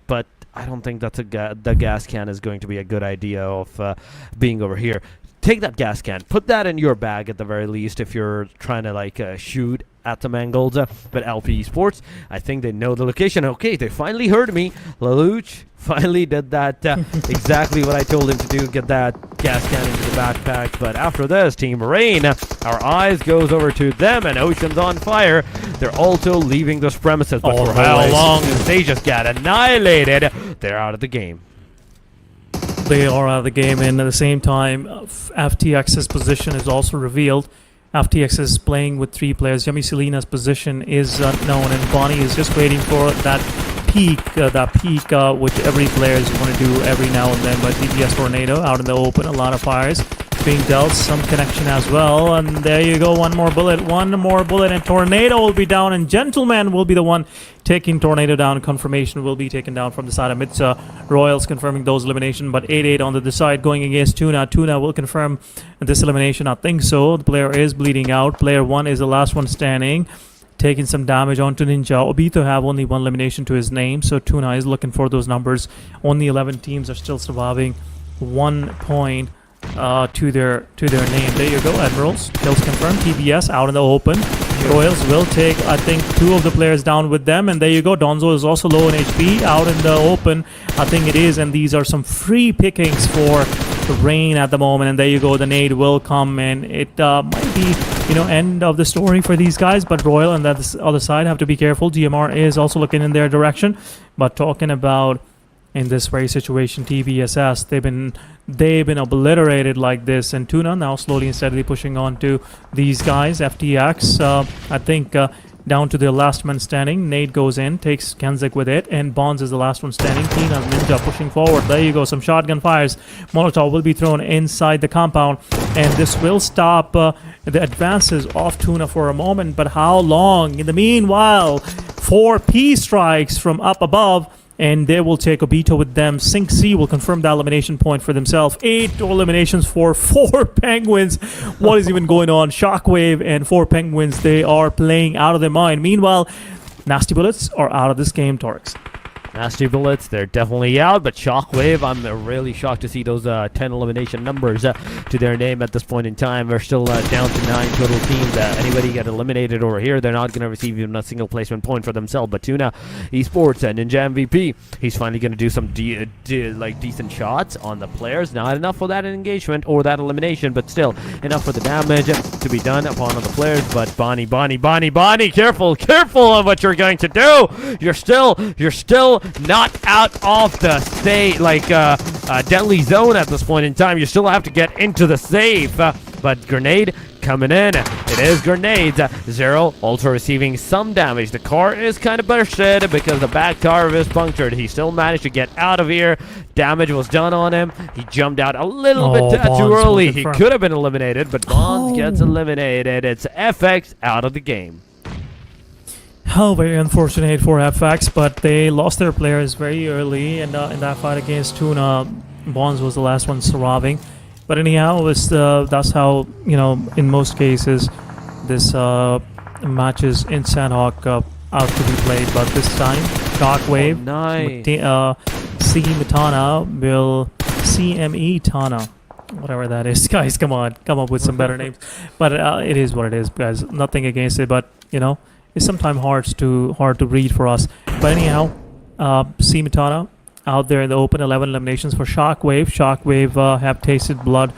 but I don't think that's the gas can is going to be a good idea of being over here. Take that gas can, put that in your bag at the very least if you're trying to like shoot at some angles. But LP Sports, I think they know the location. Okay, they finally heard me. Lelouch finally did that exactly what I told him to do, get that gas can into the backpack. But after this, Team Rain, our eyes goes over to them, and Ocean's on fire. They're also leaving this premises, but for how long? They just got annihilated. They're out of the game. They are out of the game, and at the same time, FTX's position is also revealed. FTX is playing with 3 players. Yummy Selena's position is unknown, and Bonnie is just waiting for that peak, which every player is going to do every now and then. But TBS Tornado out in the open, a lot of fires being dealt, some connection as well, and there you go, one more bullet, and Tornado will be down, and Gentleman will be the one taking Tornado down. Confirmation will be taken down from the side of Mitsa. Royals confirming those elimination, but 8-8 on the side going against Tuna. Tuna will confirm this elimination. I think so. The player is bleeding out. Player 1 is the last one standing, taking some damage onto Ninja. Obito have only 1 elimination to his name, so Tuna is looking for those numbers. Only 11 teams are still surviving. 1 point to their name. There you go, Admirals. Kills confirmed. TBS out in the open. Royals will take, I think, 2 of the players down with them, and there you go. Donzo is also low in HP, out in the open. I think it is, and these are some free pickings for the Rain at the moment, and there you go. The nade will come, and it might be, end of the story for these guys, but Royal on the other side have to be careful. GMR is also looking in their direction, but talking about in this very situation, TBSS, they've been obliterated like this, and Tuna now slowly and steadily pushing on to these guys. FTX, I think, down to the last man standing. Nade goes in, takes Kenzek with it, and Bonds is the last one standing. Tina's Ninja pushing forward. There you go, some shotgun fires. Molotov will be thrown inside the compound, and this will stop the advances of Tuna for a moment, but how long? In the meanwhile, 4 P strikes from up above, and they will take Obito with them. Sync C will confirm the elimination point for themselves. 8 eliminations for 4 Penguins. What is even going on? Shockwave and 4 Penguins, they are playing out of their mind. Meanwhile, Nasty Bullets are out of this game, Torx. Nasty Bullets, they're definitely out, but Shockwave, I'm really shocked to see those 10 elimination numbers to their name at this point in time. We're still down to 9 total teams. Anybody get eliminated over here, they're not going to receive even a single placement point for themselves. But Tuna Esports and Ninja MVP, he's finally going to do some decent shots on the players. Not enough for that engagement or that elimination, but still enough for the damage to be done upon the players. But Bonnie, careful of what you're going to do. You're still not out of the deadly zone at this point in time. You still have to get into the safe. But grenade coming in. It is grenades. Zero also receiving some damage. The car is kind of bursted because the back tire is punctured. He still managed to get out of here. Damage was done on him. He jumped out a little bit too early. He could have been eliminated, but Bonds gets eliminated. It's FX out of the game. How very unfortunate for FX, but they lost their players very early, and in that fight against Tuna, Bonds was the last one surviving. But anyhow, that's how, in most cases, this matches in Sandhawk out to be played. But this time, Shockwave, CME Tana, whatever that is. Guys, come up with some better names. But it is what it is, guys. Nothing against it, but, it's sometimes hard to read for us. But anyhow, Simitana out there in the open, 11 eliminations for Shockwave. Shockwave have tasted blood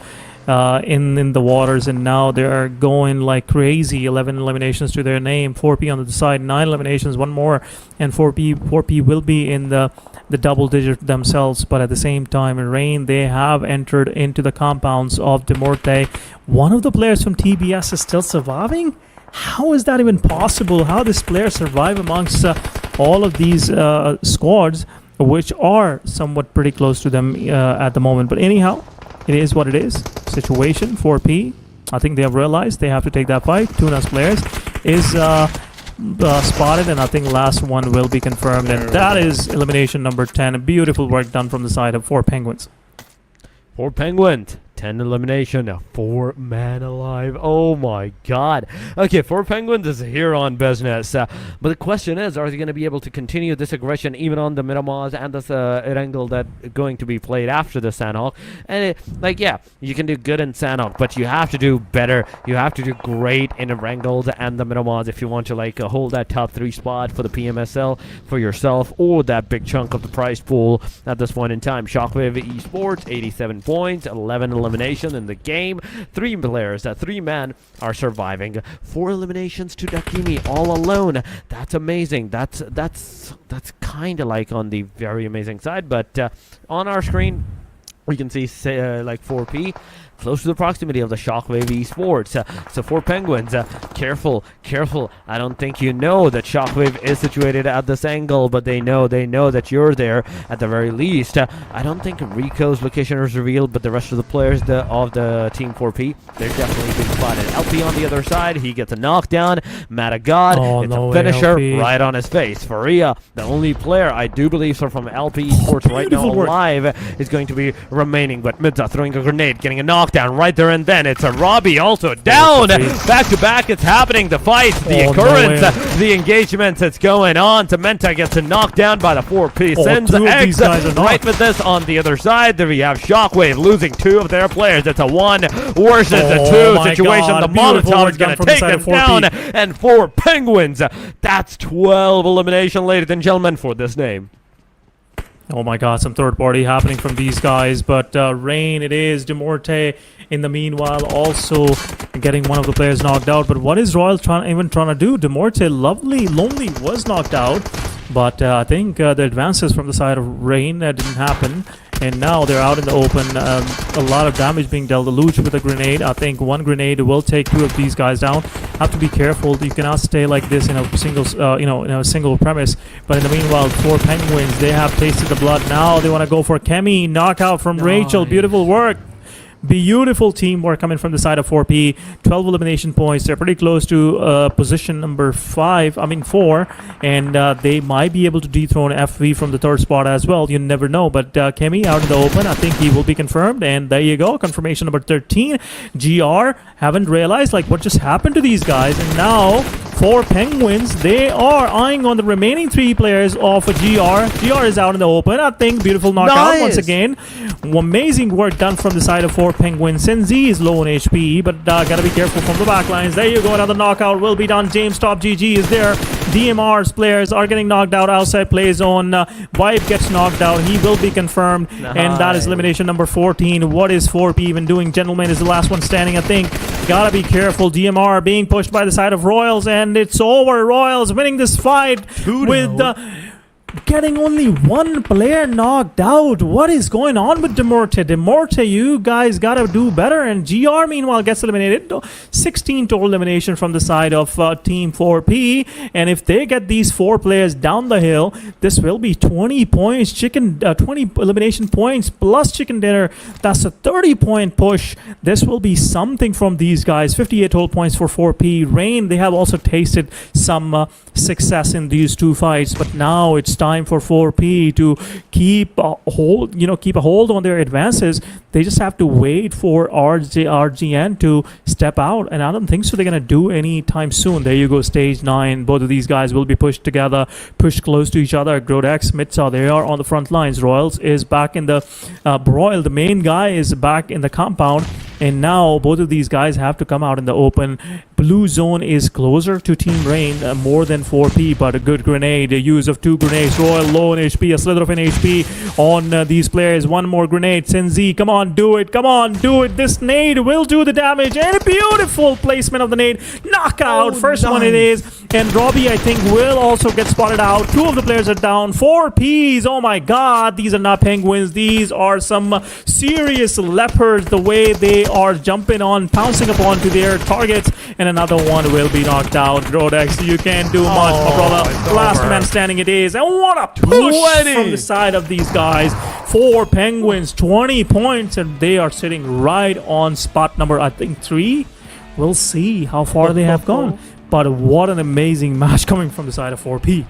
in the waters, and now they are going like crazy. 11 eliminations to their name. 4P on the side, 9 eliminations, 1 more, and 4P will be in the double digit themselves. But at the same time, in Rain, they have entered into the compounds of Demorte. One of the players from TBS is still surviving. How is that even possible? How this player survive amongst all of these squads, which are somewhat pretty close to them at the moment? But anyhow, it is what it is. Situation 4P. I think they have realized they have to take that fight. Tuna's players is spotted, and I think last one will be confirmed, and that is elimination number 10. Beautiful work done from the side of 4 Penguins. 4 Penguins. 10 elimination, 4 man alive. Oh my god. Okay, 4 Penguins is here on business. But the question is, are they going to be able to continue this aggression even on the Miramars and this Erangel that going to be played after the Sanhok? And yeah, you can do good in Sanhok, but you have to do better. You have to do great in Erangels and the Miramars if you want to hold that top 3 spot for the PMSL for yourself, or that big chunk of the prize pool at this point in time. Shockwave Esports, 87 points, 11 eliminations in the game. 3 players, 3 men are surviving. 4 eliminations to Dakimi all alone. That's amazing. That's kind of on the very amazing side. But on our screen, we can see 4P close to the proximity of the Shockwave Esports. So 4 Penguins, careful. I don't think you know that Shockwave is situated at this angle, but they know that you're there at the very least. I don't think Rico's location is revealed, but the rest of the players of the Team 4P, they're definitely being spotted. LP on the other side, he gets a knockdown. Matagod, it's a finisher right on his face. Faria, the only player I do believe from LP Esports right now alive, is going to be remaining, but Midza throwing a grenade, getting a knockdown right there and then. It's a Robbie also down. Back to back, it's happening. The fight, the occurrence, the engagements, it's going on. Tamenta gets a knockdown by the 4P. Sends X right with this on the other side. There we have Shockwave losing 2 of their players. It's a 1 versus a 2 situation. God. The Molotov is going to take them down. And 4 Penguins. That's 12 elimination, ladies and gentlemen, for this name. Oh my god, some third party happening from these guys, but Rain, it is Demorte in the meanwhile also getting one of the players knocked out. But what is Royal trying to do? Demorte, lonely was knocked out, but I think the advances from the side of Rain didn't happen, and now they're out in the open. A lot of damage being dealt. The Luch with a grenade. I think 1 grenade will take 2 of these guys down. Have to be careful. You cannot stay like this in a single, in a single premise. But in the meanwhile, 4 Penguins, they have tasted the blood. Now they want to go for Kemi. Knockout from Rachel. Beautiful work. Beautiful teamwork coming from the side of 4P. 12 elimination points. They're pretty close to position number 4, and they might be able to dethrone FV from the 3rd spot as well. You never know. But Kemi out in the open, I think he will be confirmed, and there you go. Confirmation number 13. GR haven't realized what just happened to these guys, and now 4 Penguins, they are eyeing on the remaining 3 players of a GR. GR is out in the open. I think beautiful knockout once again. Amazing work done from the side of 4 Penguins. Senzi is low on HP, but gotta be careful from the backlines. There you go. Another knockout will be done. James Top GG is there. DMR's players are getting knocked out outside play zone. Vibe gets knocked out. He will be confirmed. And that is elimination number 14. What is 4P even doing? Gentleman is the last one standing, I think. Gotta be careful. DMR being pushed by the side of Royals, and it's over. Royals winning this fight with getting only 1 player knocked out. What is going on with Demorte? Demorte, you guys gotta do better. And GR meanwhile gets eliminated. 16 total elimination from the side of Team 4P. And if they get these 4 players down the hill, this will be 20 points. 20 elimination points plus chicken dinner. That's a 30-point push. This will be something from these guys. 58 total points for 4P. Rain, they have also tasted some success in these 2 fights, but now it's time for 4P to keep a hold on their advances. They just have to wait for RGN to step out, and I don't think so they're going to do any time soon. There you go, stage 9. Both of these guys will be pushed together, pushed close to each other. Grodex, Mitsa, they are on the front lines. Royals is back in the broil. The main guy is back in the compound, and now both of these guys have to come out in the open. Blue zone is closer to Team Rain, more than 4P, but a good grenade. A use of 2 grenades. Royal low on HP, a slither of an HP on these players. 1 more grenade. Senzi, come on, do it. Come on, do it. This nade will do the damage, and a beautiful placement of the nade. Knockout. First one it is. And Robbie, I think, will also get spotted out. 2 of the players are down. 4Ps. Oh my god. These are not Penguins. These are some serious leopards. The way they are jumping on, pouncing upon to their targets. And another one will be knocked out. Rodex, you can't do much, my brother. it's Last over. man standing it is. And what a push 20. from the side of these guys. 4 Penguins, 20 points, and they are sitting right on spot number, I think, 3. We'll see how far they have gone. But what an amazing match coming from the side of 4P.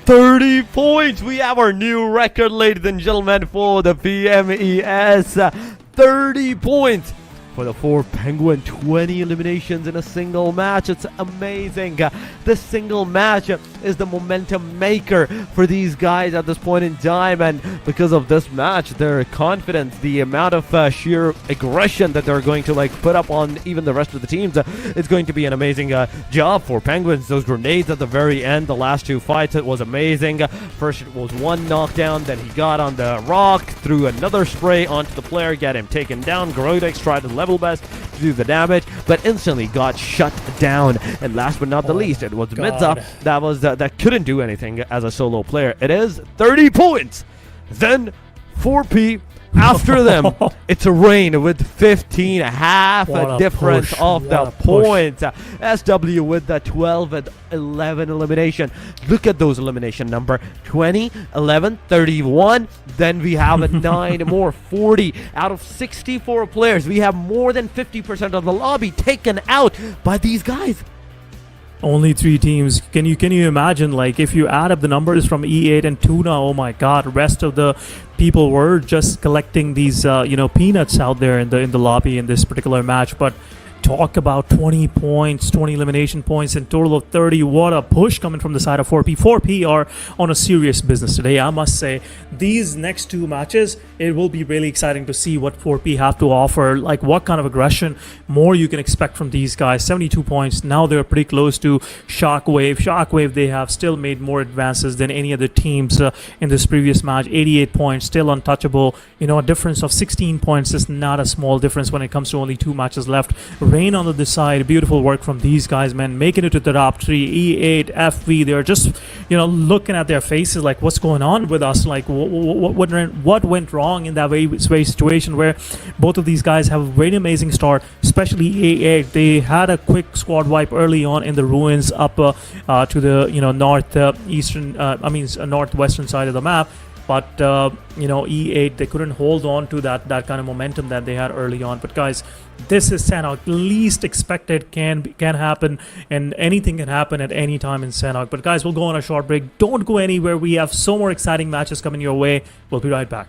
30 points. We have our new record, ladies and gentlemen, for the PMES. 30 points for the 4 Penguin. 20 eliminations in a single match. It's amazing. This single match is the momentum maker for these guys at this point in time, and because of this match, their confidence, the amount of sheer aggression that they're going to put up on even the rest of the teams, it's going to be an amazing job for Penguins. Those grenades at the very end, the last 2 fights, it was amazing. First it was one knockdown, then he got on the rock, threw another spray onto the player, got him taken down. Grodex tried to level best to do the damage, but instantly got shut down. And last but not the least, it was Midza that couldn't do anything as a solo player. It is 30 points. Then 4P after them. It's a rain with 15, half What a a difference push. of What the a push. points. SW with the 12 and 11 elimination. Look at those elimination number. 20, 11, 31. Then we have a 9 more. 40 out of 64 players. We have more than 50% of the lobby taken out by these guys. Only 3 teams. Can you imagine, if you add up the numbers from E8 and Tuna, oh my god, rest of the people were just collecting these peanuts out there in the lobby in this particular match. But talk about 20 points, 20 elimination points, and total of 30. What a push coming from the side of 4P. 4P are on a serious business today, I must say. These next 2 matches, it will be really exciting to see what 4P have to offer, what kind of aggression more you can expect from these guys. 72 points. Now they're pretty close to Shockwave. Shockwave, they have still made more advances than any other teams in this previous match. 88 points, still untouchable. A difference of 16 points is not a small difference when it comes to only 2 matches left. Rain on the other side. Beautiful work from these guys, man. Making it to the top 3. E8, FV, they're just, looking at their faces like, what's going on with us? What went wrong in that way situation where both of these guys have a very amazing start, especially E8. They had a quick squad wipe early on in the ruins up to the, northwestern side of the map. But E8, they couldn't hold on to that kind of momentum that they had early on. But guys, this is Sanhok. Least expected can happen, and anything can happen at any time in Sanhok. But guys, we'll go on a short break. Don't go anywhere. We have so more exciting matches coming your way. We'll be right back.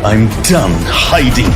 I'm done hiding.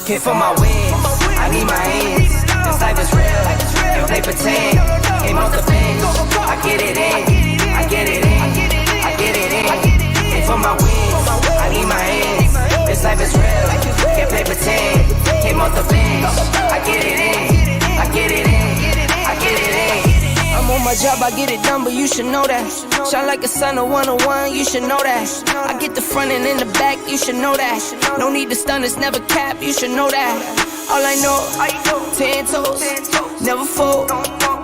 Came for my wins, I need my ends. This life is real, and play pretend. Came off the bench, I get it in, I get it in, I get it in. Came for my wins, I need my ends. This life is real, can't play pretend. Came off the bench, I get it in, I get it in, I get it in. I'm on my job, I get it done, but you should know that. Shine like a sun, a 101, you should know that. I get the front and in the back, you should know that. No need to stun, it's never cap, you should know that. All I know, 10 toes, never fold,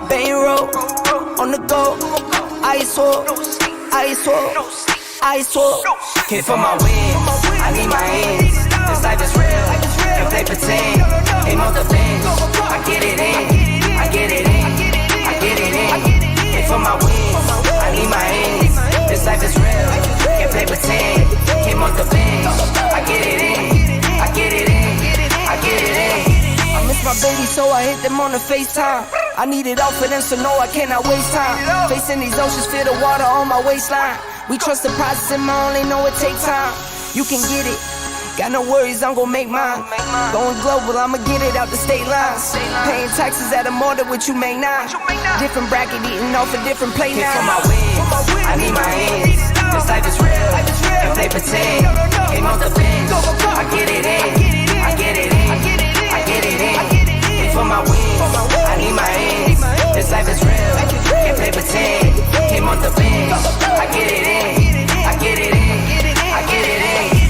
bang roll, on the go, ice wall, ice wall, ice wall. Came for my wins, I need my ends. This life is real, and play pretend. Came off the bench, I get it in, I get it in, I get it in. Came for my wins, I need my ends. This life is real, can't play pretend. Came off the bench, I get it in, I get it in, I get it in. I miss my baby, so I hit them on the FaceTime. I need it all for them, so no, I cannot waste time. Facing these oceans, feel the water on my waistline. We trust the process and I only know it takes time. You can get it, got no worries, I'm gon' make mine. Going global, I'ma get it out the state lines. Paying taxes at a more than what you make now. Different bracket, eating off a different plate Came for now. my wins, I need my ends. This life is real, and play pretend. Came off the bench, I get it in, I get it in, I get it in. Came for my wins, I need my ends. This life is real, can't play pretend. Came off the bench, I get it in, I get it in, I get it in.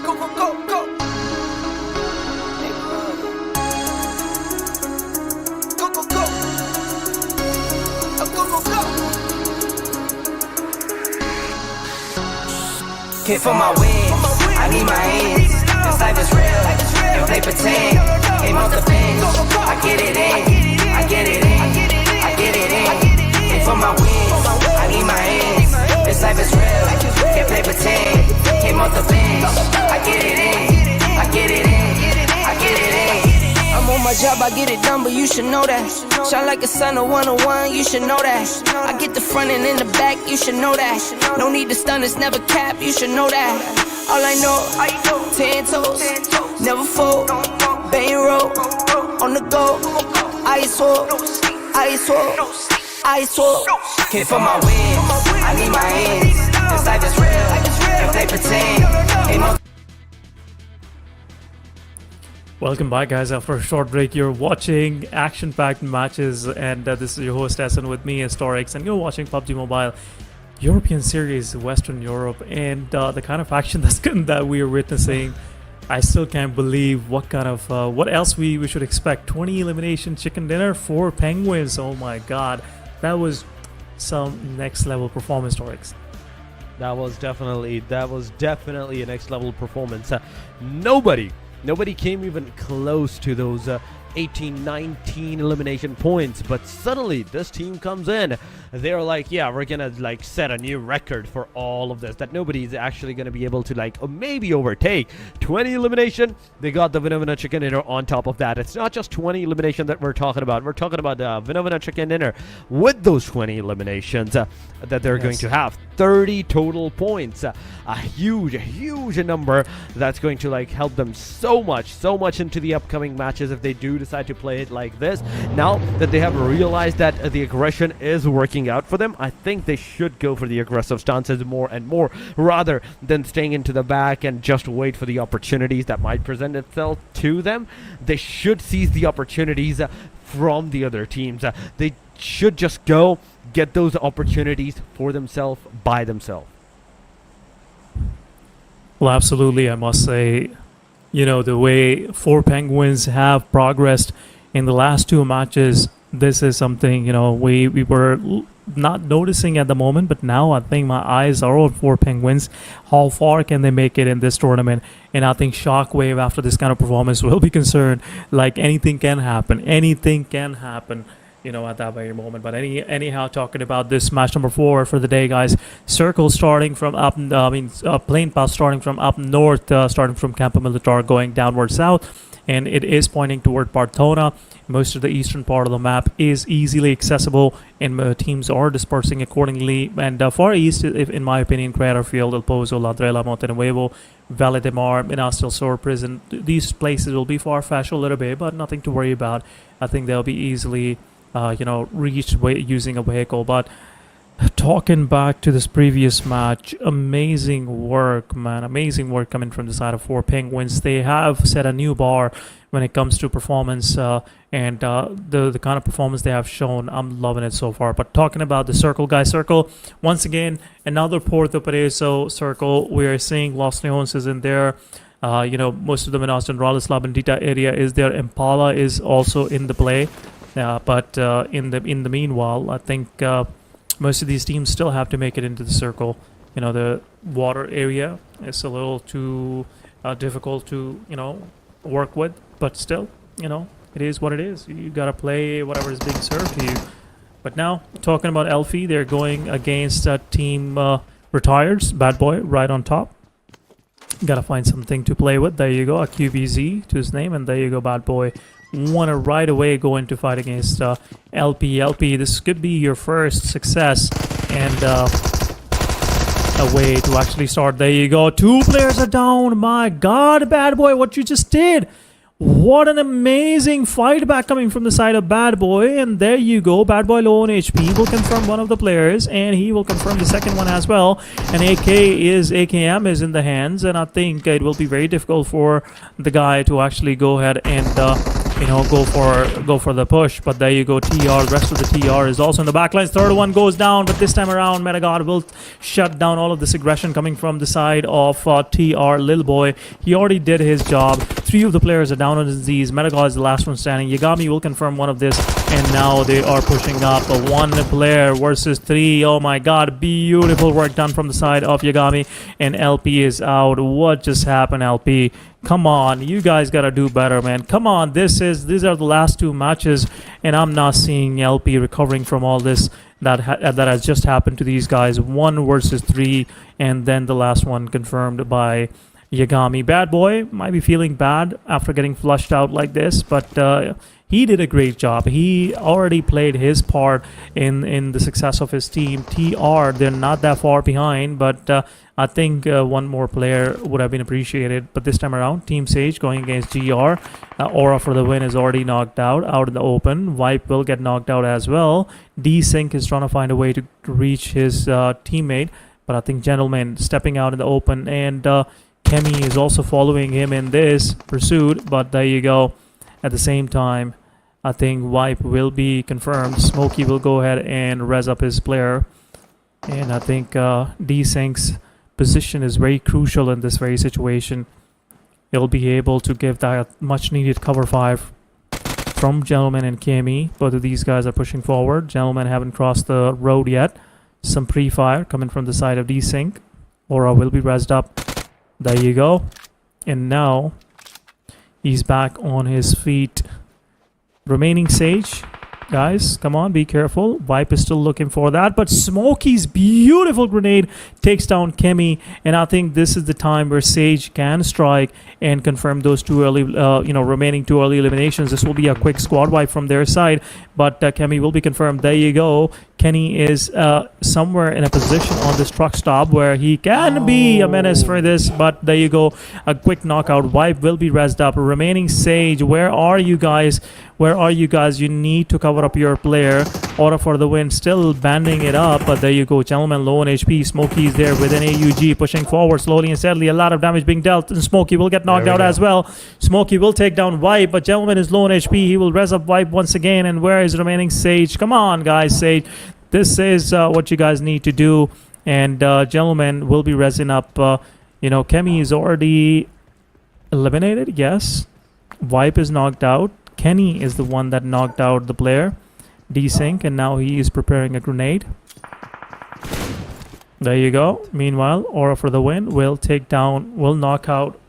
Go, go, go, go. Go, go, go. Go, go, go. Came for my wins, I need my ends. This life is real, and play pretend. Came off the bench, I get it in, I get it in, I get it in. Came for my wins, I need my ends. This life is real, can't play pretend. Came off the bench, I get it in, I get it in, I get it in. I'm on my job, I get it done, but you should know that. Shine like a sun, a 101, you should know that. I get the front and in the back, you should know that. No need to stun, it's never cap, you should know that. All I know, 10 toes, never fold, bang roll, on the go, ice wall, ice wall, ice wall. Came for my wins, I need my ends. This life is real, and play pretend. Came off. Welcome back, guys. After a short break, you're watching action-packed matches, and this is your host Essen with me, Storix, and you're watching PUBG Mobile European Series, Western Europe, and the kind of action that we are witnessing. I still can't believe what kind of what else we should expect. 20 elimination chicken dinner, 4 penguins. Oh my God, that was some next level performance, Storix. That was definitely a next level performance. Nobody came even close to those 18, 19 elimination points, but suddenly this team comes in. They're like, yeah, we're gonna like set a new record for all of this that nobody's actually gonna be able to like maybe overtake. 20 elimination, they got the winner chicken dinner on top of that. It's not just 20 elimination that we're talking about the winner chicken dinner with those 20 eliminations that they're going to have 30 total points, a huge number that's going to like help them so much into the upcoming matches if they do decide to play it like this. Now that they have realized that the aggression is working out for them, I think they should go for the aggressive stances more and more rather than staying into the back and just wait for the opportunities that might present itself to them. They should seize the opportunities from the other teams. They should just go get those opportunities for themselves by themselves. Well, absolutely. I must say, the way 4 Penguins have progressed in the last 2 matches, this is something, we were not noticing at the moment, but now I think my eyes are on for Penguins. How far can they make it in this tournament? And I think Shockwave, after this kind of performance, will be concerned. Like, anything can happen. Anything can happen, at that very moment. But anyhow, talking about this match number 4 for the day, guys. Circle starting from up, plane pass starting from up north, starting from Campo Militar, going downward south. And it is pointing toward Bartona. Most of the eastern part of the map is easily accessible, and teams are dispersing accordingly. And far east, in my opinion, Craterfield, El Pozo, Ladrela, Montenuevo, Valle de Mar, Minas del Sur Prison, these places will be far-fetched a little bit, but nothing to worry about. I think they'll be easily, reached using a vehicle. But talking back to this previous match, amazing work, man. Amazing work coming from the side of 4 Penguins. They have set a new bar when it comes to performance, and the kind of performance they have shown. I'm loving it so far. But talking about the Circle, guys, Circle, once again, another Porto Pereso Circle. We are seeing Los Leones is in there. Most of the Minas Generales, La Bendita area is there. Impala is also in the play. But in the meanwhile, I think most of these teams still have to make it into the Circle. The water area is a little too difficult to, work with. But still, it is what it is. You got to play whatever is being served to you. But now, talking about Elfie, they're going against Team Retires. Bad Boy right on top. Got to find something to play with. There you go. A QBZ to his name. And there you go, Bad Boy. Want to right away go into fight against LP. LP, this could be your first success and a way to actually start. There you go. 2 players are down. My God, Bad Boy, what you just did. What an amazing fight back coming from the side of Bad Boy. And there you go. Bad Boy low on HP will confirm one of the players, and he will confirm the second one as well. And AKM is in the hands, and I think it will be very difficult for the guy to actually go ahead and go for the push. But there you go, TR. The rest of the TR is also in the backlines. Third one goes down, but this time around, Metagod will shut down all of this aggression coming from the side of TR. Lil Boy, he already did his job. 3 of the players are down on disease. Metagod is the last one standing. Yagami will confirm one of this, and now they are pushing up. 1 player versus 3. Oh my God, beautiful work done from the side of Yagami, and LP is out. What just happened, LP? Come on, you guys gotta do better, man. Come on, these are the last 2 matches, and I'm not seeing LP recovering from all this that has just happened to these guys. 1 versus 3, and then the last one confirmed by Yagami. Bad Boy might be feeling bad after getting flushed out like this, but he did a great job. He already played his part in the success of his team. TR, they're not that far behind, but I think 1 more player would have been appreciated. But this time around, Team Sage going against GR. Aura for the win is already knocked out in the open. Vipe will get knocked out as well. D-Sync is trying to find a way to reach his teammate, but I think Gentleman stepping out in the open, and Kemi is also following him in this pursuit. But there you go. At the same time, I think Vipe will be confirmed. Smokey will go ahead and res up his player. And I think D-Sync's position is very crucial in this very situation. He'll be able to give that much needed cover 5 from Gentleman and Kemi. Both of these guys are pushing forward. Gentleman haven't crossed the road yet. Some pre-fire coming from the side of D-Sync. Aura will be resed up. There you go. And now he's back on his feet. Remaining Sage, guys, come on, be careful. Vipe is still looking for that, but Smokey's beautiful grenade takes down Kemi, and I think this is the time where Sage can strike and confirm those 2 early, remaining 2 early eliminations. This will be a quick squad wipe from their side, but Kemi will be confirmed. There you go. Kenny is somewhere in a position on this truck stop where he can be a menace for this, but there you go. A quick knockout. Vibe will be rezzed up. Remaining Sage, where are you guys? Where are you guys? You need to cover up your player. Aura for the win, still banding it up, but there you go. Gentleman low on HP. Smokey is there with an AUG pushing forward slowly and steadily. A lot of damage being dealt, and Smokey will get knocked out as well. Smokey will take down Vibe, but Gentleman is low on HP. He will res up Vibe once again, and where is remaining Sage? Come on, guys, Sage. This is what you guys need to do, and Gentleman will be resing up. Kemi is already eliminated, yes. Vibe is knocked out. Kenny is the one that knocked out the player. desync, and now he is preparing a grenade. There you go. Meanwhile, Aura for the win will knock out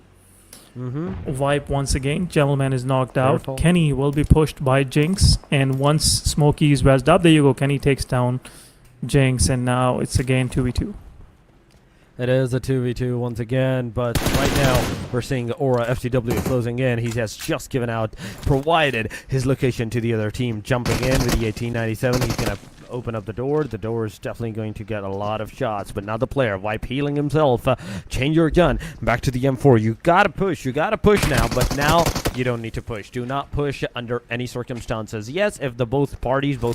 Vibe once again. Gentleman is knocked out. Careful. Kenny will be pushed by Jinx, and once Smokey is rezzed up, there you go. Kenny takes down Jinx, and now it's again 2v2. It is a 2v2 once again, but right now we're seeing Aura FTW closing in. He has just provided his location to the other team, jumping in with the 1897. He's going to open up the door. The door is definitely going to get a lot of shots, but now the player, Vipe healing himself. Change your gun. Back to the M4. You gotta push. You gotta push now, but now you don't need to push. Do not push under any circumstances. Yes, if both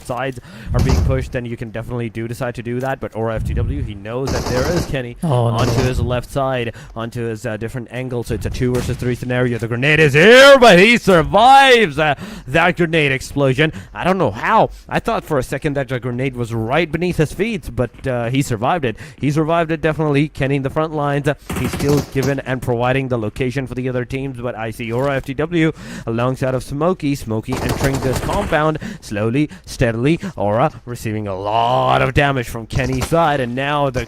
sides are being pushed, then you can definitely decide to do that, but Aura FTW, he knows that there is Kenny onto his left side, onto his different angle, so it's a 2 versus 3 scenario. The grenade is here, but he survives that grenade explosion. I don't know how. I thought for a second that the grenade was right beneath his feet, but he survived it. He survived it, definitely. Kenny in the front lines. He's still given and providing the location for the other teams, but I see Aura FTW alongside of Smokey. Smokey entering this compound slowly, steadily. Aura receiving a lot of damage from Kenny's side, and now the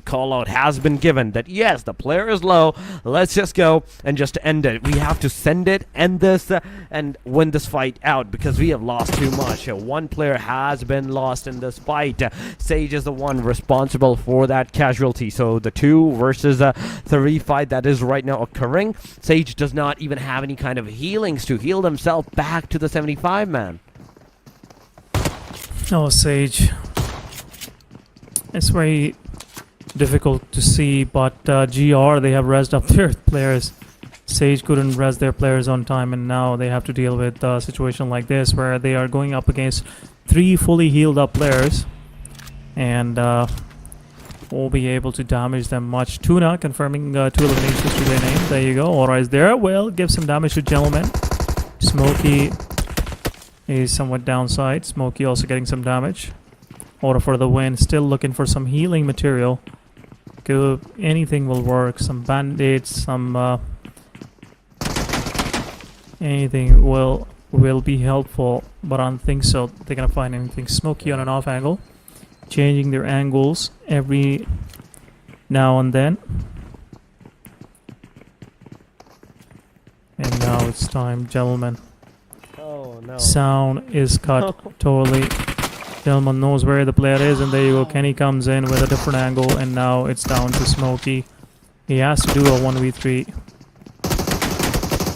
call out has been given that yes, the player is low. Let's just go and just end it. We have to send it, end this, and win this fight out, because we have lost too much. One player has been lost in this fight. Sage is the one responsible for that casualty. So the 2 versus 3 fight that is right now occurring, Sage does not even have any kind of healings to heal himself back to the 75 man. Oh, Sage. It's very difficult to see, but GR, they have rezzed up their players. Sage couldn't res their players on time, and now they have to deal with a situation like this where they are going up against 3 fully healed up players, and won't be able to damage them much. Tuna confirming 2 eliminations to their name. There you go. Aura is there. Will give some damage to Gentleman. Smokey is somewhat downside. Smokey also getting some damage. Aura for the win. Still looking for some healing material. Good. Anything will work. Some band-aids, some anything will be helpful, but I don't think so. They're gonna find anything. Smokey on an off angle, changing their angles every now and then. And now it's time, gentlemen. Oh no. Sound is cut totally. Gentleman knows where the player is, and there you go. Kenny comes in with a different angle, and now it's down to Smokey. He has to do a 1v3.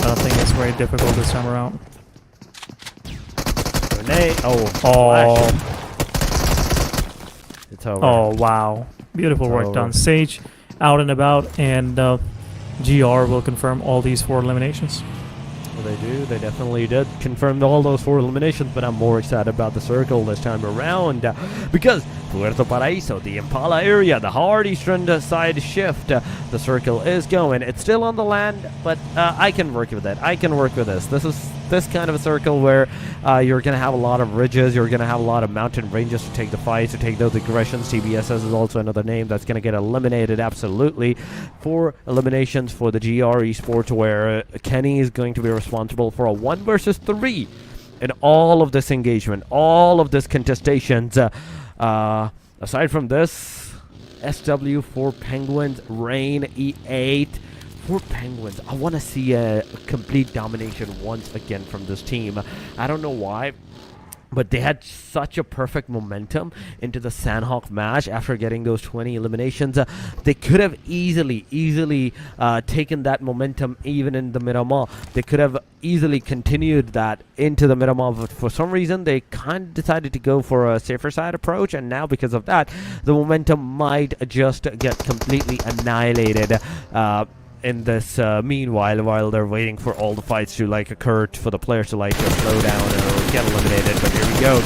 I think it's very difficult this time around. Grenade. Oh. It's over. Oh, wow. Beautiful work done. Sage out and about, and GR will confirm all these 4 eliminations. They do. They definitely did confirm all those 4 eliminations, but I'm more excited about the circle this time around because Puerto Paraíso, the Impala area, the hard eastern side shift, the circle is going. It's still on the land, but I can work with it. I can work with this. This is this kind of a circle where you're going to have a lot of ridges, you're going to have a lot of mountain ranges to take the fights, to take those aggressions. TBSS is also another name that's going to get eliminated, absolutely. 4 eliminations for the GR esports, where Kenny is going to be responsible for a 1 versus 3 in all of this engagement, all of this contestations. Aside from this, SW4 Penguins, Rain E8 for Penguins. I want to see a complete domination once again from this team. I don't know why, but they had such a perfect momentum into the Sandhawk match after getting those 20 eliminations. They could have easily taken that momentum even in the Miramar. They could have easily continued that into the Miramar, but for some reason they kind of decided to go for a safer side approach, and now because of that, the momentum might just get completely annihilated in this meanwhile, while they're waiting for all the fights to occur, for the players to slow down or get eliminated. But here we go,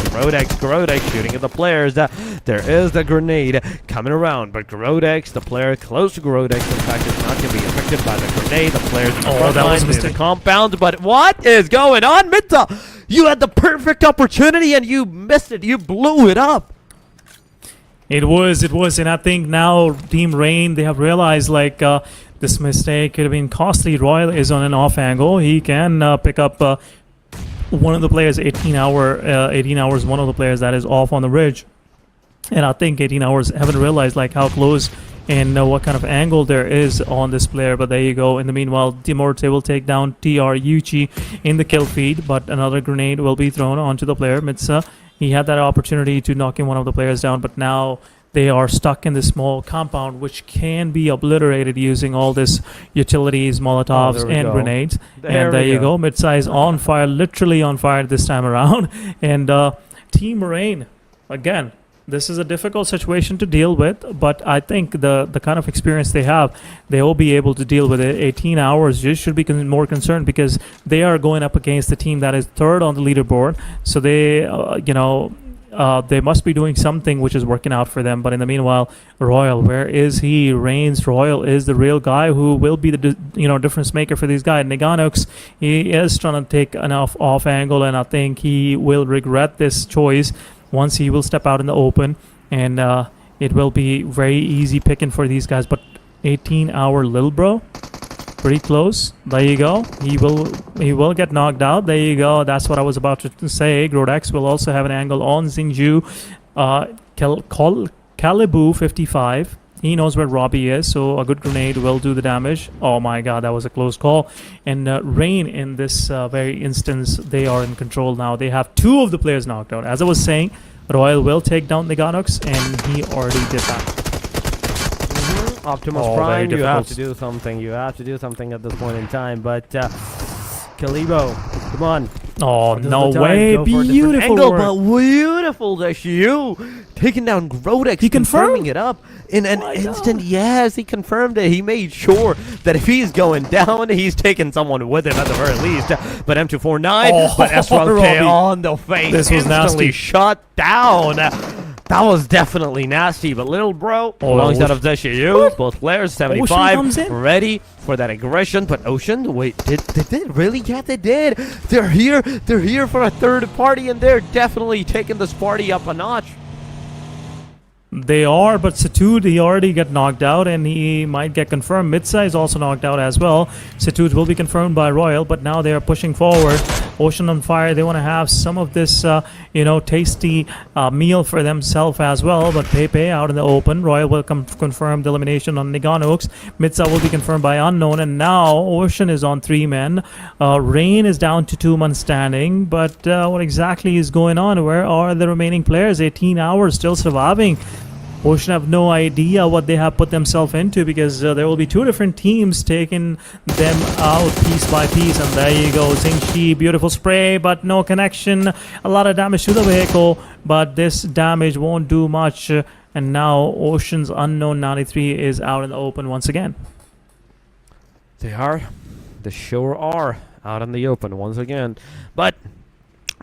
Grodex shooting at the players. There is the grenade coming around, but Grodex, the player close to Grodex, in fact, is not going to be affected by the grenade. The players in the front line, Mr. Compound. But what is going on, Mitta? You had the perfect opportunity and you missed it. You blew it up. It was, and I think now Team Rain, they have realized this mistake could have been costly. Royal is on an off angle. He can pick up one of the players, 18 hours, one of the players that is off on the ridge. And I think 18 hours haven't realized like how close and what kind of angle there is on this player. But there you go. In the meanwhile, Dimorte will take down TR Yuchi in the kill feed, but another grenade will be thrown onto the player. Mitsa, he had that opportunity to knock in one of the players down, but now they are stuck in this small compound, which can be obliterated using all this utilities, Molotovs, and grenades. There you go. Mitsa is on fire, literally on fire this time around. And Team Rain, again, this is a difficult situation to deal with, but I think the kind of experience they have, they will be able to deal with it. 18 hours just should be more concerned because they are going up against the team that is third on the leaderboard. So they, they must be doing something which is working out for them. But in the meanwhile, Royal, where is he? Reigns. Royal is the real guy who will be the difference maker for these guys. Neganux, he is trying to take an off angle, and I think he will regret this choice once he will step out in the open, and it will be very easy picking for these guys. But 18-hour Lil Bro, pretty close. There you go. He will get knocked out. There you go. That's what I was about to say. Grodex will also have an angle on Xingju. Calibu 55. He knows where Robbie is, so a good grenade will do the damage. Oh my god, that was a close call. And Rain, in this very instance, they are in control now. They have two of the players knocked out. As I was saying, Royal will take down Neganux, and he already did that. Optimus Prime, you have to do something. You have to do something at this point in time. But Kalibo, come on. Oh, no way. Beautiful work. But beautiful that you taking down Grodex. He confirming it up in an instant. Yes, he confirmed it. He made sure that if he's going down, he's taking someone with him at the very least. But M249, but S12K on the face. This was nasty. Shut down. That was definitely nasty, but Little Bro, alongside of Zeshiyu, both players, 75, ready for that aggression. But Ocean, wait, did they really? Yeah, they did. They're here for a third party, and they're definitely taking this party up a notch. They are, but Satud, he already got knocked out, and he might get confirmed. Mitsa is also knocked out as well. Satud will be confirmed by Royal, but now they are pushing forward. Ocean on fire. They want to have some of this, tasty meal for themselves as well. But Pepe out in the open. Royal will confirm the elimination on Neganux. Mitsa will be confirmed by Unknown, and now Ocean is on 3 men. Rain is down to 2 men standing. But what exactly is going on? Where are the remaining players? 18 hours still surviving. Ocean have no idea what they have put themselves into, because there will be 2 different teams taking them out piece by piece. And there you go, Xingxi, beautiful spray, but no connection. A lot of damage to the vehicle, but this damage won't do much. And now Ocean's Unknown 93 is out in the open once again. They sure are out in the open once again. But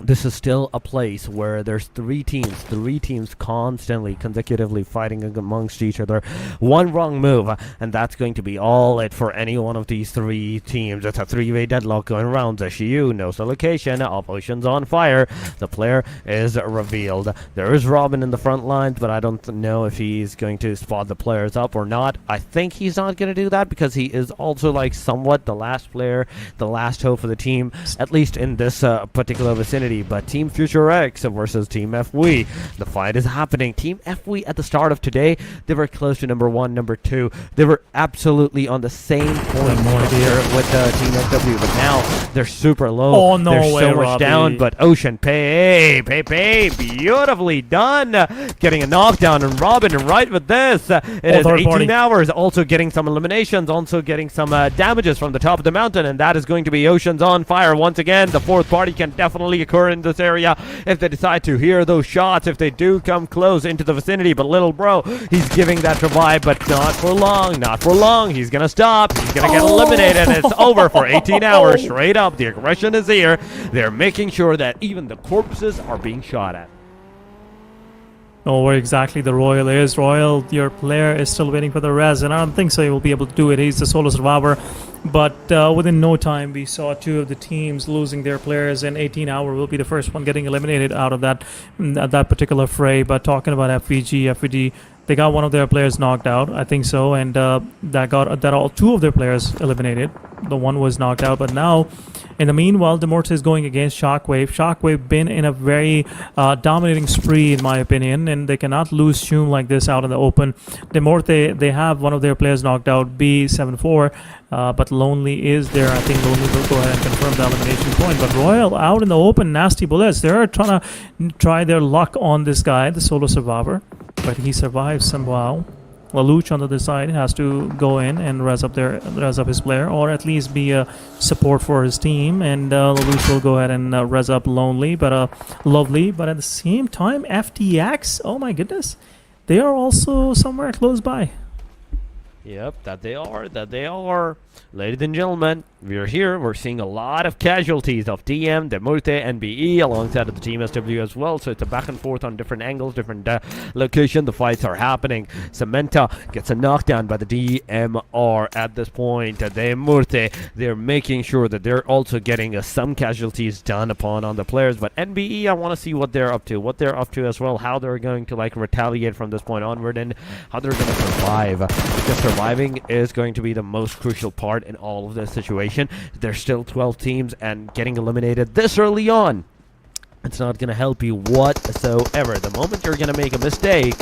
this is still a place where there's 3 teams constantly, consecutively fighting amongst each other. One wrong move, and that's going to be all it for any one of these 3 teams. It's a 3-way deadlock going around. Zeshiyu knows the location of Ocean's on fire. The player is revealed. There is Robin in the front lines, but I don't know if he's going to spot the players up or not. I think he's not going to do that, because he is also like somewhat the last player, the last hope for the team, at least in this particular vicinity. But Team Future X versus Team FW, the fight is happening. Team FW at the start of today, they were close to number 1, number 2. They were absolutely on the same point here with Team FW, but now they're super low. Oh, no they're way, so much Robbie. down. But Ocean, Pepe, beautifully done, getting a knockdown. And Robin, right with this, it is 18 hours, also getting some eliminations, also getting some damages from the top of the mountain, and that is going to be Ocean's on fire once again. The 4th party can definitely occur in this area if they decide to hear those shots, if they do come close into the vicinity. But Little Bro, he's giving that revive, but not for long. He's gonna stop, he's gonna get eliminated, and it's over for 18 hours straight up. The aggression is here. They're making sure that even the corpses are being shot at. Oh, where exactly the Royal is. Royal, your player is still waiting for the res, and I don't think so he will be able to do it. He's the solo survivor. But within no time, we saw 2 of the teams losing their players, and 18 Hour will be the first one getting eliminated out of that particular fray. But talking about FVG, They got one of their players knocked out, I think so, and that all two of their players eliminated. The one was knocked out, but now, in the meanwhile, Demorte is going against Shockwave. Shockwave been in a very dominating spree, in my opinion, and they cannot lose Shum like this out in the open. Demorte, they have one of their players knocked out, B74, but Lonely is there. I think Lonely will go ahead and confirm the elimination point. But Royal out in the open, nasty bullets. They're trying to try their luck on this guy, the solo survivor, but he survives somehow. Lelouch on the other side has to go in and res up his player, or at least be a support for his team. And Lelouch will go ahead and res up Lonely, but Lovely. But at the same time, FTX, oh my goodness, they are also somewhere close by. Yep, that they are. Ladies and gentlemen, we're here. We're seeing a lot of casualties of DM, Demorte, NBE, alongside of the Team SW as well. So it's a back and forth on different angles, different location. The fights are happening. Samantha gets a knockdown by the DMR at this point. Demorte, they're making sure that they're also getting some casualties done upon on the players. But NBE, I want to see what they're up to as well, how they're going to like retaliate from this point onward, and how they're going to survive. Because surviving is going to be the most crucial part in all of this situation. There's still 12 teams, and getting eliminated this early on, it's not going to help you whatsoever. The moment you're going to make a mistake,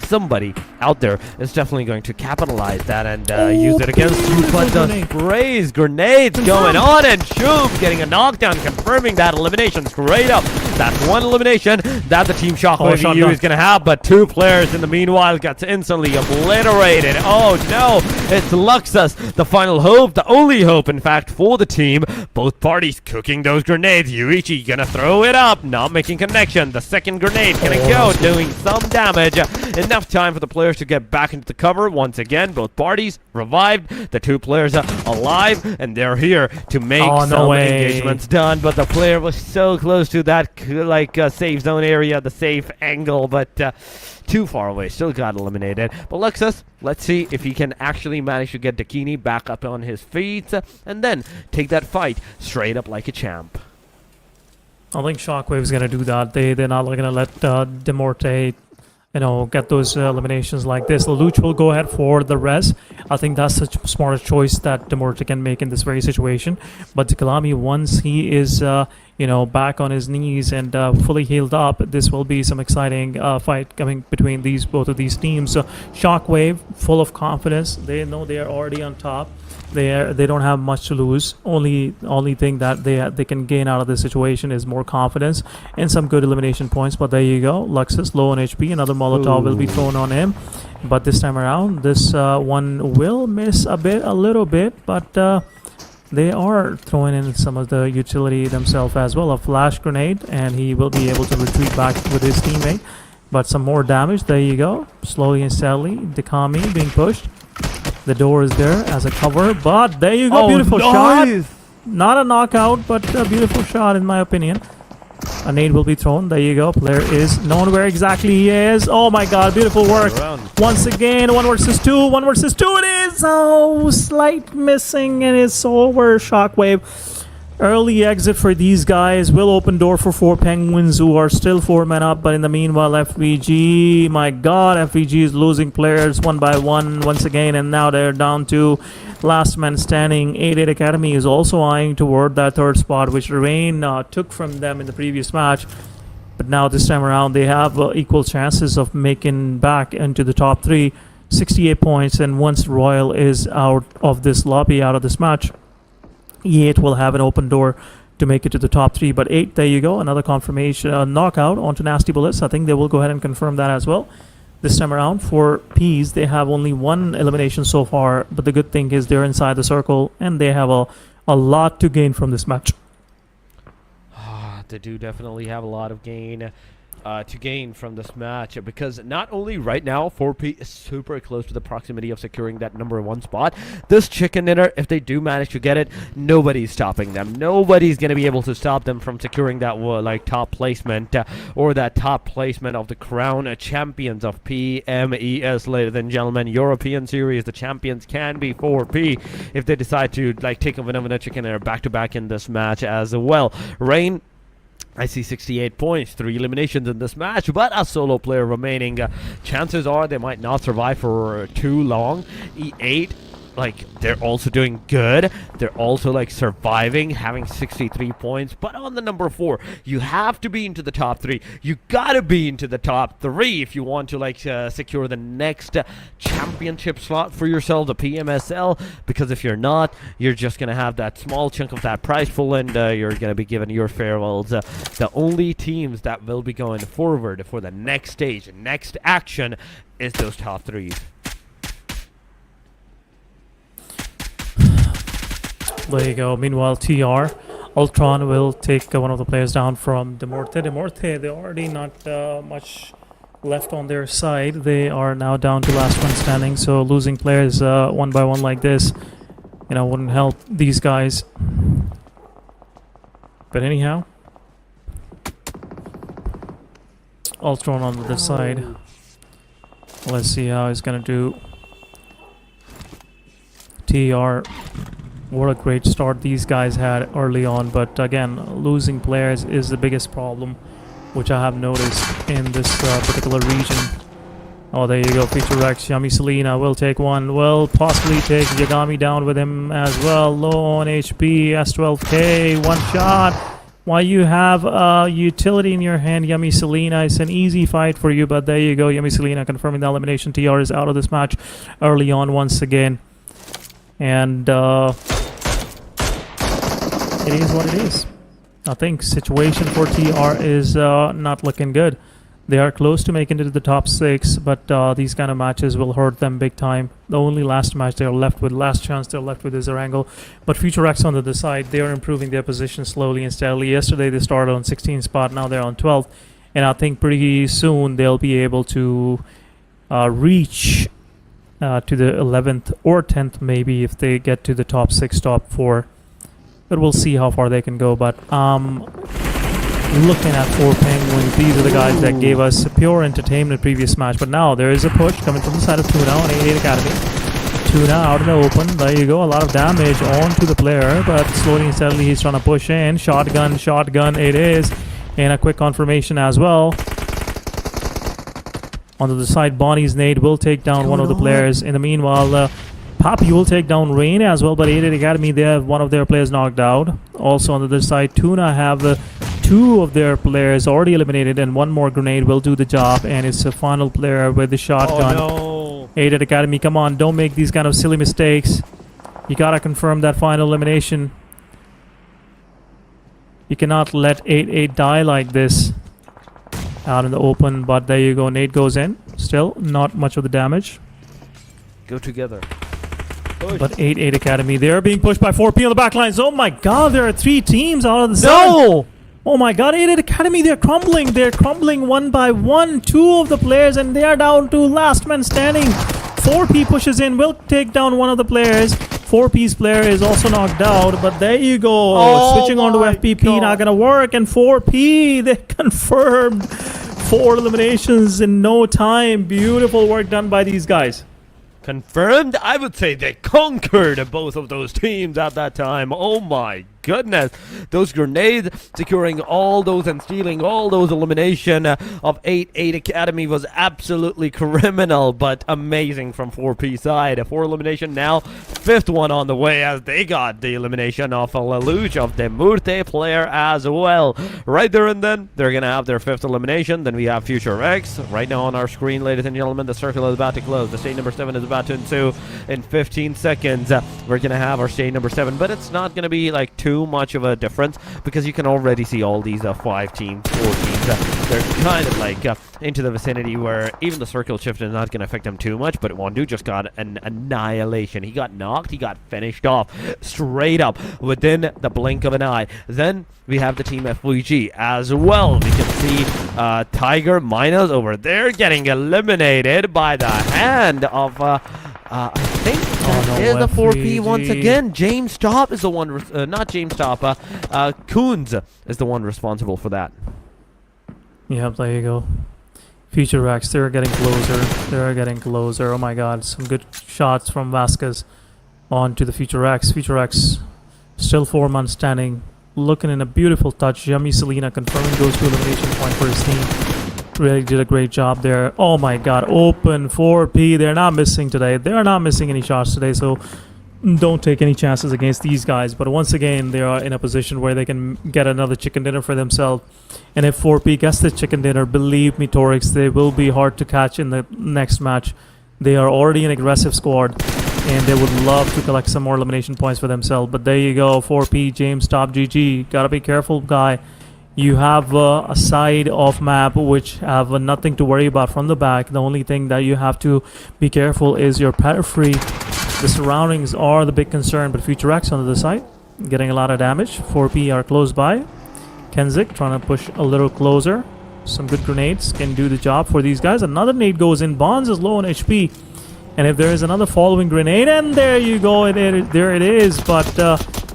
somebody out there is definitely going to capitalize that and use it against you. But the sprays, grenades going on, and Shum getting a knockdown, confirming that elimination straight up. That's one elimination that the Team Shockwave EU is going to have, but two players in the meanwhile gets instantly obliterated. Oh no, it's Luxus, the final hope, the only hope in fact for the team. Both parties cooking those grenades. Yuichi gonna throw it up, not making connection. The second grenade gonna go, doing some damage. Enough time for the players to get back into the cover. Once again, both parties revived. The two players are alive, and they're here to make some engagements done. But the player was so close to that safe zone area, the safe angle, but too far away. Still got eliminated. But Luxus, let's see if he can actually manage to get Dakini back up on his feet and then take that fight straight up like a champ. I think Shockwave is going to do that. They're not going to let Demorte get those eliminations like this. Lelouch will go ahead for the res. I think that's the smartest choice that Demorte can make in this very situation. But Kalami, once he is back on his knees and fully healed up, this will be some exciting fight coming between both of these teams. Shockwave, full of confidence. They know they are already on top. They don't have much to lose. Only thing that they can gain out of this situation is more confidence and some good elimination points. But there you go. Luxus low on HP. Another Molotov will be thrown on him. But this time around, this one will miss a little bit. But they are throwing in some of the utility themselves as well. A flash grenade, and he will be able to retreat back with his teammate. But some more damage. There you go. Slowly and steadily, Dakami being pushed. The door is there as a cover, but there you go. Beautiful shot. Not a knockout, but a beautiful shot in my opinion. A nade will be thrown. There you go. Player is known where exactly he is. Oh my god, beautiful work. Once again, 1 versus 2. 1 versus 2 it is. Oh, slight missing, and it's over. Shockwave. Early exit for these guys will open door for 4 Penguins, who are still 4 men up. But in the meanwhile, FVG, my god, FVG is losing players one by one once again, and now they're down to last man standing. 88 Academy is also eyeing toward that third spot, which Rain took from them in the previous match. But now this time around, they have equal chances of making back into the top 3. 68 points, and once Royal is out of this lobby, out of this match, E8 will have an open door to make it to the top 3. But 8, there you go, another confirmation knockout onto Nasty Bullets. I think they will go ahead and confirm that as well. This time around for P's, they have only 1 elimination so far, but the good thing is they're inside the circle and they have a lot to gain from this match. They do definitely have a lot of to gain from this match, because not only right now 4P is super close to the proximity of securing that #1 spot. This chicken dinner, if they do manage to get it, nobody's stopping them. Nobody's going to be able to stop them from securing that top placement or that top placement of the crown champions of PMES. Ladies and gentlemen, European Series, the champions can be 4P if they decide to take a winner chicken dinner back to back in this match as well. Rain I see 68 points, 3 eliminations in this match, but a solo player remaining. Chances are they might not survive for too long. E8, like, they're also doing good. They're also, like, surviving, having 63 points. But on the number 4, you have to be into the top 3. You gotta be into the top 3 if you want to, like, secure the next championship slot for yourself, the PMSL. Because if you're not, you're just gonna have that small chunk of that prize pool, and you're gonna be given your farewells. The only teams that will be going forward for the next stage, next action, is those top 3s. There you go. Meanwhile, TR, Ultron will take one of the players down from Demorte. Demorte, they're already not much left on their side. They are now down to last one standing, so losing players one by one like this, wouldn't help these guys. But anyhow, Ultron on the side. Let's see how he's gonna do. TR, what a great start these guys had early on, but again, losing players is the biggest problem, which I have noticed in this particular region. Oh, there you go, Feature Rex. Yummy Selena will take one, will possibly take Yagami down with him as well. Low on HP, S12K, one shot. While you have utility in your hand, Yummy Selena, it's an easy fight for you, but there you go, Yummy Selena confirming the elimination. TR is out of this match early on once again. And it is what it is. I think situation for TR is not looking good. They are close to making it to the top 6, but these kind of matches will hurt them big time. The only last match they're left with, last chance they're left with is Erangel. But Future X on the other side, they are improving their position slowly and steadily. Yesterday they started on 16th spot, now they're on 12th. And I think pretty soon they'll be able to reach to the 11th or 10th maybe if they get to the top 6, top 4. But we'll see how far they can go. But looking at 4 Penguins, these are the guys that gave us pure entertainment previous match. But now there is a push coming from the side of Tuna on 88 Academy. Tuna out in the open. There you go. A lot of damage onto the player, but slowly and steadily he's trying to push in. Shotgun it is. And a quick confirmation as well. On the side, Bonnie's nade will take down one of the players. In the meanwhile, Papi will take down Rain as well, but 88 Academy, they have one of their players knocked out. Also on the other side, Tuna have 2 of their players already eliminated, and one more grenade will do the job, and it's a final player with the shotgun. Oh, no. 88 Academy, come on, don't make these kind of silly mistakes. You gotta confirm that final elimination. You cannot let 88 die like this out in the open, but there you go, nade goes in. Still, not much of the damage. Go together. But 88 Academy, they're being pushed by 4P on the back lines. Oh my god, there are 3 teams out of the sun. No! Oh my god, 88 Academy, they're crumbling. They're crumbling one by one. 2 of the players, and they are down to last man standing. 4P pushes in, will take down one of the players. 4P's player is also knocked out, but there you go. Oh, switching on to FPP, God. not gonna work. And 4P, they confirmed 4 eliminations in no time. Beautiful work done by these guys. Confirmed? I would say they conquered both of those teams at that time. Oh my goodness. Those grenades securing all those and stealing all those elimination of 88 Academy was absolutely criminal, but amazing from 4P side. 4 elimination now, 5th one on the way as they got the elimination of a Lelouch of the Murte player as well. Right there and then, they're going to have their 5th elimination. Then we have Future X. Right now on our screen, ladies and gentlemen, the circle is about to close. The stage number 7 is about to ensue in 15 seconds. We're going to have our stage number 7, but it's not going to be like too much of a difference because you can already see all these 5 teams, 4 teams. They're kind of like into the vicinity where even the circle shift is not going to affect them too much, but Wandu just got an annihilation. He got knocked, he got finished off straight up within the blink of an eye. Then we have the team FVG as well. We can see Tiger Minas over there getting eliminated by the hand of I think that is the 4P once again. James Top is the one, not James Top, Coons is the one responsible for that. Yeah, there you go. Future Rex, they're getting closer. They're getting closer. Oh my god, some good shots from Vasquez on to the Future Rex. Future Rex still 4 months standing. looking in a beautiful touch. Yummy Selena confirming those 2 elimination points for his team. Really did a great job there. Oh my god, open 4P. They're not missing today. They are not missing any shots today, so don't take any chances against these guys. But once again, they are in a position where they can get another chicken dinner for themselves. And if 4P gets the chicken dinner, believe me, Torix, they will be hard to catch in the next match. They are already an aggressive squad, and they would love to collect some more elimination points for themselves. But there you go, 4P, James, top GG. Gotta be careful, guy. You have a side of map which have nothing to worry about from the back. The only thing that you have to be careful is your periphery. The surroundings are the big concern, but Future X on the other side, getting a lot of damage. 4P are close by. Kenzik trying to push a little closer. Some good grenades can do the job for these guys. Another nade goes in. Bonds is low on HP. And if there is another following grenade, and there you go, there it is. But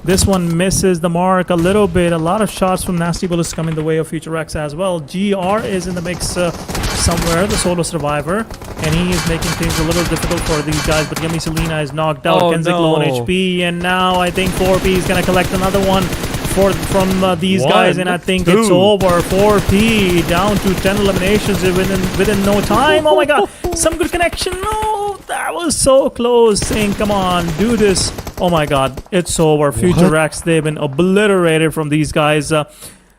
this one misses the mark a little bit. A lot of shots from Nasty Bullets coming the way of Future X as well. GR is in the mix somewhere, the solo survivor. And he is making things a little difficult for these guys. But Yummy Selena is knocked out. Oh, Kenzik no. low on HP. And now I think 4P is going to collect another one from these guys, and I think it's over. 4P down to 10 eliminations within no time. Oh my god, some good connection. No, that was so close. Saying, come on, do this. Oh my god, it's over. Future X, they've been obliterated from these guys.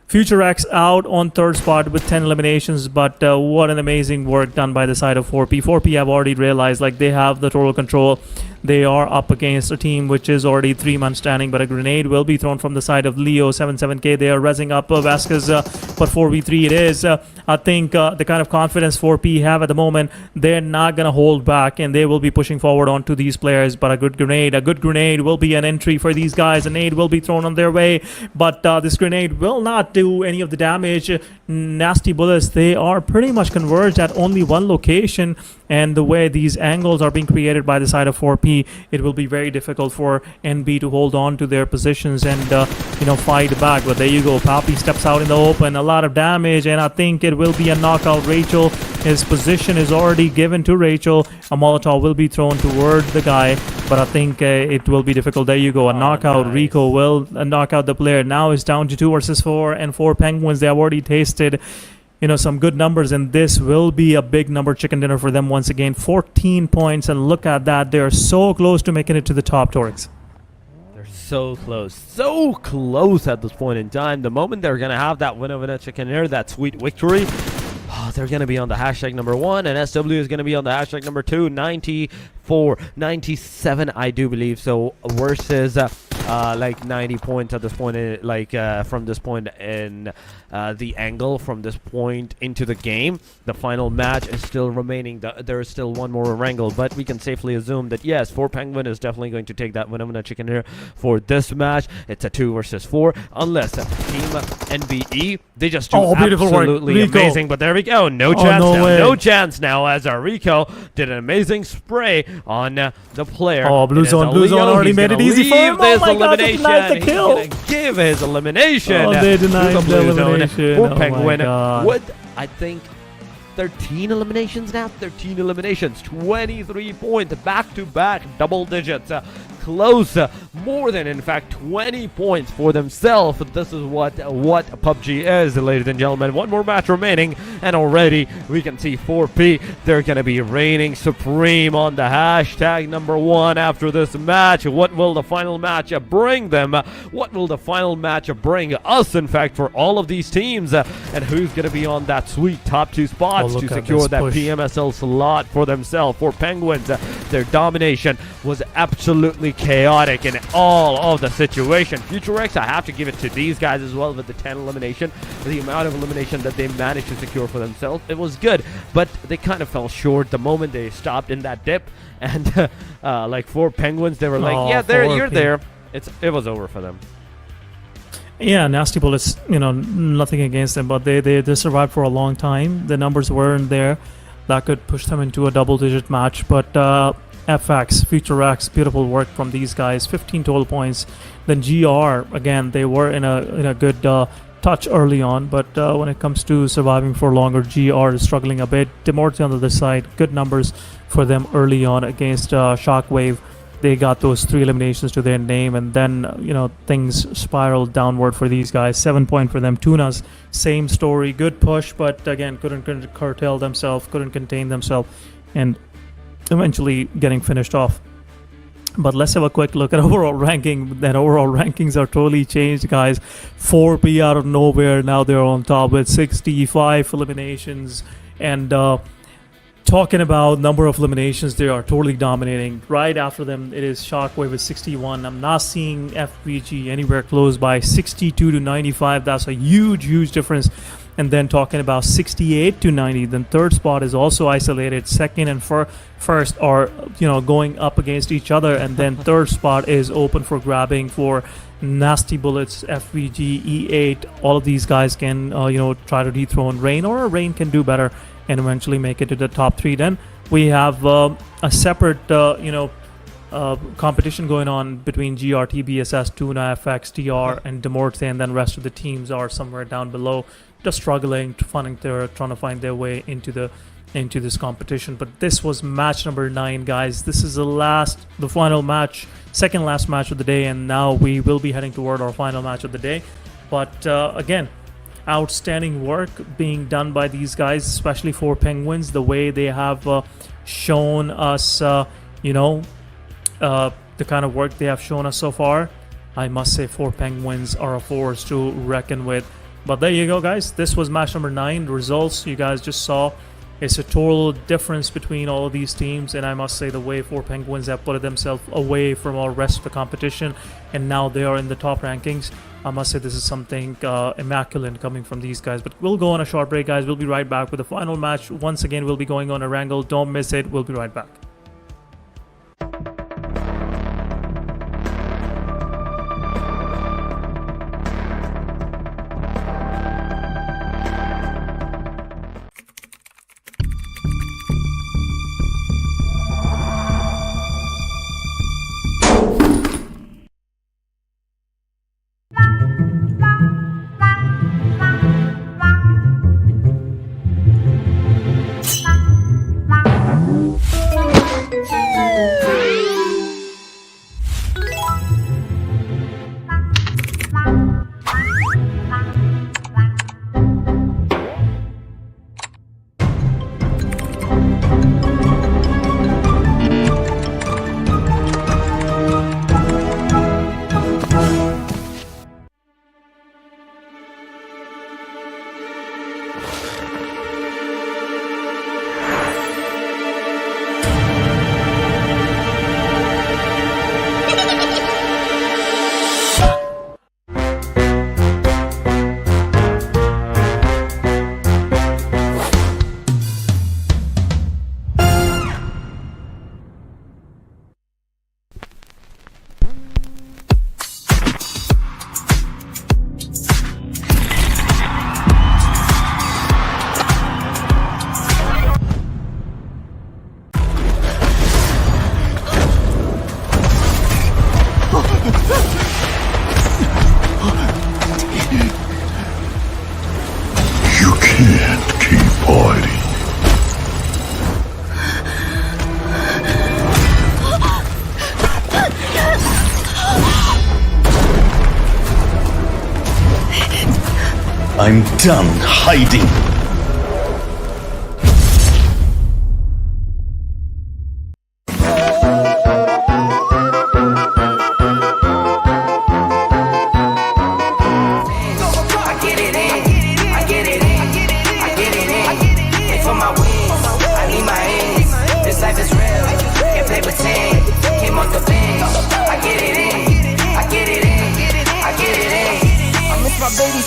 Future X out on 3rd spot with 10 eliminations, but what an amazing work done by the side of 4P. 4P have already realized like they have the total control. They are up against a team which is already 3 months standing, but a grenade will be thrown from the side of Leo 77K. They are rezzing up Vasquez, but 4v3 it is. I think the kind of confidence 4P have at the moment, they're not going to hold back, and they will be pushing forward onto these players. But a good grenade will be an entry for these guys. A nade will be thrown on their way, but this grenade will not do any of the damage. Nasty Bullets, they are pretty much converged at only one location, and the way these angles are being created by the side of 4P, it will be very difficult for NB to hold on to their positions and fight back. But there you go, Papi steps out in the open, a lot of damage, and I think it will be a knockout. Rachel, his position is already given to Rachel. A Molotov will be thrown toward the guy, but I think it will be difficult. There you go, a knockout. Nice. Rico will knock out the player. Now it's down to 2 versus 4, and 4 Penguins, they have already tasted some good numbers, and this will be a big number chicken dinner for them once again. 14 points, and look at that. They're so close to making it to the top, Torix. They're so close at this point in time. The moment they're going to have that win over chicken dinner, that sweet victory, they're going to be on the hashtag number 1, and SW is going to be on the hashtag number 2. 94, 97, I do believe so, versus like 90 points at this point, from this point in the angle, from this point into the game. The final match is still remaining. There is still one more wrangle, but we can safely assume that yes, 4 Penguin is definitely going to take that winner chicken here for this match. It's a 2 versus 4, unless Team NBE, they just do absolutely amazing. But there we go, no chance now, as Rico did an amazing spray on the player. Oh, Blue Zone already made it easy for him. Oh my god, they denied the kill. He's gonna give his elimination. Oh, they denied the elimination. For Penguin with, I think, 13 eliminations now. 13 eliminations, 23 points, back-to-back double digits. Close, more than in fact 20 points for themselves. This is what PUBG is, ladies and gentlemen. One more match remaining, and already we can see 4P, they're going to be reigning supreme on the hashtag number 1 after this match. What will the final match bring them? What will the final match bring us, in fact, for all of these teams? And who's going to be on that sweet top 2 spots to secure that PMSL slot for themselves? For Penguins, their domination was absolutely chaotic in all of the situation. Future X, I have to give it to these guys as well with the 10 elimination. The amount of elimination that they managed to secure for themselves, it was good, but they kind of fell short the moment they stopped in that dip. And like 4 Penguins, they were like, yeah, there, you're there. It was over for them. Yeah, Nasty Bullets, nothing against them, but they survived for a long time. The numbers weren't there that could push them into a double-digit match, but FX, Future X, beautiful work from these guys. 15 total points. Then GR, again, they were in a good touch early on, but when it comes to surviving for longer, GR is struggling a bit. Demorty on the other side, good numbers for them early on against Shockwave. they got those 3 eliminations to their name, and then things spiraled downward for these guys. 7 point for them. Tunas, same story, good push, but again couldn't curtail themselves, couldn't contain themselves, and eventually getting finished off. But let's have a quick look at overall ranking. That overall rankings are totally changed, guys. 4P out of nowhere, now they're on top with 65 eliminations. And talking about number of eliminations, they are totally dominating. Right after them, it is Shockwave with 61. I'm not seeing FBG anywhere close by 62 to 95. That's a huge difference. And then talking about 68 to 90, then third spot is also isolated. Second and first are going up against each other, and then third spot is open for grabbing for Nasty Bullets, FVG, E8. All of these guys can try to dethrone Rain, or Rain can do better and eventually make it to the top 3. Then we have a separate competition going on between GRT, BSS, Tuna, FX, TR, and Demorte, and then rest of the teams are somewhere down below, just struggling, trying to find their way into this competition. But this was match number 9, guys. This is the final match, second last match of the day, and now we will be heading toward our final match of the day. But again, outstanding work being done by these guys, especially for Penguins, the way they have shown us the kind of work they have shown us so far. I must say, 4 Penguins are a force to reckon with. But there you go, guys. This was match number 9. The results you guys just saw. It's a total difference between all of these teams, and I must say the way 4 Penguins have put themselves away from all rest of the competition, and now they are in the top rankings. I must say this is something immaculate coming from these guys. But we'll go on a short break, guys. We'll be right back with the final match. Once again, we'll be going on a wrangle. Don't miss it. We'll be right back. I'm done hiding.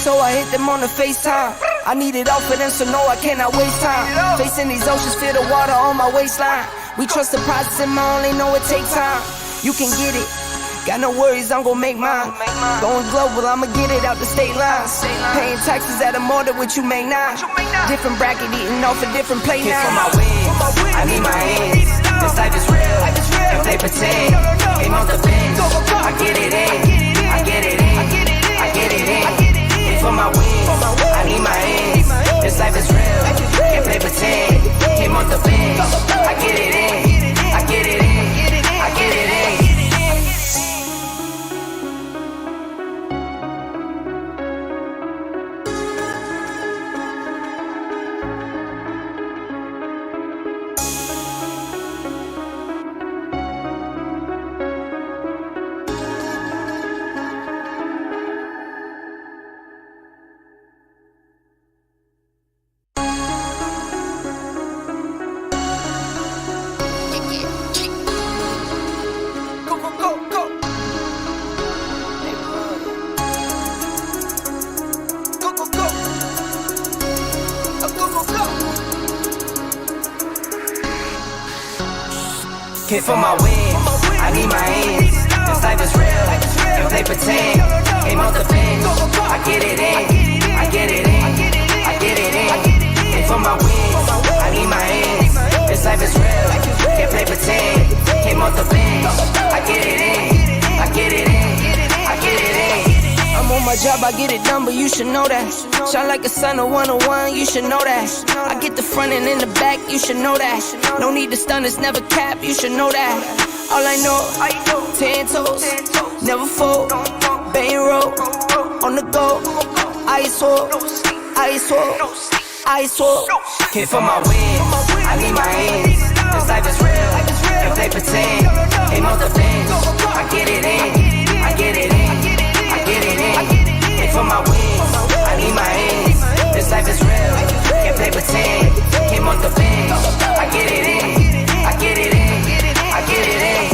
So I hit them on the FaceTime. I need it all for them, so no, I cannot waste time. Facing these oceans, feel the water on my waistline. We trust the process and my only know it takes time. You can get it, got no worries, I'm gon' make mine. Going global, I'ma get it out the state lines. Paying taxes at a more than what you make now. Different bracket, eating off a different plate now. For my wins, I need my ends. This life is real, if they pretend. Aim off the bench, I get it in, I get it in, I get it in. For my wins, I need my ends. This life is real, can't play pretend. Came off the bench, I get it in, I get it in, I get it in. Came for my wins, I need my ends. This life is real, and play pretend. Aim off the bench, I get it in, I get it in, I get it in. Came for my wins, I need my ends. This life is real, can't play pretend. Came off the bench, I get it in, I get it in, I get it in. I'm on my job, I get it done, but you should know that. Shine like a sun, a 101, you should know that. I get the front and in the back, you should know that. No need to stun, it's never cap, you should know that. All I know, 10 toes, never fold, bang roll, on the go, ice wall, ice wall, ice wall. Came for my wins, I need my ends. This life is real, and play pretend. Aim off the bench, I get it in, I get it in, I get it in. Came for my wins, I need my ends. This life is real, can't play pretend. Came off the bench, I get it in, I get it in, I get it in.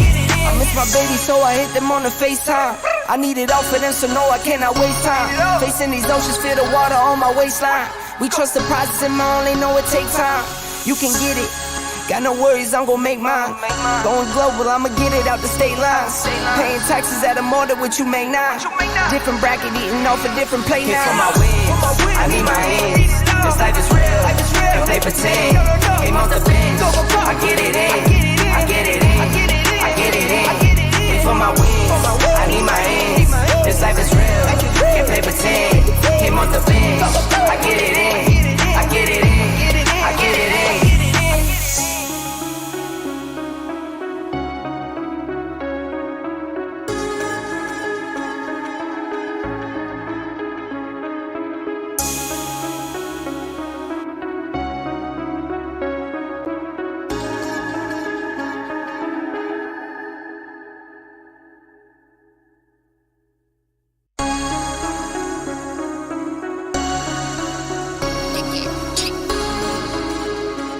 I miss my baby, so I hit them on the FaceTime. I need it all for them, so no, I cannot waste time. Facing these oceans, feel the water on my waistline. We trust the process and my only know it take time. You can get it, got no worries, I'm gon' make mine. Going global, I'ma get it out the state lines. Paying taxes at a more than what you make now. Different bracket, eating off a different plate Came for now. my wins, I need my ends. This life is real, and play pretend. Aim off the bench, I get it in, I get it in, I get it in. Came for my wins, I need my ends. This life is real, can't play pretend. Came off the bench, I get it in, I get it in, I get it in.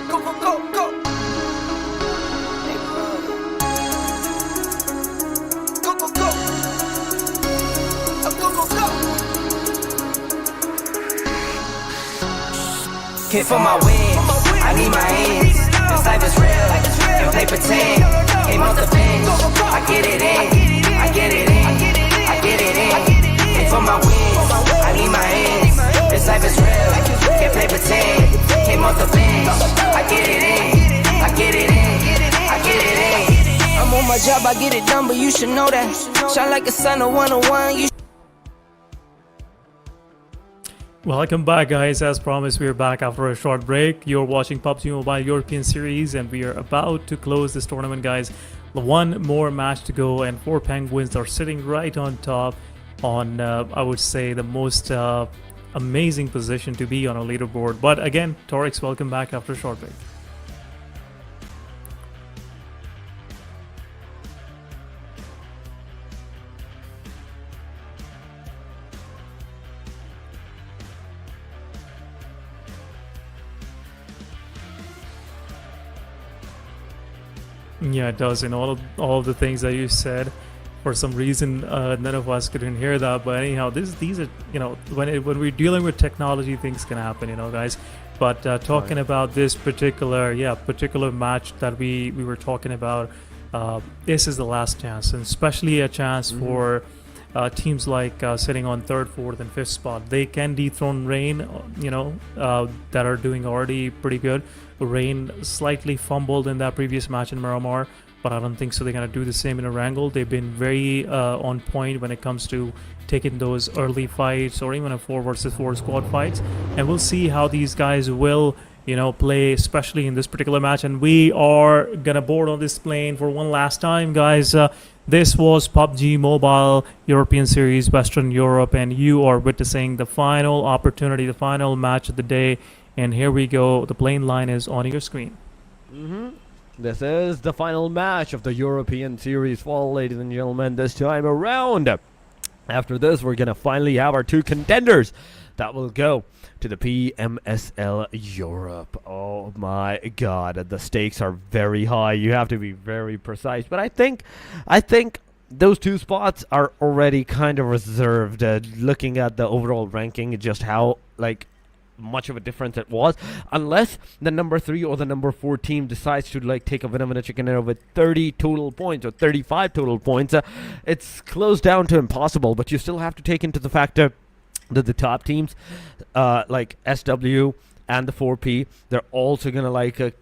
Go, go, go, go. Go, go, go. Go, go, go. Came for my wins, I need my ends. This life is real, and play pretend. Aim off the bench, I get it in, I get it in, I get it in. Came for my wins, I need my ends. This life is real, can't play pretend. Came off the bench, I get it in, I get it in, I get it in. I'm on my job, I get it done, but you should know that. Shine like a sun, a 101, you Welcome back, guys. As promised, we are back after a short break. You're watching PUBG Mobile European Series, and we are about to close this tournament, guys. One more match to go, and 4 Penguins are sitting right on top on, I would say, the most amazing position to be on a leaderboard. But again, Torix, welcome back after a short break. Yeah, it does. And all of the things that you said, for some reason, none of us couldn't hear that. But anyhow, these are, when we're dealing with technology, things can happen, guys. But talking about this particular match that we were talking about, this is the last chance, and especially a chance for teams like sitting on 3rd, 4th, and 5th spot. They can dethrone Rain, that are doing already pretty good. Rain slightly fumbled in that previous match in Miramar, but I don't think so they're going to do the same in Erangel. They've been very on point when it comes to taking those early fights or even a 4 versus 4 squad fights, and we'll see how these guys will play, especially in this particular match. And we are gonna board on this plane for one last time, guys. This was PUBG Mobile European Series Western Europe, and you are witnessing the final opportunity, the final match of the day. And here we go. The plane line is on your screen. This is the final match of the European Series Fall, ladies and gentlemen, this time around. After this, we're going to finally have our 2 contenders that will go to the PMSL Europe. Oh my god, the stakes are very high. You have to be very precise. But I think those 2 spots are already kind of reserved. Looking at the overall ranking, just how much of a difference it was, unless the number 3 or the number 4 team decides to like take a winner in a chicken dinner with 30 total points or 35 total points. It's close down to impossible, but you still have to take into the factor that the top teams like SW and the 4P, they're also gonna like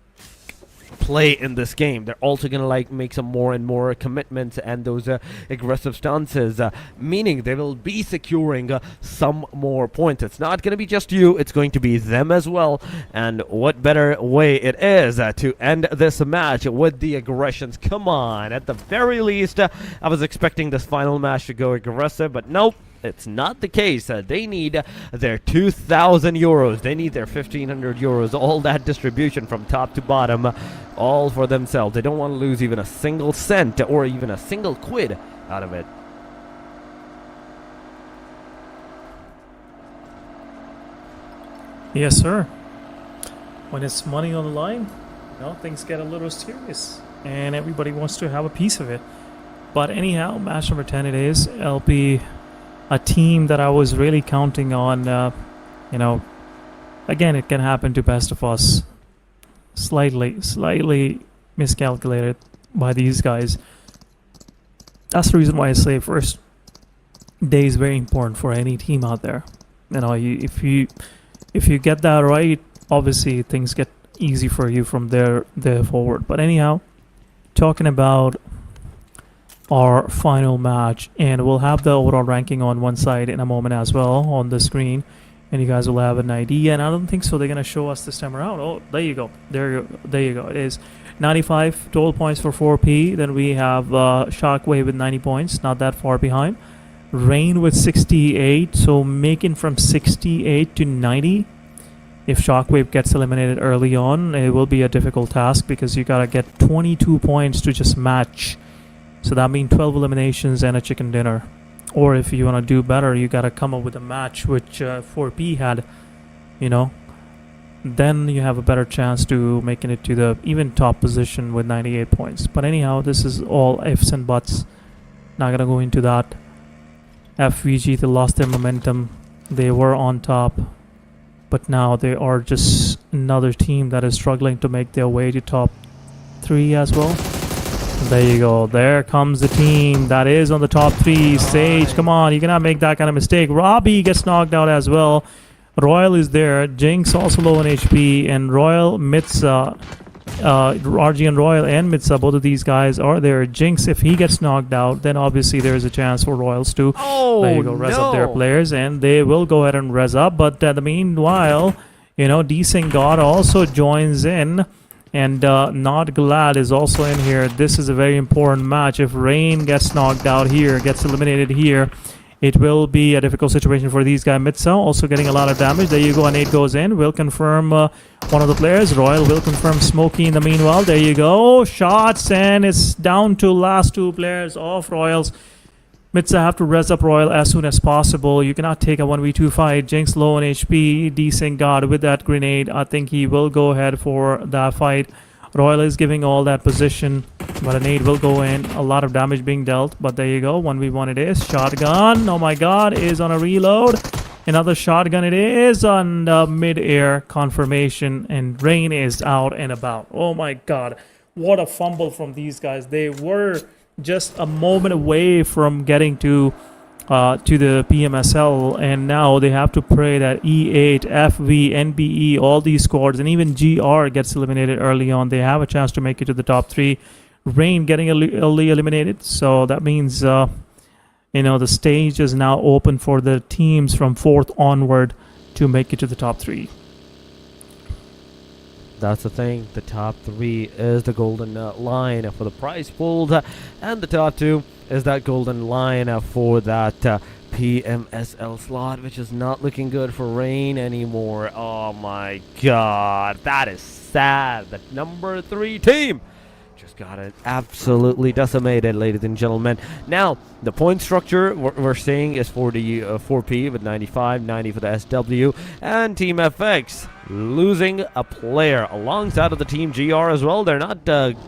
play in this game. They're also gonna like make some more and more commitments and those aggressive stances, meaning they will be securing some more points. It's not gonna be just you, it's going to be them as well. And what better way it is to end this match with the aggressions. Come on, at the very least I was expecting this final match to go aggressive, but nope, it's not the case. They need their 2,000 euros. They need their 1,500 euros. All that distribution from top to bottom, all for themselves. They don't want to lose even a single cent or even a single quid out of it. Yes, sir. When it's money on the line, things get a little serious, and everybody wants to have a piece of it. But anyhow, match number 10 it is. LP, a team that I was really counting on. Again, it can happen to best of us. Slightly miscalculated by these guys. That's the reason why I say first day is very important for any team out there. If you get that right, obviously things get easy for you from there forward. But anyhow, talking about our final match, and we'll have the overall ranking on one side in a moment as well on the screen, and you guys will have an idea. And I don't think so they're gonna show us this time around. Oh, there you go. It is 95 total points for 4P. Then we have Shockwave with 90 points, not that far behind. Rain with 68, so making from 68 to 90. If Shockwave gets eliminated early on, it will be a difficult task because you gotta get 22 points to just match. So that means 12 eliminations and a chicken dinner. Or if you want to do better, you got to come up with a match which 4P had, then you have a better chance to making it to the even top position with 98 points. But anyhow, this is all ifs and buts. Not going to go into that. FVG, they lost their momentum. They were on top, but now they are just another team that is struggling to make their way to top 3 as well. There you go. There comes the team that is on the top 3. Sage, come on. You cannot make that kind of mistake. Robbie gets knocked out as well. Royal is there. Jinx also low on HP. And Royal, Mitsa, RG and Royal and Mitsa, both of these guys are there. Jinx, if he gets knocked out, then obviously there is a chance for Royals to there you go, res up their players. And they will go ahead and res up. But meanwhile, Decent God also joins in. And Not Glad is also in here. This is a very important match. If Rain gets knocked out here, gets eliminated here, it will be a difficult situation for these guys. Mitsa also getting a lot of damage. There you go. A nade goes in. Will confirm one of the players. Royal will confirm Smokey in the meanwhile. There you go. Shots, and it's down to last 2 players of Royals. Mitsa have to res up Royal as soon as possible. You cannot take a 1v2 fight. Jinx low on HP. Decent God with that grenade. I think he will go ahead for that fight. Royal is giving all that position, but a nade will go in. A lot of damage being dealt, but there you go. 1v1 it is. Shotgun, oh my god, is on a reload. Another shotgun it is on mid-air confirmation, and Rain is out and about. Oh my god, what a fumble from these guys. They were just a moment away from getting to the PMSL, and now they have to pray that E8, FV, NBE, all these squads, and even GR gets eliminated early on. They have a chance to make it to the top 3. Rain getting early eliminated, so that means the stage is now open for the teams from 4th onward to make it to the top 3. That's the thing. The top 3 is the golden line for the prize pool, and the top 2 is that golden line for that PMSL slot, which is not looking good for Rain anymore. Oh my god, that is sad. The number 3 team just got it absolutely decimated, ladies and gentlemen. Now, the point structure we're seeing is for the 4P with 95, 90 for the SW, and Team FX. losing a player alongside of the team GR as well. They're not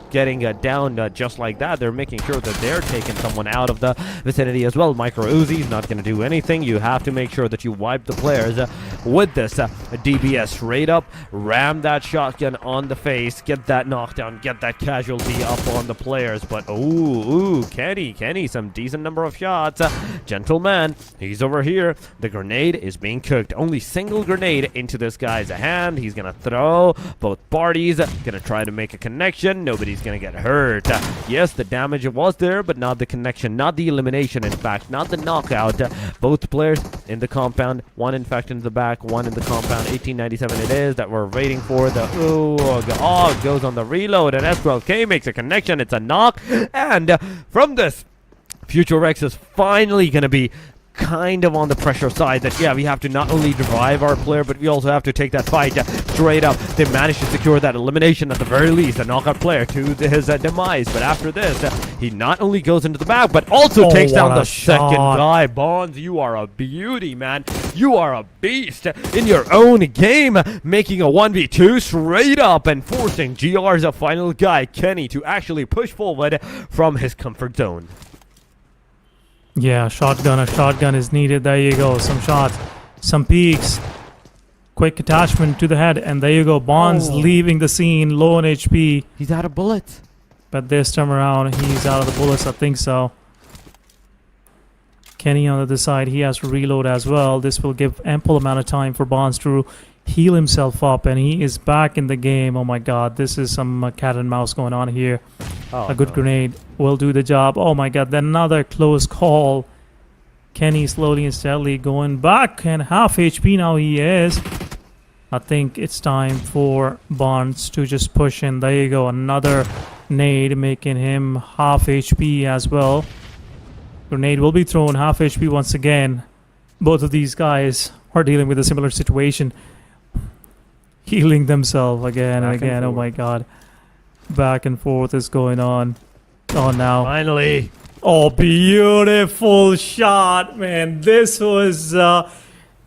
getting down just like that. They're making sure that they're taking someone out of the vicinity as well. Micro Uzi's not going to do anything. You have to make sure that you wipe the players with this DBS. Straight up, ram that shotgun on the face, get that knockdown, get that casualty up on the players. But ooh, Kenny, some decent number of shots. Gentleman, he's over here. The grenade is being cooked. Only single grenade into this guy's hand. He's gonna throw both parties, gonna try to make a connection. Nobody's gonna get hurt. Yes, the damage was there, but not the connection, not the elimination, in fact, not the knockout. Both players in the compound, one in fact in the back, one in the compound. 1897 it is that we're waiting for. The goes on the reload, and SQLK makes a connection. It's a knock, and from this, Future Rex is finally gonna be kind of on the pressure side that, yeah, we have to not only drive our player, but we also have to take that fight straight up. They managed to secure that elimination at the very least, a knockout player to his demise. But after this, he not only goes into the back, but also takes down the second guy. Bonds, you are a beauty, man. You are a beast in your own game, making a 1v2 straight up and forcing GR's final guy, Kenny, to actually push forward from his comfort zone. Yeah, a shotgun is needed. There you go. Some shots, some peeks. Quick attachment to the head, and there you go. Bonds leaving the scene, low on HP. He's out of bullets. But this time around, he's out of the bullets. I think so. Kenny on the other side, he has to reload as well. This will give ample amount of time for Bonds to heal himself up, and he is back in the game. Oh my god, this is some cat and mouse going on here. A good grenade will do the job. Oh my god, then another close call. Kenny slowly and steadily going back, and half HP now he is. I think it's time for Bonds to just push in. There you go, another nade, making him half HP as well. Grenade will be thrown, half HP once again. Both of these guys are dealing with a similar situation. Healing themselves again and again. Oh my god. Back and forth is going on. Oh, now. Finally. Oh, beautiful shot, man. This was out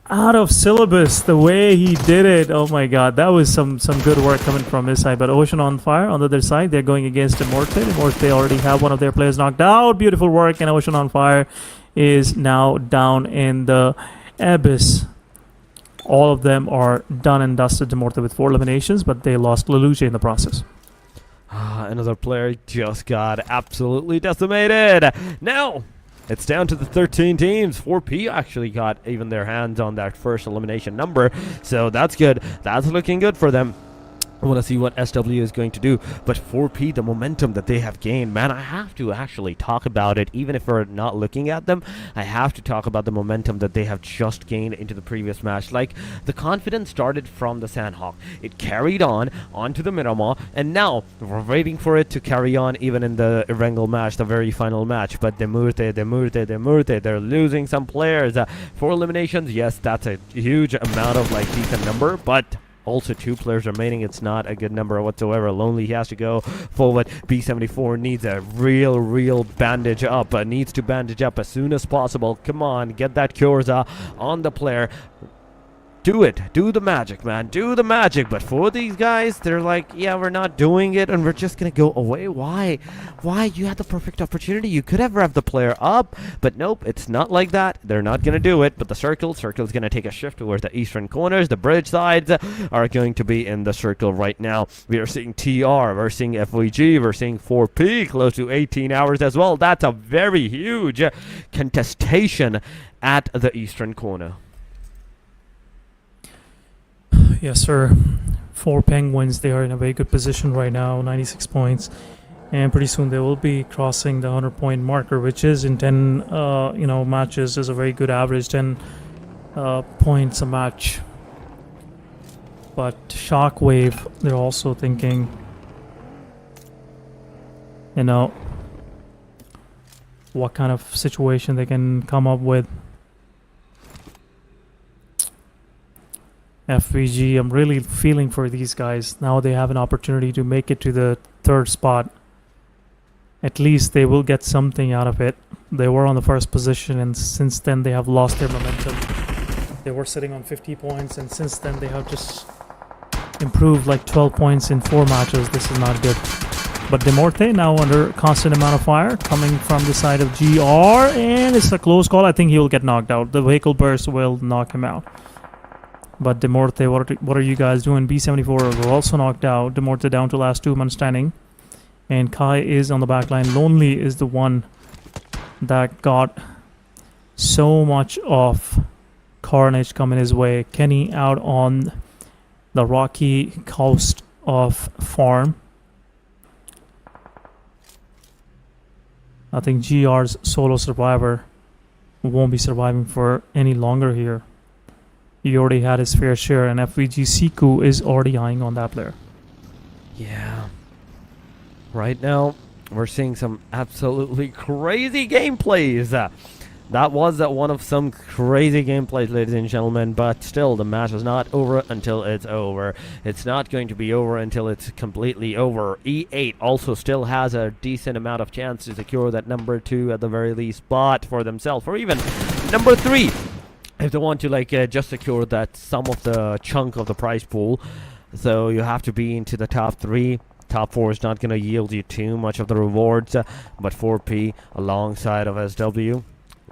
of syllabus, the way he did it. Oh my god, that was some good work coming from his side. But Ocean on fire on the other side. They're going against Immorte. Immorte already have one of their players knocked out. Beautiful work, and Ocean on fire is now down in the abyss. All of them are done and dusted. Immorte with 4 eliminations, but they lost Lelouch in the process. Another player just got absolutely decimated. Now, it's down to the 13 teams. 4P actually got even their hands on that first elimination number, so that's good. That's looking good for them. I want to see what SW is going to do. But 4P, the momentum that they have gained, man, I have to actually talk about it. Even if we're not looking at them, I have to talk about the momentum that they have just gained into the previous match. Like, the confidence started from the Sandhawk. It carried on onto the Miramar, and now we're waiting for it to carry on even in the Erangel match, the very final match. But Demurte, they're losing some players. 4 eliminations, yes, that's a huge amount of, like, decent number, but also 2 players remaining. It's not a good number whatsoever. Lonely, he has to go forward. B74 needs a real bandage up. Needs to bandage up as soon as possible. Come on, get that Kyorza on the player. Do it. Do the magic, man. Do the magic. But for these guys, they're like, yeah, we're not doing it, and we're just going to go away. Why? Why? You had the perfect opportunity. You could have revved the player up, but nope, it's not like that. They're not going to do it. But the circle's going to take a shift towards the eastern corners. The bridge sides are going to be in the circle right now. We are seeing TR. We're seeing FVG. We're seeing 4P close to 18 hours as well. That's a very huge contestation at the eastern corner. Yes, sir. 4 Penguins, they are in a very good position right now, 96 points. And pretty soon they will be crossing the 100-point marker, which is in 10 matches is a very good average, 10 points a match. But Shockwave, they're also thinking, what kind of situation they can come up with. FVG, I'm really feeling for these guys. Now they have an opportunity to make it to the 3rd spot. At least they will get something out of it. They were on the 1st position, and since then they have lost their momentum. They were sitting on 50 points, and since then they have just improved like 12 points in 4 matches. This is not good. But Demorte now under constant amount of fire coming from the side of GR, and it's a close call. I think he will get knocked out. The vehicle burst will knock him out. But Demorte, what are you guys doing? B74 were also knocked out. Demorte down to last 2 men standing. And Kai is on the back line. Lonely is the one that got so much of carnage coming his way. Kenny out on the rocky coast of Farm. I think GR's solo survivor won't be surviving for any longer here. He already had his fair share, and FVG Siku is already eyeing on that player. Yeah. Right now, we're seeing some absolutely crazy gameplays. That was one of some crazy gameplays, ladies and gentlemen, but still, the match is not over until it's over. It's not going to be over until it's completely over. E8 also still has a decent amount of chance to secure that number 2 at the very least spot for themselves, or even number 3, if they want to just secure that some of the chunk of the prize pool. So you have to be into the top 3. Top 4 is not going to yield you too much of the rewards, but 4P alongside of SW.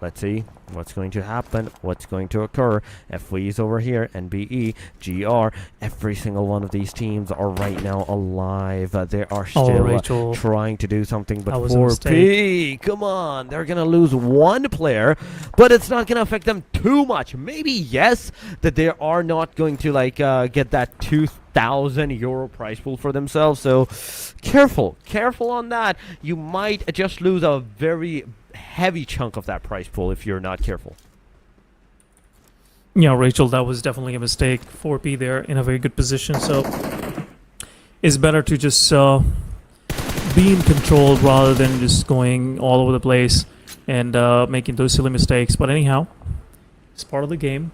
Let's see what's going to happen, what's going to occur. FV is over here, NBE, GR. Every single one of these teams are right now alive. They are still trying to do something, but 4P, come on, they're going to lose 1 player, but it's not going to affect them too much. Maybe, yes, that they are not going to get that 2,000 euro prize pool for themselves, so careful on that. You might just lose a very heavy chunk of that prize pool if you're not careful. Yeah, Rachel, that was definitely a mistake. 4P there in a very good position, so it's better to just be in control rather than just going all over the place and making those silly mistakes. But anyhow, it's part of the game.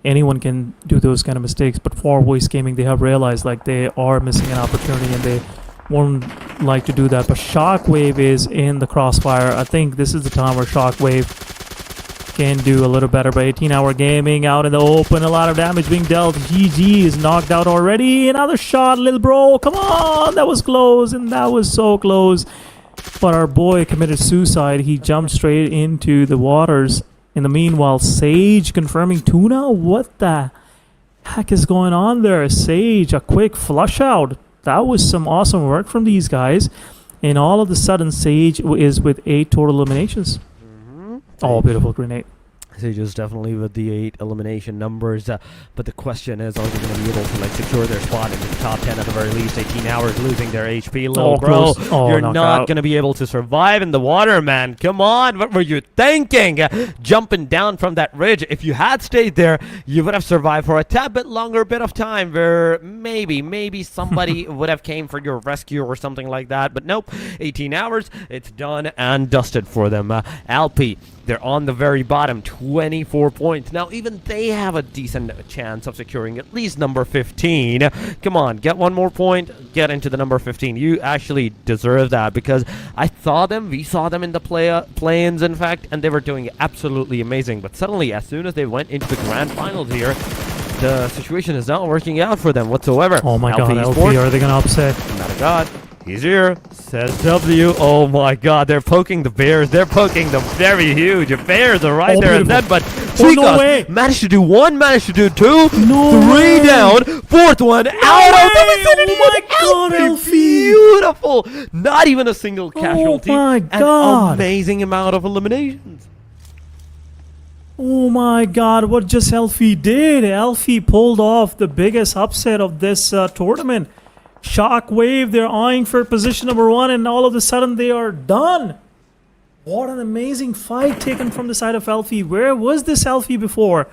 Anyone can do those kind of mistakes, but for Voice Gaming, they have realized they are missing an opportunity and they won't like to do that. But Shockwave is in the crossfire. I think this is the time where Shockwave can do a little better. But 18-hour gaming out in the open, a lot of damage being dealt. GG is knocked out already. Another shot, little bro, come on, that was close, and that was so close. But our boy committed suicide. He jumped straight into the waters. In the meanwhile, Sage confirming tuna. What the heck is going on there? Sage, a quick flush out. That was some awesome work from these guys. And all of a sudden, Sage is with 8 total eliminations. Oh, beautiful grenade. Sage is definitely with the 8 elimination numbers, but the question is, are they going to be able to secure their spot in the top 10 at the very least? 18 hours losing their HP, little bro. You're not going to be able to survive in the water, man. Come on, what were you thinking? Jumping down from that ridge. If you had stayed there, you would have survived for a tad bit longer bit of time, where maybe somebody would have came for your rescue or something like that. But nope, 18 hours, it's done and dusted for them. Alpi, they're on the very bottom, 24 points. Now, even they have a decent chance of securing at least number 15. Come on, get 1 more point, get into the number 15. You actually deserve that, because we saw them in the play-ins, in fact, and they were doing absolutely amazing. But suddenly, as soon as they went into the grand finals here, the situation is not working out for them whatsoever. Oh my god, LP, are they going to upset? Not a god. He's here, says W. Oh my god, they're poking the bears. They're poking the very huge bears are right there. And then, but Chicos managed to do 1, managed to do 2, 3 down, 4th one out of the vicinity. Oh my god, Elfie. Beautiful. Not even a single casualty. Oh my god. An amazing amount of eliminations. Oh my god, what just Elfie did? Elfie pulled off the biggest upset of this tournament. Shockwave, they're eyeing for position number 1, and all of a sudden they are done. What an amazing fight taken from the side of Elfie. Where was this Elfie before?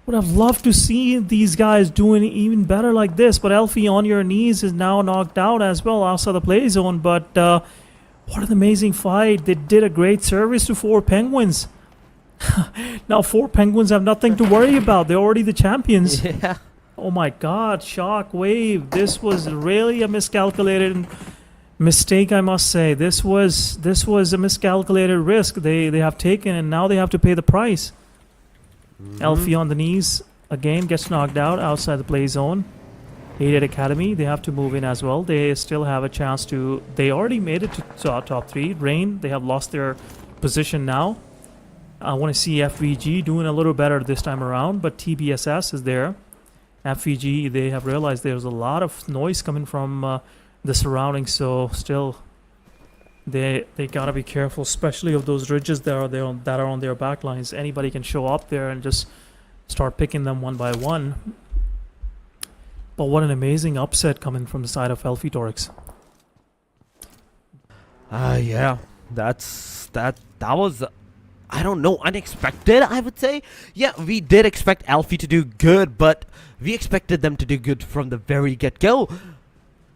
Would have loved to see these guys doing even better like this, but Elfie on your knees is now knocked out as well outside the play zone. But what an amazing fight. They did a great service to 4 Penguins. Now 4 Penguins have nothing to worry about. They're already the champions. Yeah. Oh my god, Shockwave. This was really a miscalculated mistake, I must say. This was a miscalculated risk they have taken, and now they have to pay the price. Elfie on the knees. again gets knocked out outside the play zone. 8 Academy, they have to move in as well. They still have a chance to... They already made it to top 3. Rain, they have lost their position now. I want to see FVG doing a little better this time around, but TBSS is there. FVG, they have realized there's a lot of noise coming from the surroundings, so still they gotta be careful, especially of those ridges that are there that are on their back lines. Anybody can show up there and just start picking them one by one. But what an amazing upset coming from the side of Elfie Torix. Yeah, that was, I don't know, unexpected, I would say. Yeah, we did expect Alfie to do good, but we expected them to do good from the very get-go.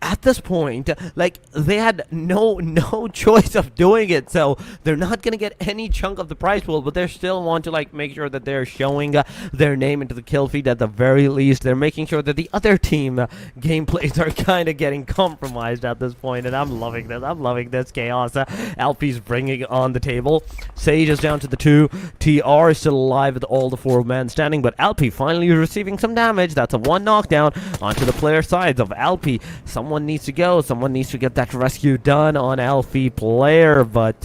At this point, like, they had no choice of doing it, so they're not gonna get any chunk of the prize pool, but they still want to, like, make sure that they're showing their name into the kill feed at the very least. They're making sure that the other team gameplays are kind of getting compromised at this point, and I'm loving this. I'm loving this chaos Alfie's bringing on the table. Sage is down to the 2. TR is still alive with all the 4 men standing, but Alfie finally receiving some damage. That's a 1 knockdown onto the player sides of Alfie. Someone needs to go. Someone needs to get that rescue done on Alfie player, but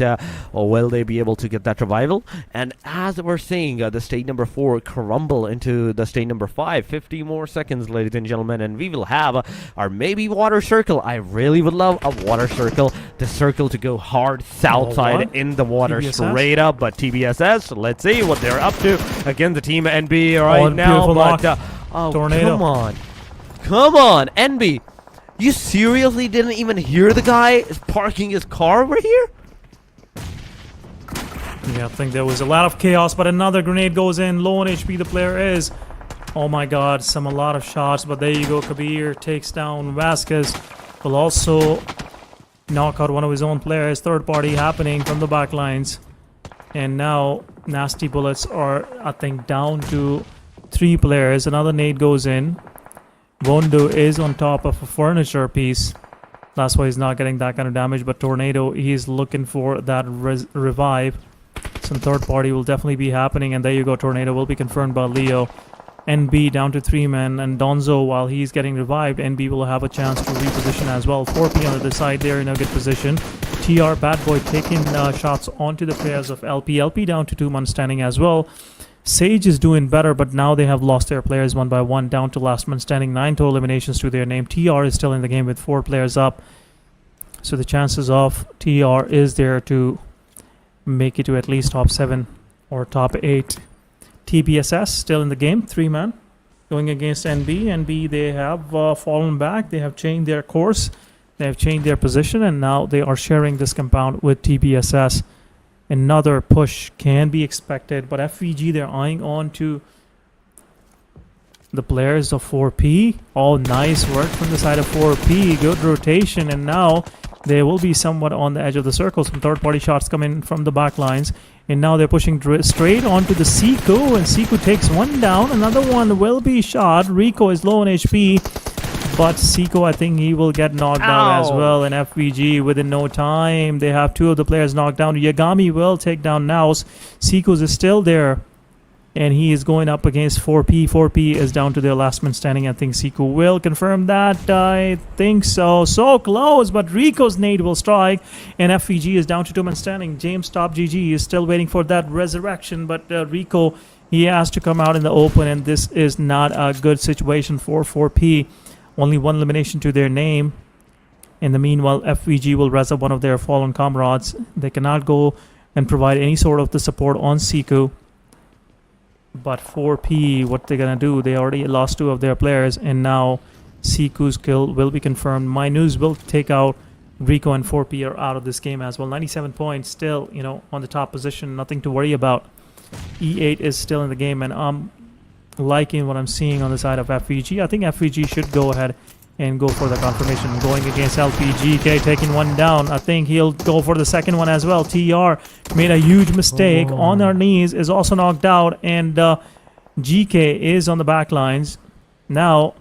will they be able to get that revival? And as we're seeing the state number 4 crumble into the state number 5, 50 more seconds, ladies and gentlemen, and we will have our maybe water circle. I really would love a water circle. The circle to go hard south side in the water TBSS? straight up, but TBSS, let's see what they're up to against the team NB right now. beautiful But knock. Tornado. Come on, NB. You seriously didn't even hear the guy parking his car over here? Yeah, I think there was a lot of chaos, but another grenade goes in. Low on HP the player is. Oh my god, a lot of shots, but there you go. Kabir takes down Vasquez. Will also knock out one of his own players. Third party happening from the back lines. And now Nasty Bullets are, I think, down to 3 players. Another nade goes in. Wondo is on top of a furniture piece. That's why he's not getting that kind of damage. But Tornado, he's looking for that revive. Some third party will definitely be happening. And there you go. Tornado will be confirmed by Leo. NB down to 3 men. And Donzo, while he's getting revived, NB will have a chance to reposition as well. 4P on the side there in a good position. TR Bad Boy taking shots onto the players of LP. LP down to 2 men standing as well. Sage is doing better, but now they have lost their players one by one, down to last man standing. 9 total eliminations to their name. TR is still in the game with 4 players up. So the chances of TR is there to make it to at least top 7 or top 8. TBSS still in the game, 3 man, going against NB. NB, they have fallen back. They have changed their course. They have changed their position, and now they are sharing this compound with TBSS. Another push can be expected, but FVG, they're eyeing on to the players of 4P. Oh, nice work from the side of 4P. Good rotation, and now they will be somewhat on the edge of the circle. Some third-party shots come in from the back lines, and now they're pushing straight onto the Siku, and Siku takes 1 down. Another one will be shot. Rico is low on HP, but Siku, I think he will get knocked out as well. And FVG, within no time, they have 2 of the players knocked down. Yagami will take down Naus. Siku is still there, and he is going up against 4P. 4P is down to their last man standing. I think Siku will confirm that. I think so. So close, but Rico's nade will strike, and FVG is down to 2 men standing. James Top GG is still waiting for that resurrection, but Rico, he has to come out in the open, and this is not a good situation for 4P. Only 1 elimination to their name. In the meanwhile, FVG will res up one of their fallen comrades. They cannot go and provide any sort of the support on Siku. But 4P, what they're gonna do? They already lost 2 of their players, and now Siku's kill will be confirmed. Minus will take out Rico, and 4P are out of this game as well. 97 points, still, on the top position. Nothing to worry about. E8 is still in the game, and I'm liking what I'm seeing on the side of FVG. I think FVG should go ahead and go for the confirmation. Going against LPGK, taking 1 down. I think he'll go for the second one as well. TR made a huge mistake. On their knees, is also knocked out, and GK is on the back lines. Now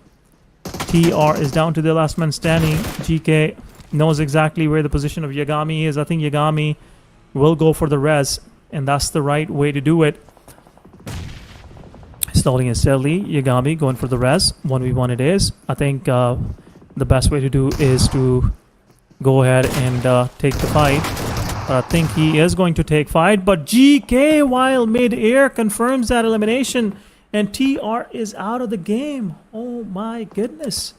TR is down to the last man standing. GK knows exactly where the position of Yagami is. I think Yagami will go for the res, and that's the right way to do it. Slowly and steadily, Yagami going for the res. 1v1 it is. I think the best way to do is to go ahead and take the fight. I think he is going to take fight, but GK while mid-air confirms that elimination, and TR is out of the game. Oh my goodness.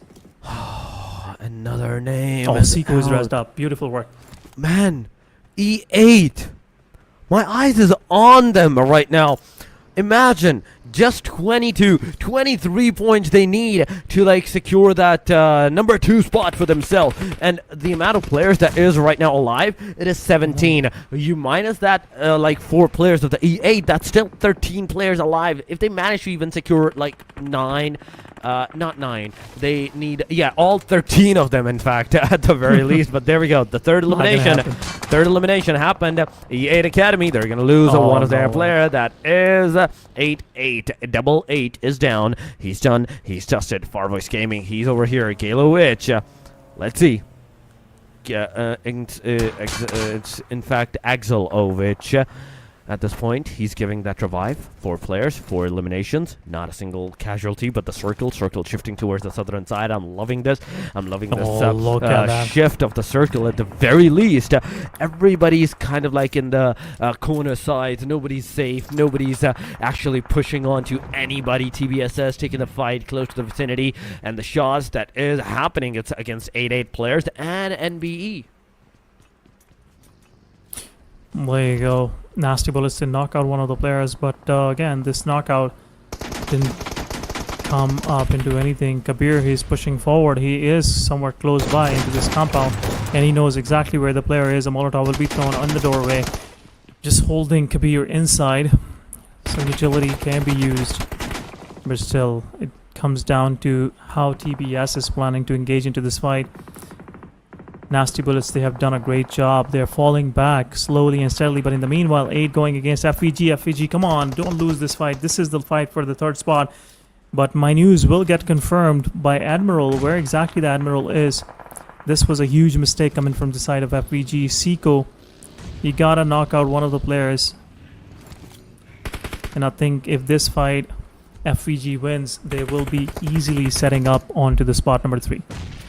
Another name. Oh, Seiko is rezzed up. Beautiful work. Man, E8. My eyes is on them right now. Imagine just 23 points they need to like secure that number 2 spot for themselves, and the amount of players that is right now alive, it is 17. You minus that like 4 players of the E8, that's still 13 players alive. If they manage to even secure like 9, not 9, they need, yeah, all 13 of them in fact at the very least. But there we go, the third elimination happened. E8 Academy, they're gonna lose one of their player. That is 8-8. Double 8 is down. He's done. He's dusted. Farvoice Gaming, he's over here. Galowitch, let's see. It's in fact Axelovich. At this point, he's giving that revive. 4 players, 4 eliminations. Not a single casualty, but the circle shifting towards the southern side. I'm loving this. I'm loving this shift of the circle at the very least. Everybody's kind of like in the corner sides. Nobody's safe. Nobody's actually pushing on to anybody. TBSS taking the fight close to the vicinity. And the shots that is happening, it's against 8-8 players and NBE. There you go. Nasty Bullets did knock out one of the players, but again, this knockout didn't come up into anything. Kabir, he's pushing forward. He is somewhere close by into this compound, and he knows exactly where the player is. A Molotov will be thrown on the doorway, just holding Kabir inside. Some agility can be used, but still, it comes down to how TBS is planning to engage into this fight. Nasty Bullets, they have done a great job. They're falling back slowly and steadily, but in the meanwhile, 8 going against FVG. FVG, come on, don't lose this fight. This is the fight for the 3rd spot. But my news will get confirmed by Admiral. Where exactly the Admiral is, this was a huge mistake coming from the side of FVG. Seiko, he gotta knock out one of the players. And I think if this fight FVG wins, they will be easily setting up onto the spot number 3.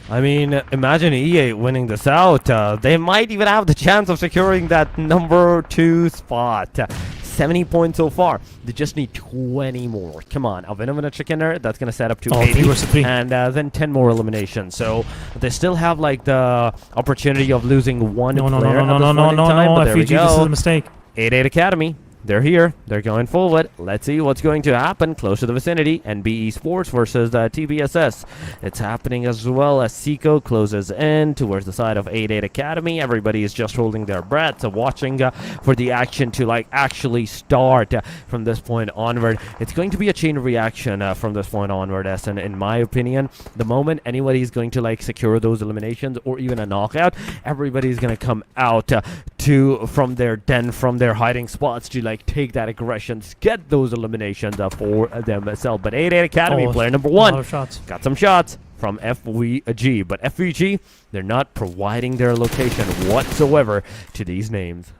I mean, imagine E8 winning this out. They might even have the chance of securing that number 2 spot. 70 points so far. They just need 20 more. Come on, a win chicken that's going to set up to 80. 3 versus 3. And then 10 more eliminations. So they still have like the opportunity of losing one player at this point in time. But there we go. This is a mistake. 8-8 Academy. They're here. They're going forward. Let's see what's going to happen close to the vicinity. NBE Sports versus TBSS. It's happening as well as Seiko closes in towards the side of 8-8 Academy. Everybody is just holding their breath, watching for the action to like actually start from this point onward. It's going to be a chain reaction from this point onward, and in my opinion, the moment anybody is going to like secure those eliminations or even a knockout, everybody's going to come out from their den, from their hiding spots to like take that aggression, get those eliminations for themselves. But 8-8 Academy player number 1 got some shots from FVG, but FVG, they're not providing their location whatsoever to these names.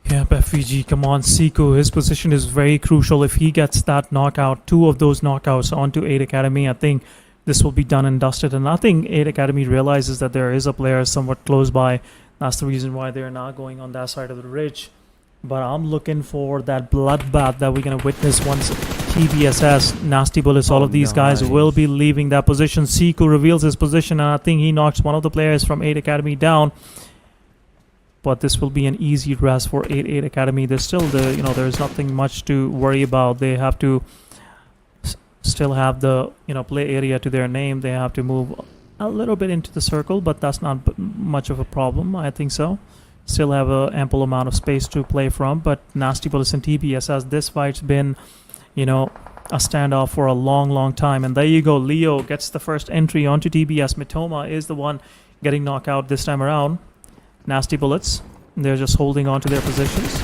Yeah, FVG, come on, Seiko, his position is very crucial. If he gets that knockout, 2 of those knockouts onto 8 Academy, I think this will be done and dusted. And I think 8 Academy realizes that there is a player somewhat close by. That's the reason why they're not going on that side of the ridge. But I'm looking for that bloodbath that we're going to witness once TBSS, Nasty Bullets, all of these guys will be leaving that position. Seiko reveals his position, and I think he knocks one of the players from 8 Academy down. But this will be an easy rest for 8-8 Academy. There's still there's nothing much to worry about. They have to still have the play area to their name. They have to move a little bit into the circle, but that's not much of a problem, I think so. Still have an ample amount of space to play from, but Nasty Bullets and TBSS, this fight's been, a standoff for a long time. And there you go, Leo gets the first entry onto TBS. Mitoma is the one getting knocked out this time around. Nasty Bullets, they're just holding on to their positions.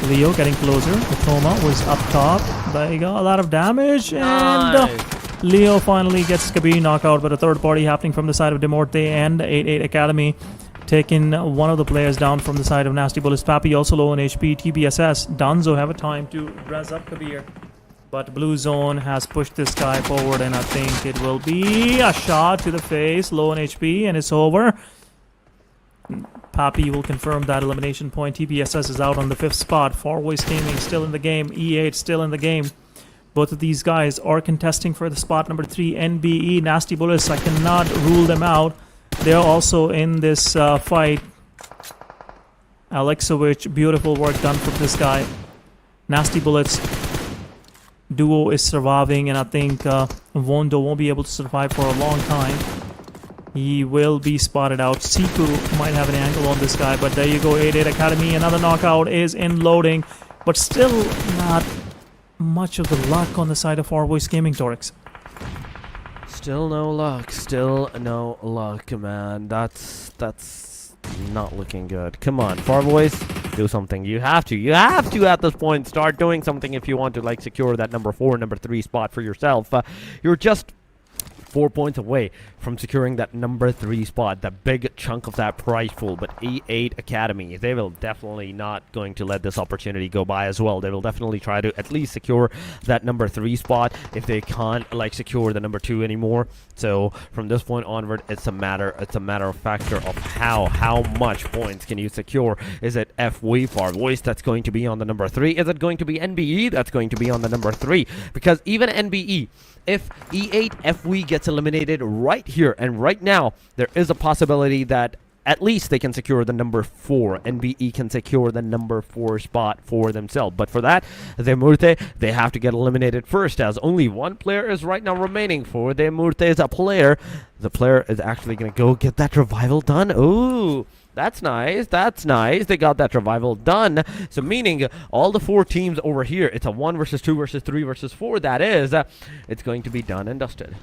Leo getting closer. Mitoma was up top. There you go, a lot of damage, and Leo finally gets Kabir knocked out, but a third party happening from the side of Demorte and 8-8 Academy. taking one of the players down from the side of Nasty Bullets. Pappy also low on HP. TBSS, Danzo have a time to dress up Kabir. But Blue Zone has pushed this guy forward, and I think it will be a shot to the face, low on HP, and it's over. Pappy will confirm that elimination point. TBSS is out on the 5th spot. Far Voice Gaming still in the game. E8 still in the game. Both of these guys are contesting for the spot number 3. NBE, Nasty Bullets, I cannot rule them out. They're also in this fight. Alexovich, beautiful work done from this guy. Nasty Bullets duo is surviving, and I think Vondo won't be able to survive for a long time. He will be spotted out. Siku might have an angle on this guy, but there you go. 88 Academy, another knockout is in loading, but still not much of the luck on the side of Far Voice Gaming, Torix. Still no luck. Still no luck, man. That's not looking good. Come on, Far Voice, do something. You have to at this point start doing something if you want to like secure that number 4, number 3 spot for yourself. You're just 4 points away from securing that number 3 spot, the big chunk of that prize pool. But E8 Academy, they will definitely not going to let this opportunity go by as well. They will definitely try to at least secure that number 3 spot if they can't like secure the number 2 anymore. So from this point onward, it's a matter of factor of how much points can you secure. Is it FV Far Voice that's going to be on the number 3? Is it going to be NBE that's going to be on the number 3? Because even NBE, if E8 FV gets eliminated right here and right now, there is a possibility that at least they can secure the number 4. NBE can secure the number 4 spot for themselves. But for that, Demurte, they have to get eliminated first, as only one player is right now remaining for Demurte's player. The player is actually going to go get that revival done. Ooh, that's nice. That's nice. They got that revival done. So meaning all the 4 teams over here, it's a 1 versus 2 versus 3 versus 4. That is, it's going to be done and dusted.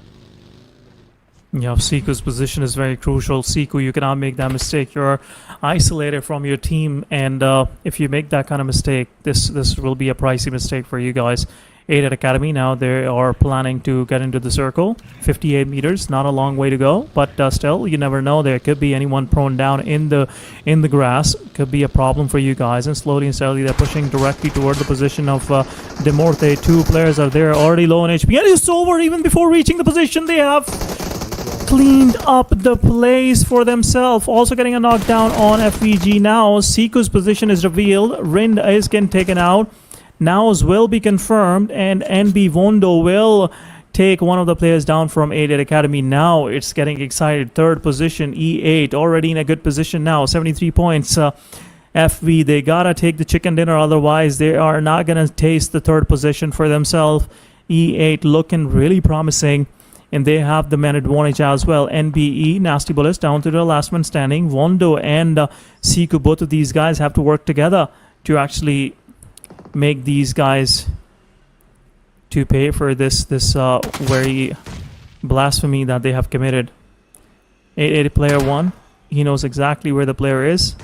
Yeah, Siku's position is very crucial. Siku, you cannot make that mistake. You're isolated from your team, and if you make that kind of mistake, this will be a pricey mistake for you guys. 88 Academy, now they are planning to get into the circle. 58 meters, not a long way to go, but still, you never know. There could be anyone prone down in the grass. Could be a problem for you guys, and slowly and steadily they're pushing directly toward the position of Demorte. 2 players are there, already low on HP, and it's over even before reaching the position. They have cleaned up the place for themselves. Also getting a knockdown on FVG now. Siku's position is revealed. Rind is getting taken out. Nows will be confirmed, and NB Vondo will take one of the players down from 88 Academy. Now it's getting excited. 3rd position, E8, already in a good position now. 73 points. FV, they gotta take the chicken dinner, otherwise they are not gonna taste the 3rd position for themselves. E8 looking really promising, and they have the man advantage as well. NBE, Nasty Bullets, down to the last man standing. Vondo and Siku, both of these guys have to work together to actually make these guys to pay for this very blasphemy that they have committed. 88 player 1, he knows exactly where the player is.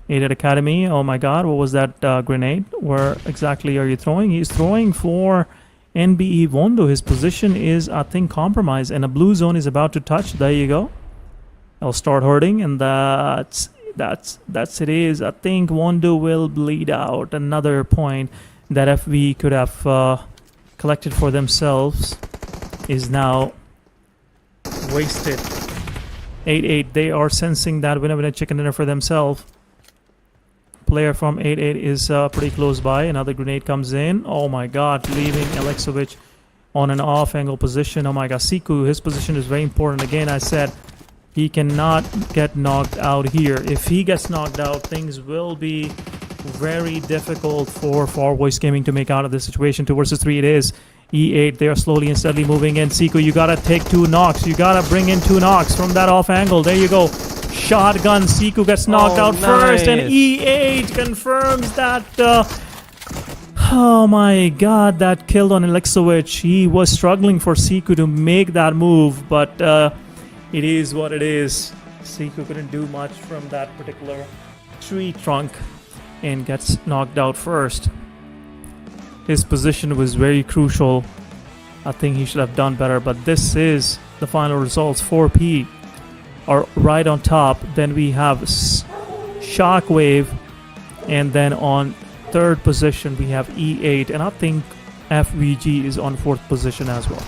88 Academy, oh my god, what was that grenade? Where exactly are you throwing? He's throwing for NBE Vondo. His position is, I think, compromised, and a blue zone is about to touch. There you go. I'll start hurting, and that's it is. I think Vondo will bleed out. Another point that FV could have collected for themselves is now wasted. 88, they are sensing that winner chicken dinner for themselves. Player from 88 is pretty close by. Another grenade comes in. Oh my god, leaving Alexovich on an off angle position. Oh my god, Siku, his position is very important. Again, I said he cannot get knocked out here. If he gets knocked out, things will be very difficult for Far Voice Gaming to make out of this situation. 2 versus 3 it is. E8, they are slowly and steadily moving in. Siku, you gotta take 2 knocks. You gotta bring in 2 knocks from that off angle. There you go. Shotgun. Siku gets knocked out first, and E8 confirms that. Oh my god, that killed on Alexovich. He was struggling for Siku to make that move, but it is what it is. Siku couldn't do much from that particular tree trunk and gets knocked out first. His position was very crucial. I think he should have done better, but this is the final results. 4P are right on top. Then we have Shockwave, and then on third position we have E8, and I think FVG is on fourth position as well.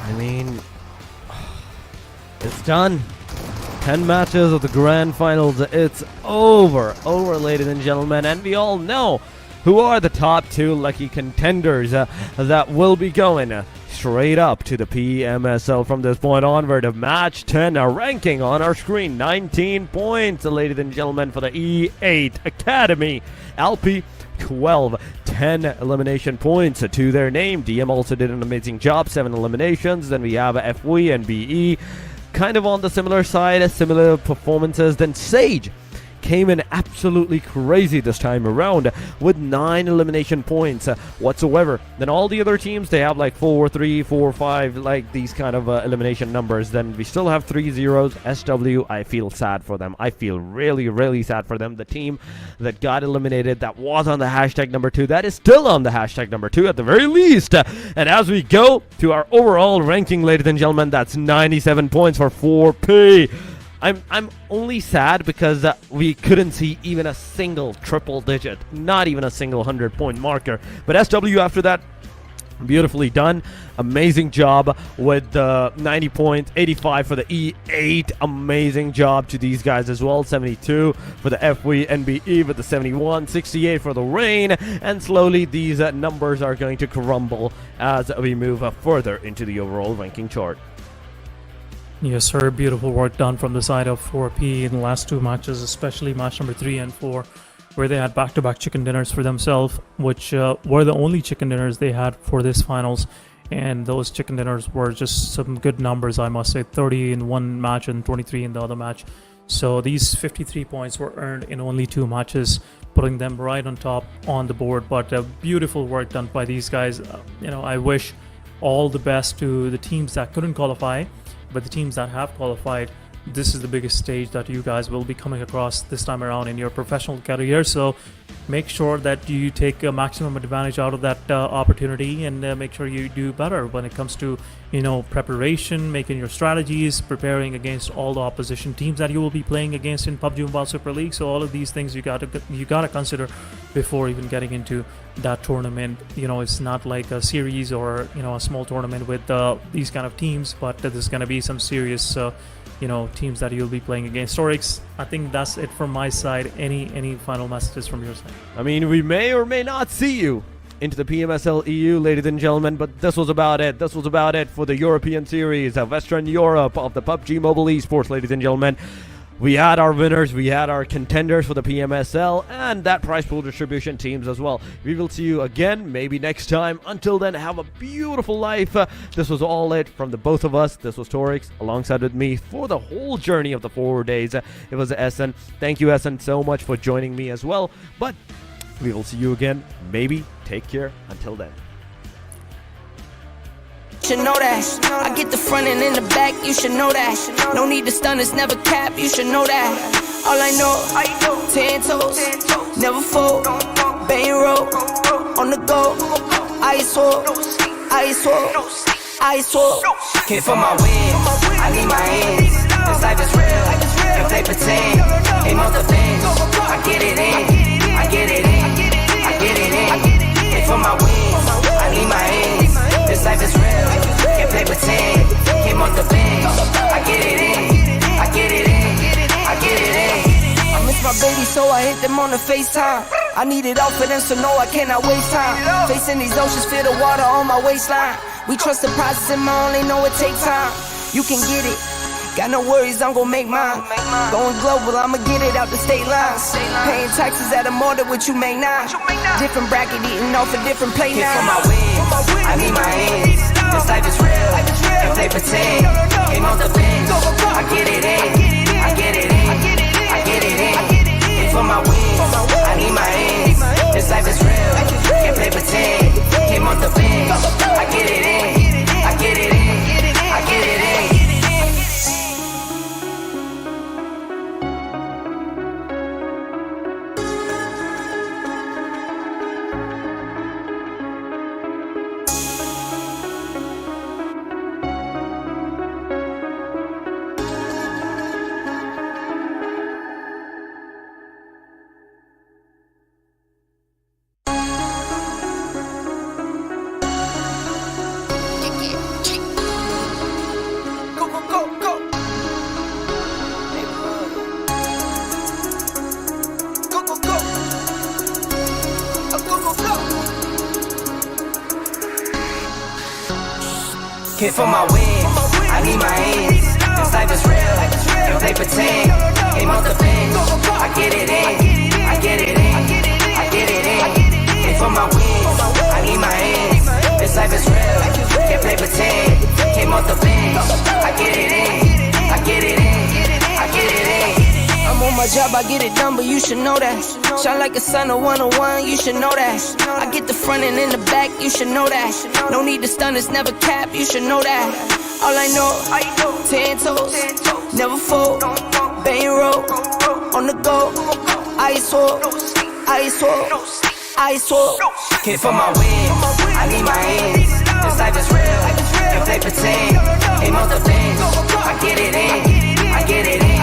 I mean, it's done. 10 matches of the grand finals. It's over, ladies and gentlemen, and we all know who are the top two lucky contenders that will be going straight up to the PMSL from this point onward. Of match 10, a ranking on our screen, 19 points, ladies and gentlemen, for the E8 Academy. Alpi 12, 10 elimination points to their name. DM also did an amazing job, 7 eliminations. Then we have FV and BE, kind of on the similar side, similar performances. Then Sage came in absolutely crazy this time around with 9 elimination points whatsoever. Then all the other teams, they have like 4, 3, 4, 5, like these kind of elimination numbers. Then we still have 3 zeros. SW, I feel sad for them. I feel really sad for them. The team that got eliminated, that was on the hashtag number 2, that is still on the hashtag number 2 at the very least. And as we go to our overall ranking, ladies and gentlemen, that's 97 points for 4P. I'm only sad because we couldn't see even a single triple digit, not even a single 100-point marker. But SW after that, beautifully done. Amazing job with the 90 points, 85 for the E8. Amazing job to these guys as well. 72 for the FW NBE with the 71, 68 for the Rain. And slowly these numbers are going to crumble as we move further into the overall ranking chart. Yes, sir. Beautiful work done from the side of 4P in the last 2 matches, especially match number 3 and 4, where they had back-to-back chicken dinners for themselves, which were the only chicken dinners they had for this finals. And those chicken dinners were just some good numbers, I must say. 30 in one match and 23 in the other match. So these 53 points were earned in only 2 matches, putting them right on top on the board. But beautiful work done by these guys. I wish all the best to the teams that couldn't qualify. But the teams that have qualified, this is the biggest stage that you guys will be coming across this time around in your professional career. So make sure that you take a maximum advantage out of that opportunity, and make sure you do better when it comes to preparation, making your strategies, preparing against all the opposition teams that you will be playing against in PUBG Mobile Super League. So all of these things you gotta consider before even getting into that tournament. It's not like a series or a small tournament with these kind of teams, but there's gonna be some serious teams that you'll be playing against. Torix, I think that's it from my side. Any final messages from your side? I mean, we may or may not see you into the PMSL EU, ladies and gentlemen, but this was about it. This was about it for the European Series of Western Europe of the PUBG Mobile Esports, ladies and gentlemen. We had our winners, we had our contenders for the PMSL, and that prize pool distribution teams as well. We will see you again, maybe next time. Until then, have a beautiful life. This was all it from the both of us. This was Torix, alongside with me for the whole journey of the 4 days. It was Essen. Thank you, Essen, so much for joining me as well. But we will see you again, maybe. Take care. Until then. Should know that. I get the front and in the back, you should know that. No need to stun, it's never cap, you should know that. All I know, 10 toes, never fold, bang roll, on the go, ice wall, ice wall, ice wall. Came for my wins, I need my ends. This life is real, and play pretend. Aim off the bench, I get it in, I get it in, I get it in. Came for my wins, I need my ends. This life is real, can't play pretend. Came off the bench, I get it in, I get it in, I get it in. I miss my baby, so I hit them on the FaceTime. I need it all for them, so no, I cannot waste time. Facing these oceans, feel the water on my waistline. We trust the process, and I only know it takes time. You can get it, got no worries, I'm gon' make mine. Going global, I'ma get it out the state lines. Paying taxes at a more than what you make now. Different bracket, eating off a different plate Came for now. my wins, I need my ends. This life is real, and play pretend. Came off the bench, I get it in, I get it in, I get it in. Came for my wins, I need my ends. This life is real, can't play pretend. Came off the bench, I get it in, I get it in, I get it in. Came for my wins, I need my ends. This life is real, and play pretend. Aim off the bench, I get it in, I get it in, I get it in. Came for my wins, I need my ends. This life is real, can't play pretend. Came off the bench, I get it in, I get it in, I get it in. I'm on my job, I get it done, but you should know that. Shine like a sun, a 101, you should know that. I get the front and in the back, you should know that. No need to stun, it's never cap, you should know that. All I know, 10 toes, never fold, bang roll, on the go, ice wall, ice wall, ice wall. Came for my wins, I need my ends. This life is real, and play pretend. Aim off the bench, I get it in, I get it in,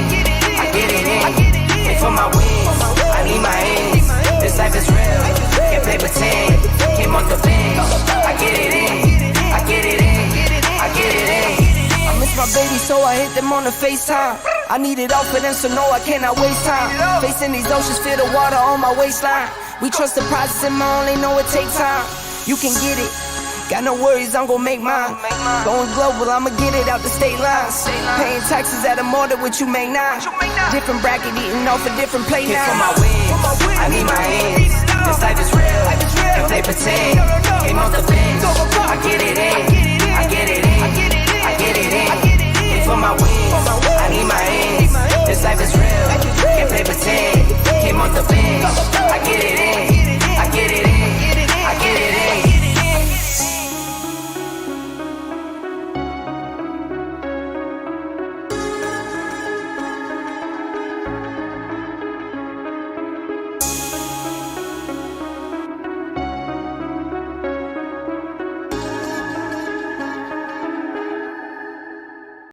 I get it in. Came for my wins, I need my ends. This life is real, can't play pretend. Came off the bench, I get it in, I get it in, I get it in. I miss my baby, so I hit them on the FaceTime. I need it all for them, so no, I cannot waste time. Facing these oceans, feel the water on my waistline. We trust the process and my only know it takes time. You can get it, got no worries, I'm gon' make mine. Going global, I'ma get it out the state lines. Paying taxes at a more than what you make now. Different bracket, eating off a different plate Came for now. my wins, I need my ends. This life is real, and play pretend.